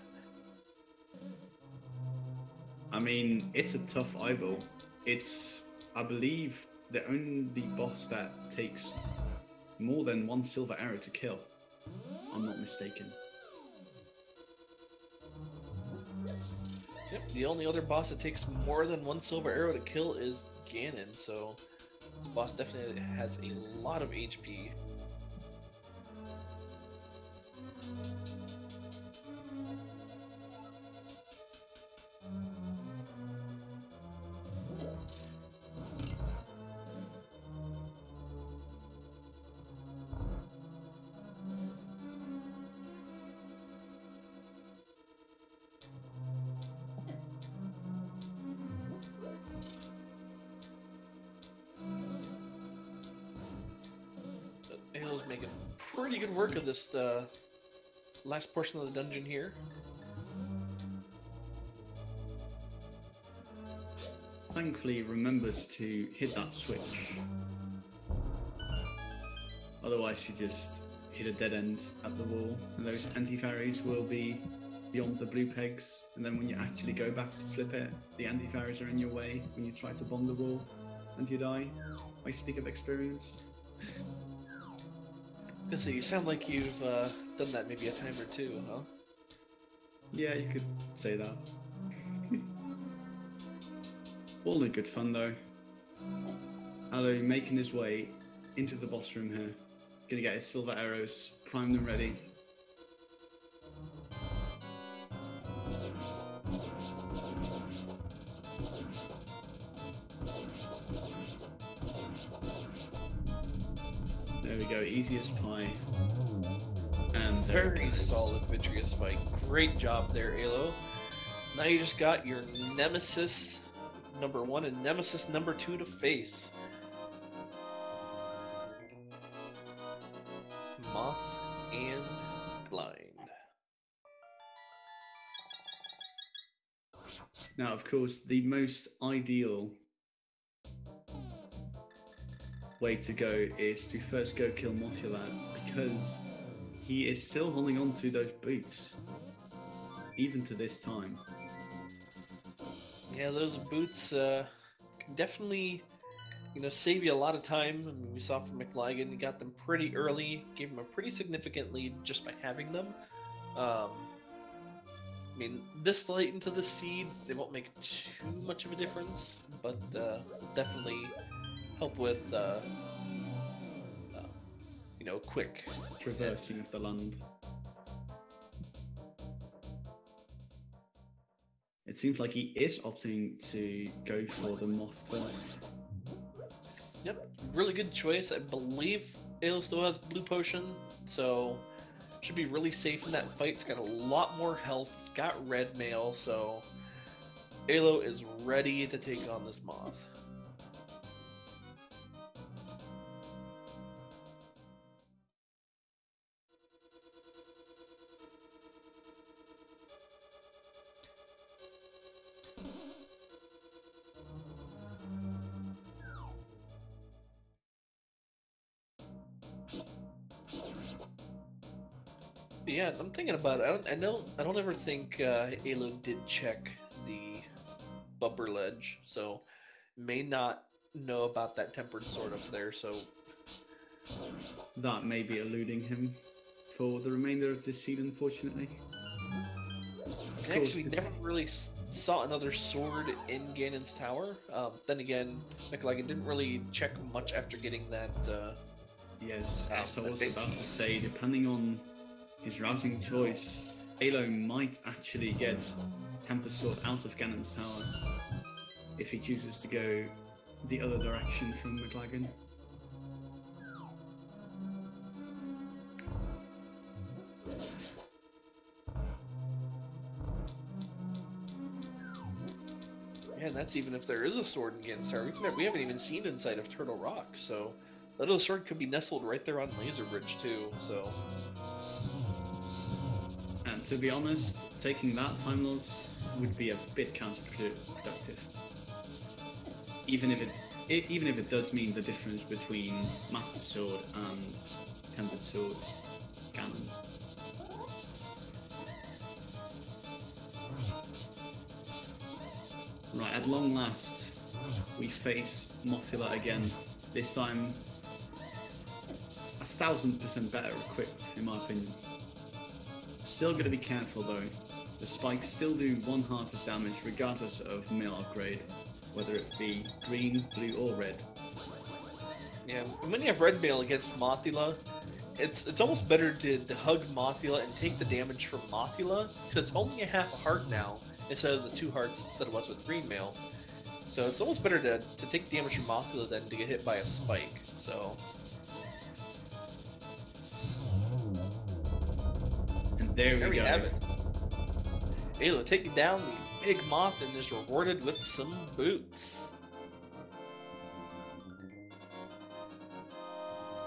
I mean, it's a tough eyeball. It's, I believe, the only boss that takes more than 1 silver arrow to kill. I'm not mistaken. Yep, the only other boss that takes more than 1 silver arrow to kill is Ganon, so this boss definitely has a lot of HP. Alo's making pretty good work of this last portion of the dungeon here. Thankfully, remembers to hit that switch. Otherwise, you just hit a dead end at the wall, and those anti-fairies will be beyond the blue pegs. And then when you actually go back to flip it, the anti-fairies are in your way when you try to bomb the wall, and you die. I speak of experience. So you sound like you've done that maybe a time or two, huh? Yeah, you could say that. All in good fun though. Allo making his way into the boss room here. Gonna get his silver arrows primed and ready. There we go, easiest pie. And very solid vitreous fight. Great job there, Alo. Now you just got your Nemesis number 1 and Nemesis number 2 to face. Moth and Blind. Now, of course, the most ideal way to go is to first go kill Mothula, because he is still holding on to those boots, even to this time. Yeah, those boots can definitely, save you a lot of time. I mean, we saw from Mclagging, he got them pretty early, gave him a pretty significant lead just by having them. I mean, this late into the seed, they won't make too much of a difference, but definitely help with, quick traversing of the land. It seems like he is opting to go for the moth first. Yep, really good choice. I believe Alo still has blue potion, so should be really safe in that fight. It's got a lot more health. It's got red mail, so Alo is ready to take on this moth. Yeah, I'm thinking about it. I don't ever think Alo did check the bumper ledge, so may not know about that tempered sword up there. So that may be eluding him for the remainder of this seed, unfortunately. Next, we never really saw another sword in Ganon's tower. Then again, Mclagging didn't really check much after getting that. Yes, as I was about to say, depending on his routing choice, Alo might actually get Temper Sword out of Ganon's tower if he chooses to go the other direction from Mclagging. Man, that's even if there is a sword in Ganon's tower. We haven't even seen inside of Turtle Rock, so that other sword could be nestled right there on Laser Bridge too. So. And to be honest, taking that time loss would be a bit counterproductive. Even if it does mean the difference between Master Sword and Tempered Sword Ganon. Right, at long last, we face Mothula again. This time, 1000% better equipped, in my opinion. Still got to be careful though. The spikes still do 1 heart of damage regardless of mail upgrade, whether it be green, blue or red. Yeah, when you have red mail against Mothula, it's almost better to hug Mothula and take the damage from Mothula, because it's only a half a heart now, instead of the 2 hearts that it was with green mail. So it's almost better to take damage from Mothula than to get hit by a spike, so... There we have it. Alo taking down the big moth and is rewarded with some boots.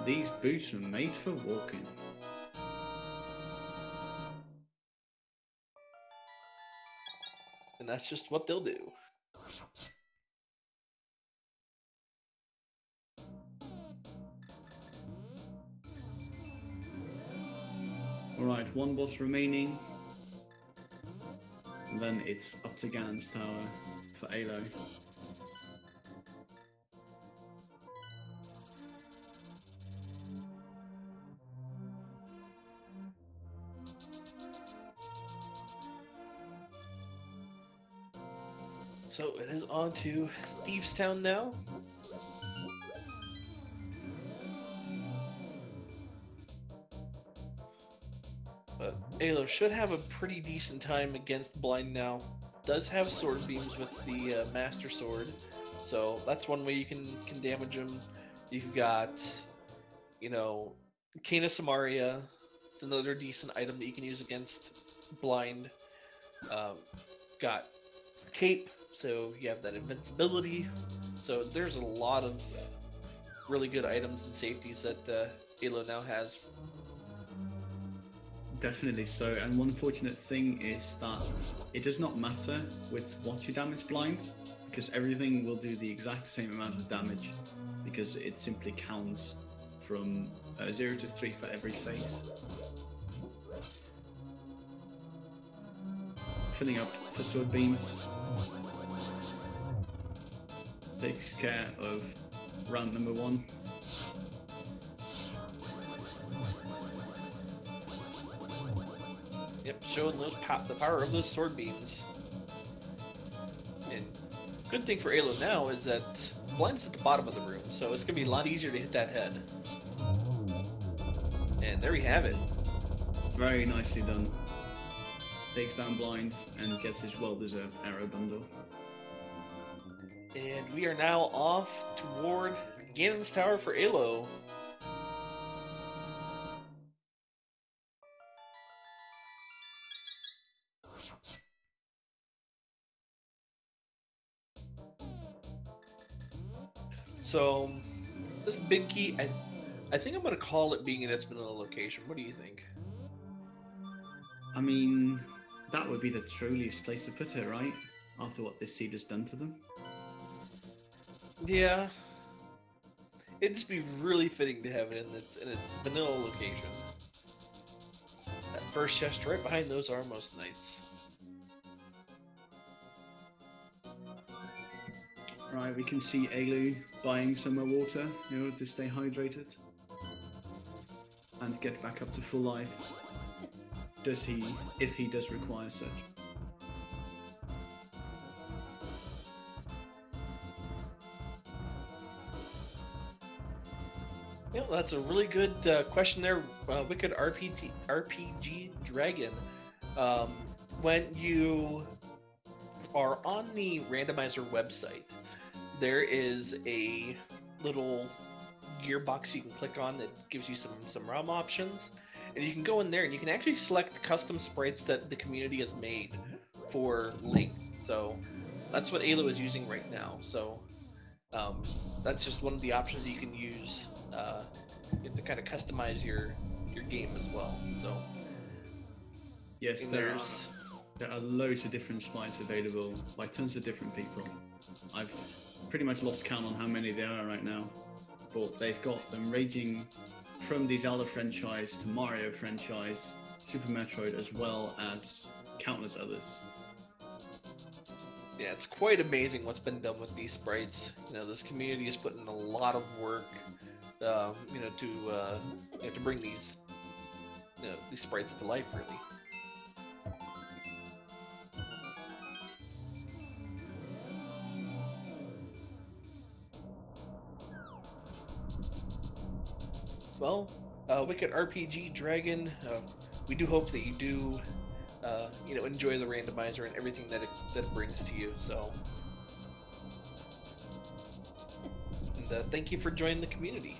These boots are made for walking. And that's just what they'll do. Alright, 1 boss remaining. And then it's up to Ganon's tower for Alo. So it is on to Thieves Town now. But Alo should have a pretty decent time against Blind now. Does have sword beams with the Master Sword, so that's one way you can damage him. You've got, you know, Kana Samaria. It's another decent item that you can use against Blind. Got Cape, so you have that invincibility. So there's a lot of really good items and safeties that Alo now has. Definitely so, and one fortunate thing is that it does not matter with what you damage Blind, because everything will do the exact same amount of damage, because it simply counts from 0 to 3 for every face. Filling up for sword beams. Takes care of round number 1. Yep, showing those the power of those sword beams. And good thing for Alo now is that Blind's at the bottom of the room, so it's gonna be a lot easier to hit that head. And there we have it. Very nicely done. Takes down Blind and gets his well-deserved arrow bundle. And we are now off toward Ganon's Tower for Alo. So, this big key, I think I'm going to call it being in its vanilla location. What do you think? I mean, that would be the trolliest place to put it, right? After what this seed has done to them. Yeah. It'd just be really fitting to have it in its vanilla location. That first chest right behind those Armos Knights. Right, we can see Alo buying some more water in order to stay hydrated and get back up to full life. Does he, if he does require such. Yeah, that's a really good question there, Wicked RPG Dragon. When you are on the Randomizer website, there is a little gearbox you can click on that gives you some ROM options, and you can go in there and you can actually select custom sprites that the community has made for Link. So that's what Alo is using right now. So that's just one of the options you can use. You have to kind of customize your game as well. So yes, there are loads of different sprites available by tons of different people. I've pretty much lost count on how many there are right now, but they've got them ranging from the Zelda franchise to Mario franchise, Super Metroid, as well as countless others. Yeah, it's quite amazing what's been done with these sprites. You know, this community has put in a lot of work, you know, to bring these sprites to life, really. Well, Wicked RPG Dragon, we do hope that you do, you know, enjoy the randomizer and everything that it brings to you. So, and thank you for joining the community.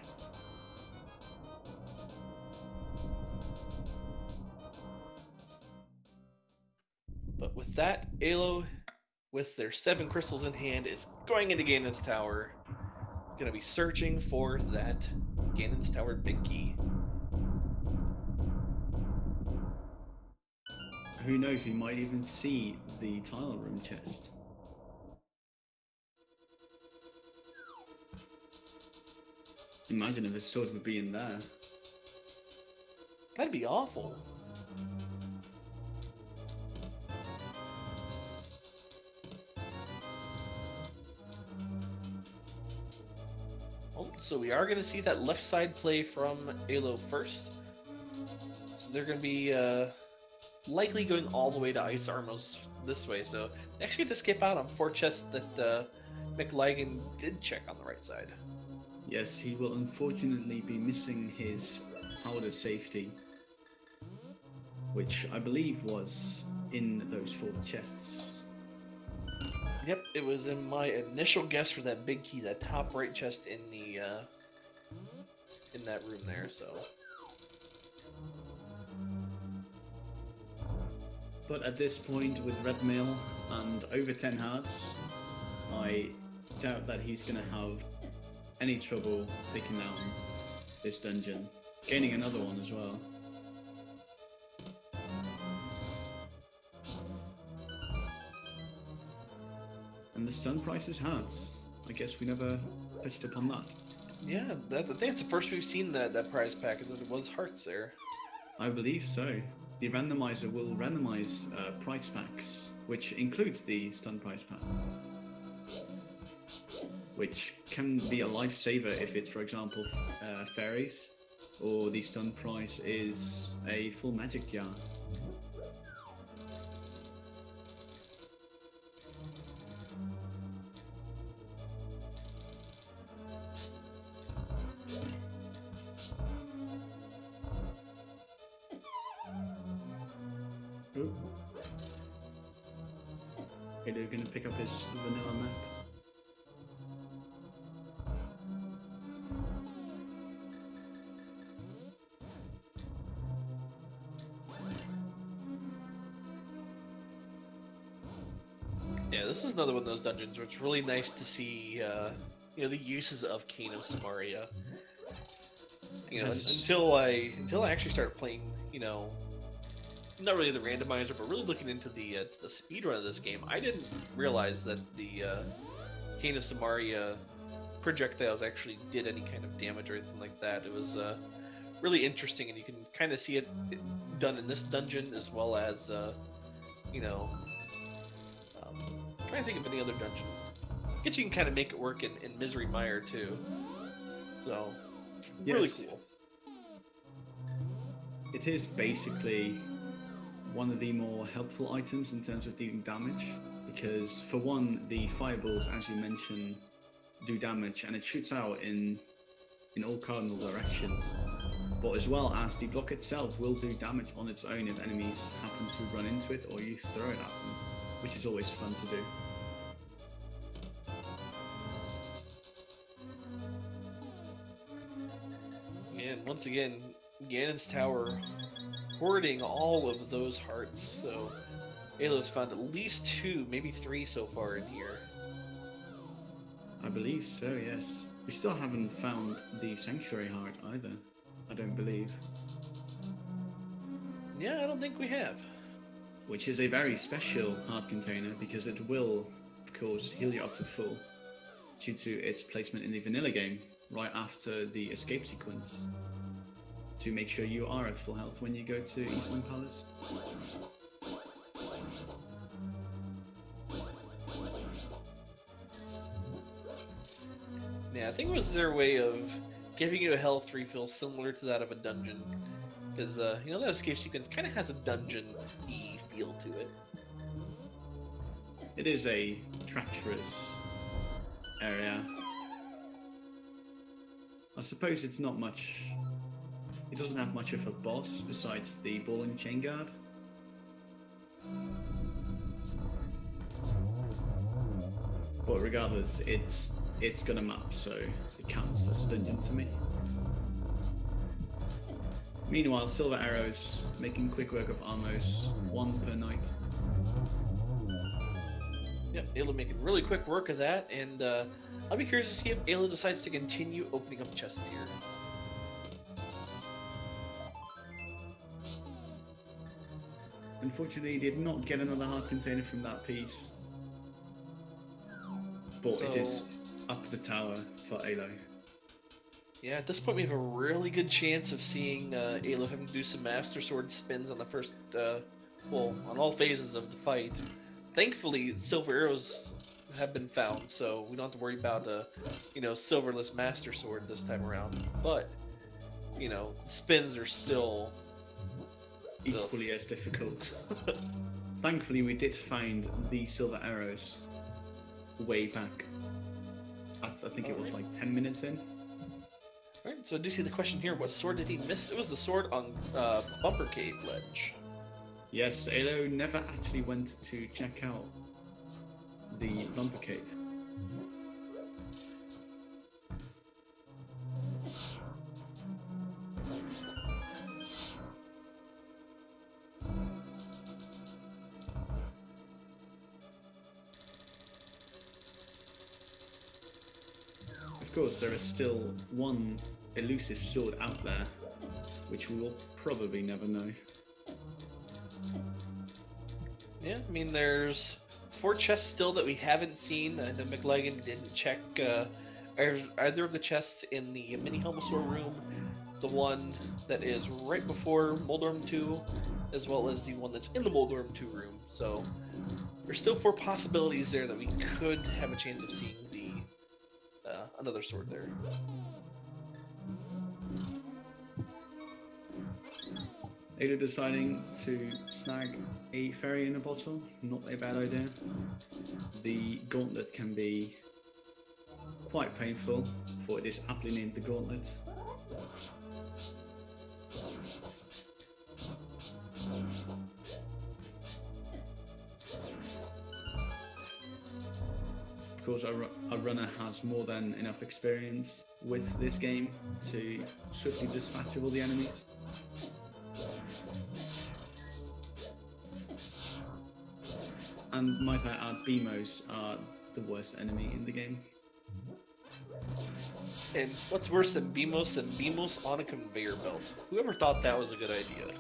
But with that, Alo, with their 7 crystals in hand, is going into Ganon's Tower. Gonna be searching for that Ganon's Tower big key. Who knows, we might even see the tile room chest. Imagine if a sword would be in there. That'd be awful. So we are going to see that left side play from Alo first. So they're going to be likely going all the way to Ice Armos this way. So they actually get to skip out on 4 chests that Mclagging did check on the right side. Yes, he will unfortunately be missing his powder safety. which I believe was in those 4 chests. Yep, it was in my initial guess for that big key, that top right chest in the in that room there. So. But at this point, with red mail and over 10 hearts, I doubt that he's going to have any trouble taking down this dungeon, gaining another one as well. And the stun price is hearts. I guess we never touched upon that. Yeah, I think it's the first we've seen that prize pack, is that it was hearts there. I believe so. The randomizer will randomize price packs, which includes the stun price pack, which can be a lifesaver if it's, for example, fairies, or the stun price is a full magic jar. Okay, they're going to pick up his vanilla map. Yeah, this is another one of those dungeons where it's really nice to see, you know, the uses of Cane of Samaria. You know, until I actually started playing, you know, not really the randomizer, but really looking into the speedrun of this game, I didn't realize that the Cane of Samaria projectiles actually did any kind of damage or anything like that. It was really interesting, and you can kind of see it done in this dungeon as well as, you know, I'm trying to think of any other dungeon. I guess you can kind of make it work in Misery Mire too. So, yes. Really cool. It is basically one of the more helpful items in terms of dealing damage, because for one, the fireballs, as you mentioned, do damage, and it shoots out in all cardinal directions. But as well as the block itself will do damage on its own if enemies happen to run into it or you throw it at them, which is always fun to do. And once again, Ganon's Tower hoarding all of those hearts, so Alo's found at least 2, maybe 3 so far in here. I believe so, yes. We still haven't found the Sanctuary Heart either, I don't believe. Yeah, I don't think we have. Which is a very special heart container, because it will, of course, heal you up to full, due to its placement in the vanilla game, right after the escape sequence, to make sure you are at full health when you go to Eastland Palace. Yeah, I think it was their way of giving you a health refill similar to that of a dungeon. Because, you know, that escape sequence kind of has a dungeon-y feel to it. It is a treacherous area. I suppose it's not much... It doesn't have much of a boss besides the ball and chain guard. But regardless, it's got a map, so it counts as a dungeon to me. Meanwhile, Silver Arrows making quick work of Almos, 1 per night. Yep, Alo making really quick work of that, and I'll be curious to see if Alo decides to continue opening up chests here. Unfortunately, he did not get another heart container from that piece. But it is up the tower for Alo. Yeah, at this point we have a really good chance of seeing Alo having to do some Master Sword spins on the first, well, on all phases of the fight. Thankfully, silver arrows have been found, so we don't have to worry about you know, silverless Master Sword this time around. But, you know, spins are still equally as difficult. Thankfully, we did find the silver arrows way back. I think it was like 10 minutes in. Alright, so I do see the question here, what sword did he miss? It was the sword on Bumper Cave Ledge. Yes, Alo never actually went to check out the lumber cave. Of course, there is still one elusive sword out there, which we will probably never know. Yeah, I mean, there's 4 chests still that we haven't seen. The Mclagging didn't check either of the chests in the mini Helmosaur room, the one that is right before Moldorm 2, as well as the one that's in the Moldorm 2 room. So there's still 4 possibilities there that we could have a chance of seeing the another sword there. Ada deciding to snag a fairy in a bottle, not a bad idea. The gauntlet can be quite painful, for it is aptly named the gauntlet. Of course, our runner has more than enough experience with this game to swiftly dispatch all the enemies. And might I add, Beamos are the worst enemy in the game. And what's worse than Beamos on a conveyor belt? Whoever thought that was a good idea?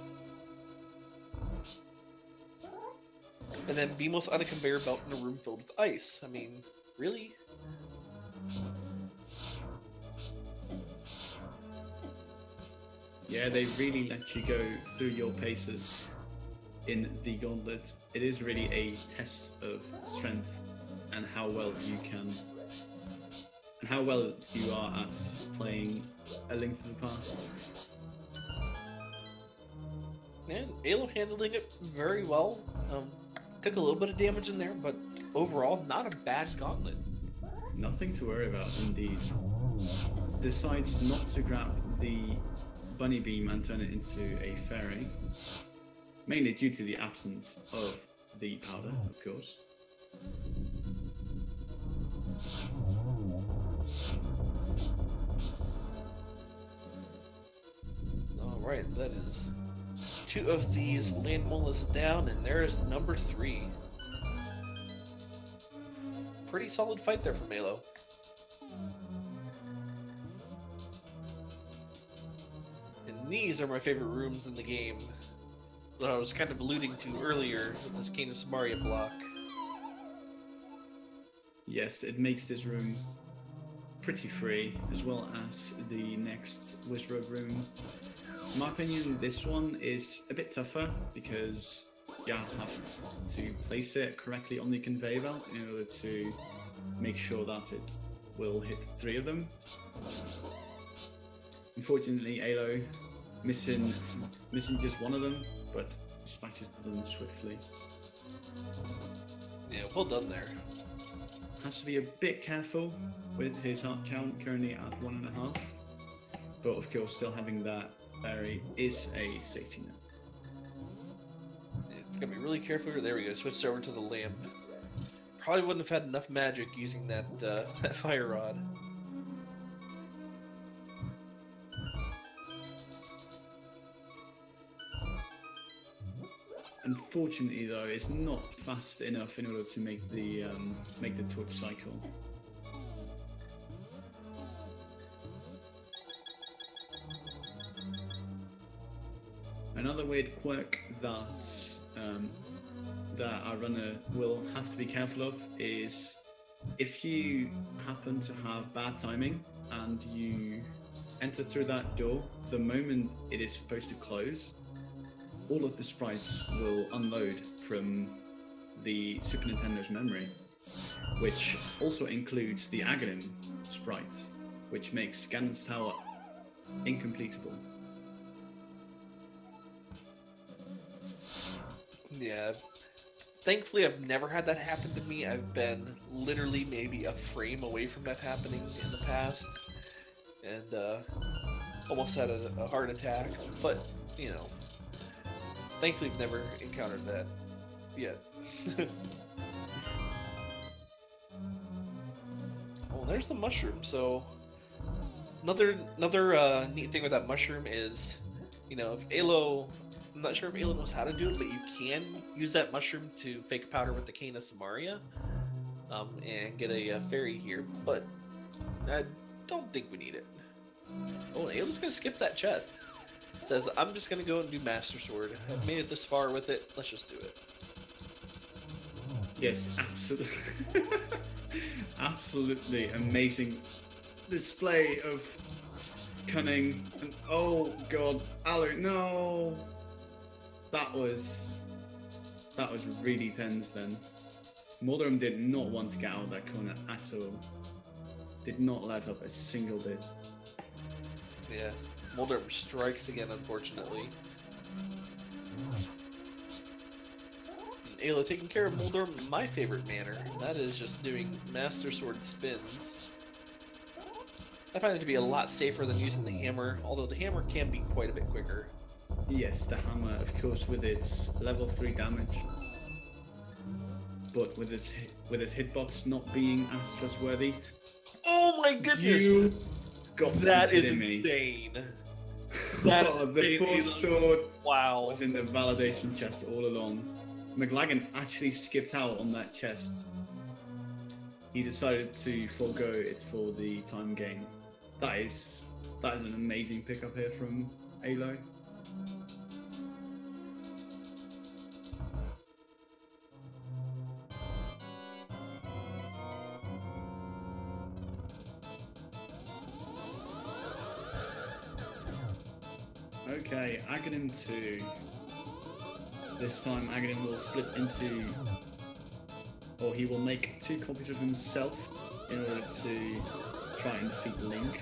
And then Beamos on a conveyor belt in a room filled with ice. I mean, really? Yeah, they really let you go through your paces in the gauntlet. It is really a test of strength and how well you can, and how well you are at playing A Link to the Past. And Alo handling it very well. Took a little bit of damage in there, but overall, not a bad gauntlet. Nothing to worry about, indeed. Decides not to grab the bunny beam and turn it into a fairy, mainly due to the absence of the powder, of course. Alright, that is 2 of these land molas down, and there's number 3. Pretty solid fight there from Alo. And these are my favorite rooms in the game, that I was kind of alluding to earlier with this Canis Maria block. Yes, it makes this room pretty free, as well as the next Wizrobe room. In my opinion, this one is a bit tougher because you have to place it correctly on the conveyor belt in order to make sure that it will hit 3 of them. Unfortunately, Alo missing just 1 of them, but dispatches them swiftly. Yeah, well done there. Has to be a bit careful with his heart count, currently at 1.5. But of course, still having that fairy is a safety net. It's gonna be really careful. There we go. Switched over to the lamp. Probably wouldn't have had enough magic using that that fire rod. Unfortunately, though, it's not fast enough in order to make the torch cycle. Another weird quirk that that our runner will have to be careful of is if you happen to have bad timing and you enter through that door, the moment it is supposed to close, all of the sprites will unload from the Super Nintendo's memory, which also includes the Aghanim sprite, which makes Ganon's Tower incompletable. Yeah. Thankfully, I've never had that happen to me. I've been literally maybe a frame away from that happening in the past, and almost had a heart attack. But you know, Thankfully, we've never encountered that yet. Oh, there's the mushroom. So another neat thing with that mushroom is, you know, if Alo, I'm not sure if Alo knows how to do it, but you can use that mushroom to fake powder with the Cane of Samaria, and get a fairy here. But I don't think we need it. Oh, Alo's gonna skip that chest. Says, I'm just gonna go and do Master Sword. I've made it this far with it. Let's just do it. Yes, absolutely. Absolutely amazing display of cunning. And oh god, Allo, no! That was really tense then. Mothula did not want to get out of that corner at all. Did not let up a single bit. Yeah, Mothula strikes again, unfortunately. Alo taking care of Mothula in my favorite manner, and that is just doing Master Sword spins. I find it to be a lot safer than using the hammer, although the hammer can be quite a bit quicker. Yes, the hammer, of course, with its level 3 damage, but with its hitbox not being as trustworthy. Oh my goodness! You got that is me. insane. That is the fourth sword wow. was in the validation chest all along. Mclagging actually skipped out on that chest. He decided to forego it for the time gain. That is an amazing pickup here from Alo. Okay, Aghanim 2. This time Aghanim will split into, or he will make 2 copies of himself in order to try and defeat Link.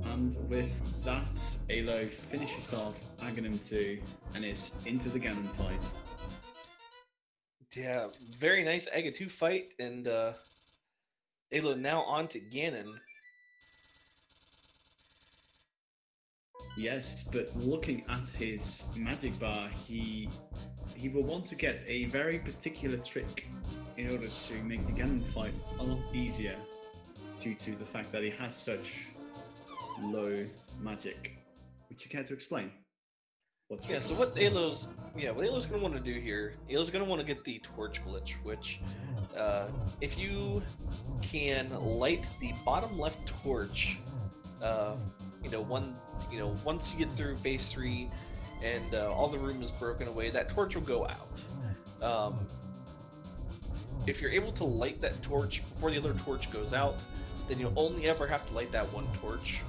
And with that, Alo finishes off Aghanim 2 and is into the Ganon fight. Yeah, very nice Aga 2 fight, and Alo now on to Ganon. Yes, but looking at his magic bar, he will want to get a very particular trick in order to make the Ganon fight a lot easier, due to the fact that he has such low magic. Would you care to explain? Yeah, so what Alo's gonna want to do here, Alo's gonna want to get the torch glitch, which if you can light the bottom left torch, once you get through phase 3 and all the room is broken away, that torch will go out. If you're able to light that torch before the other torch goes out, then you'll only ever have to light that one torch,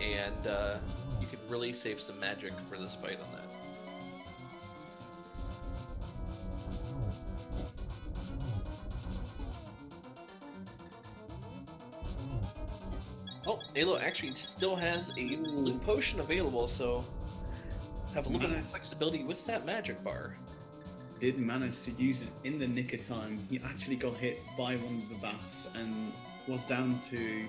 and you can really save some magic for this fight on that. Oh, Alo actually still has a loot potion available, so have a little bit of flexibility with that magic bar. Did manage to use it in the nick of time. He actually got hit by one of the bats and was down to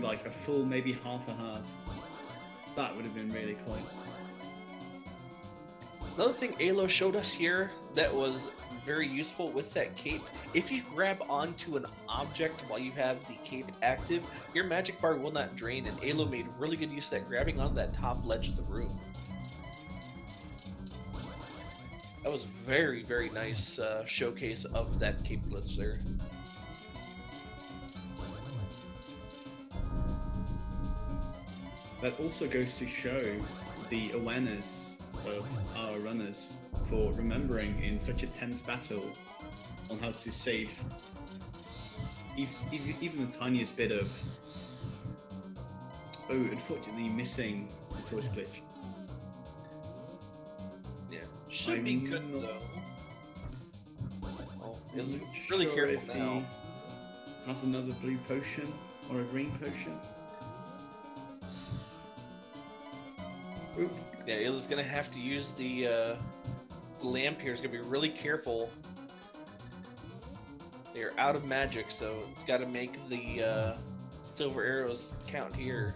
like a full, maybe half a heart. That would have been really close. Another thing Alo showed us here that was very useful with that cape, if you grab onto an object while you have the cape active, your magic bar will not drain, and Alo made really good use of that, grabbing on that top ledge of the room. That was very, very nice showcase of that cape glitch there. That also goes to show the awareness of our runners for remembering in such a tense battle on how to save even the tiniest bit of... Oh, unfortunately missing the torch glitch. Yeah, should be good though. Oh, It's I'm not really sure careful if now. he has another blue potion or a green potion. Oop. Yeah, Ayla's gonna have to use the lamp here. He's gonna be really careful. They're out of magic, so it's got to make the silver arrows count here.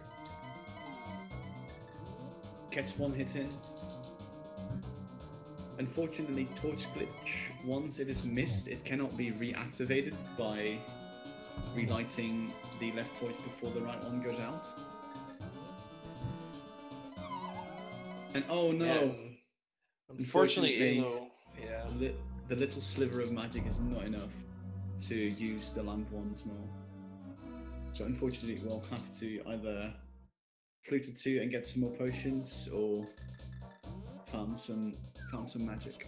Gets one hit in. Unfortunately, torch glitch, once it is missed, it cannot be reactivated by relighting the left torch before the right one goes out. And oh no! And unfortunately, Alo, yeah. The little sliver of magic is not enough to use the lamp once more. So unfortunately, we'll have to either flute it 2 and get some more potions, or farm some magic.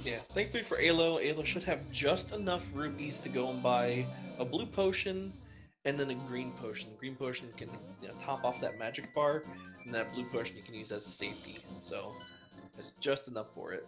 Yeah, thankfully for Alo, Alo should have just enough rupees to go and buy a blue potion and then a green potion. The green potion can top off that magic bar, and that blue potion you can use as a safety. So it's just enough for it.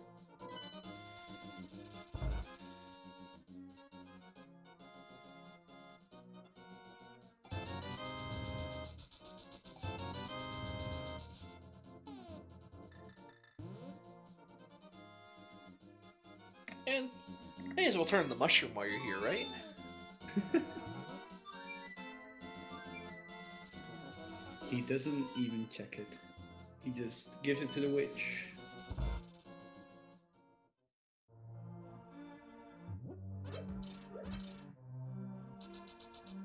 And may as well turn the mushroom while you're here, right? He doesn't even check it. He just gives it to the witch.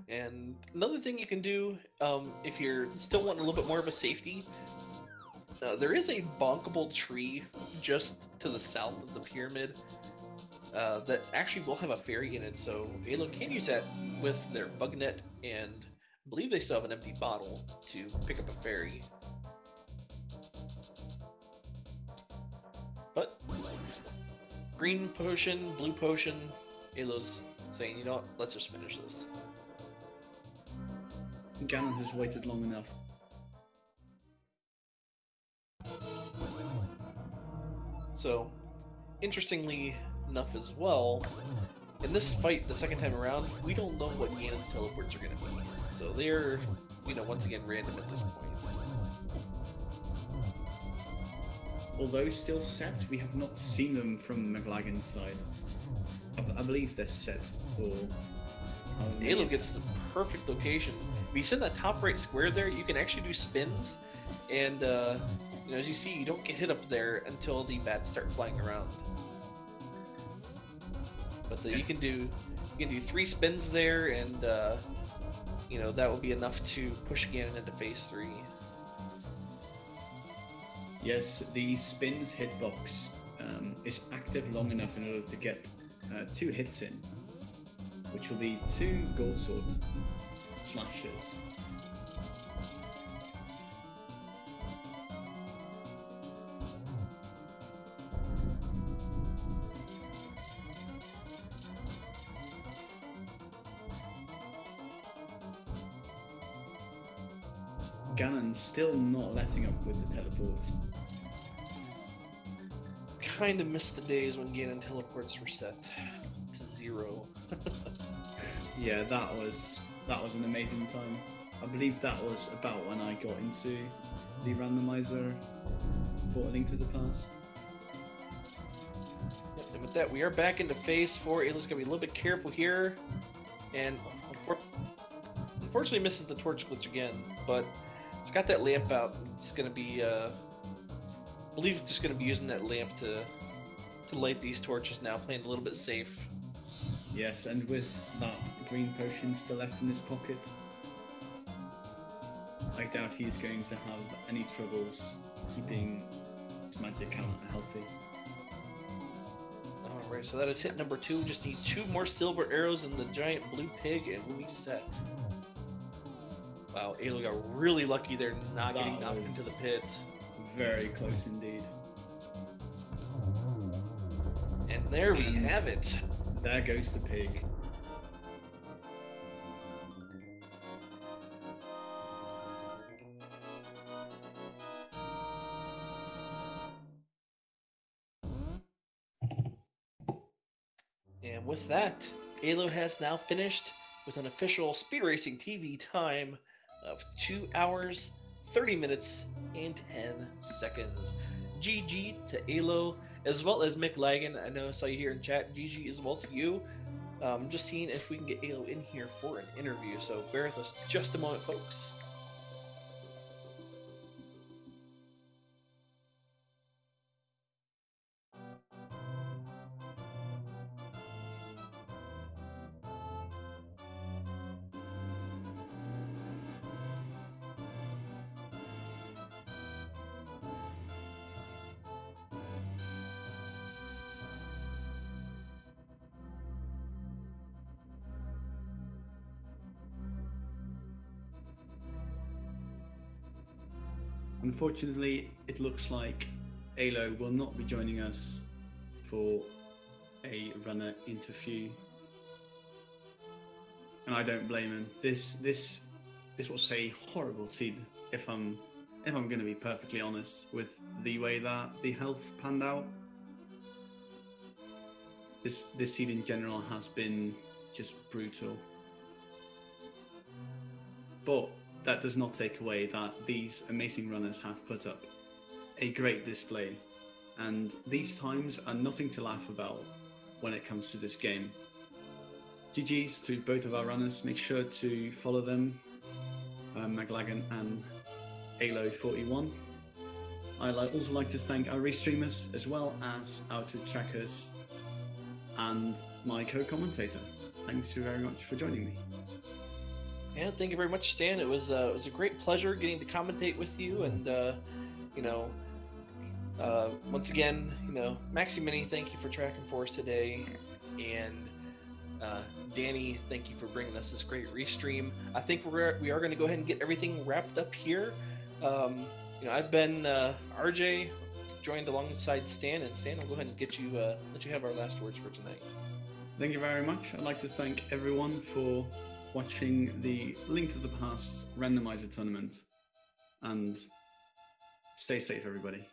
And another thing you can do, if you're still wanting a little bit more of a safety, there is a bonkable tree just to the south of the pyramid that actually will have a fairy in it, so Alo can use that with their bug net, and I believe they still have an empty bottle to pick up a fairy. But green potion, blue potion, Alo's saying, you know what, let's just finish this. Ganon has waited long enough. So, interestingly enough as well, in this fight the second time around, we don't know what Ganon's teleports are going to be. So they're, once again random at this point. Although still set, we have not seen them from Mclagging's side. I believe they're set for... Alo gets the perfect location. If you sit in that top right square there, you can actually do spins, and as you see, you don't get hit up there until the bats start flying around. But you can do 3 spins there, and that will be enough to push Ganon into phase 3. Yes, the spins hitbox is active long enough in order to get 2 hits in, which will be 2 gold sword slashes. Ganon's still not letting up with the teleports. Kind of missed the days when Ganon teleports were set to 0. Yeah, that was an amazing time. I believe that was about when I got into the randomizer portaling to the past. Yep, and with that, we are back into phase 4. Alo's gonna be a little bit careful here, and unfortunately misses the torch glitch again, but it's got that lamp out. It's gonna be, I believe it's just gonna be using that lamp to light these torches now, playing a little bit safe. Yes, and with that green potion still left in his pocket, I doubt he's going to have any troubles keeping his magic count healthy. Alright, so that is hit number 2. Just need 2 more silver arrows in the giant blue pig, and we'll be set. Wow, Alo got really lucky there, not getting knocked into the pit. Very close indeed. And there we have it. There goes the pig. And with that, Alo has now finished with an official Speed Racing TV time of 2 hours, 30 minutes, and 10 seconds. GG to Alo, as well as Mclagging. I know I saw you here in chat. GG as well to you. Just seeing if we can get Alo in here for an interview. So bear with us just a moment, folks. Unfortunately, it looks like Alo will not be joining us for a runner interview, and I don't blame him. This was a horrible seed, if I'm going to be perfectly honest, with the way that the health panned out. This seed in general has been just brutal, but that does not take away that these amazing runners have put up a great display, and these times are nothing to laugh about when it comes to this game. GG's to both of our runners. Make sure to follow them, Mclagging and Allo41. I'd also like to thank our restreamers as well as our two trackers and my co-commentator. Thanks very much for joining me. Yeah, thank you very much, Stan. It was a great pleasure getting to commentate with you, and once again, Maxi Mini, thank you for tracking for us today, and Danny, thank you for bringing us this great restream. I think we are going to go ahead and get everything wrapped up here. I've been RJ, joined alongside Stan, and Stan, I'll go ahead and let you have our last words for tonight. Thank you very much. I'd like to thank everyone for watching the Link to the Past Randomizer tournament, and stay safe, everybody.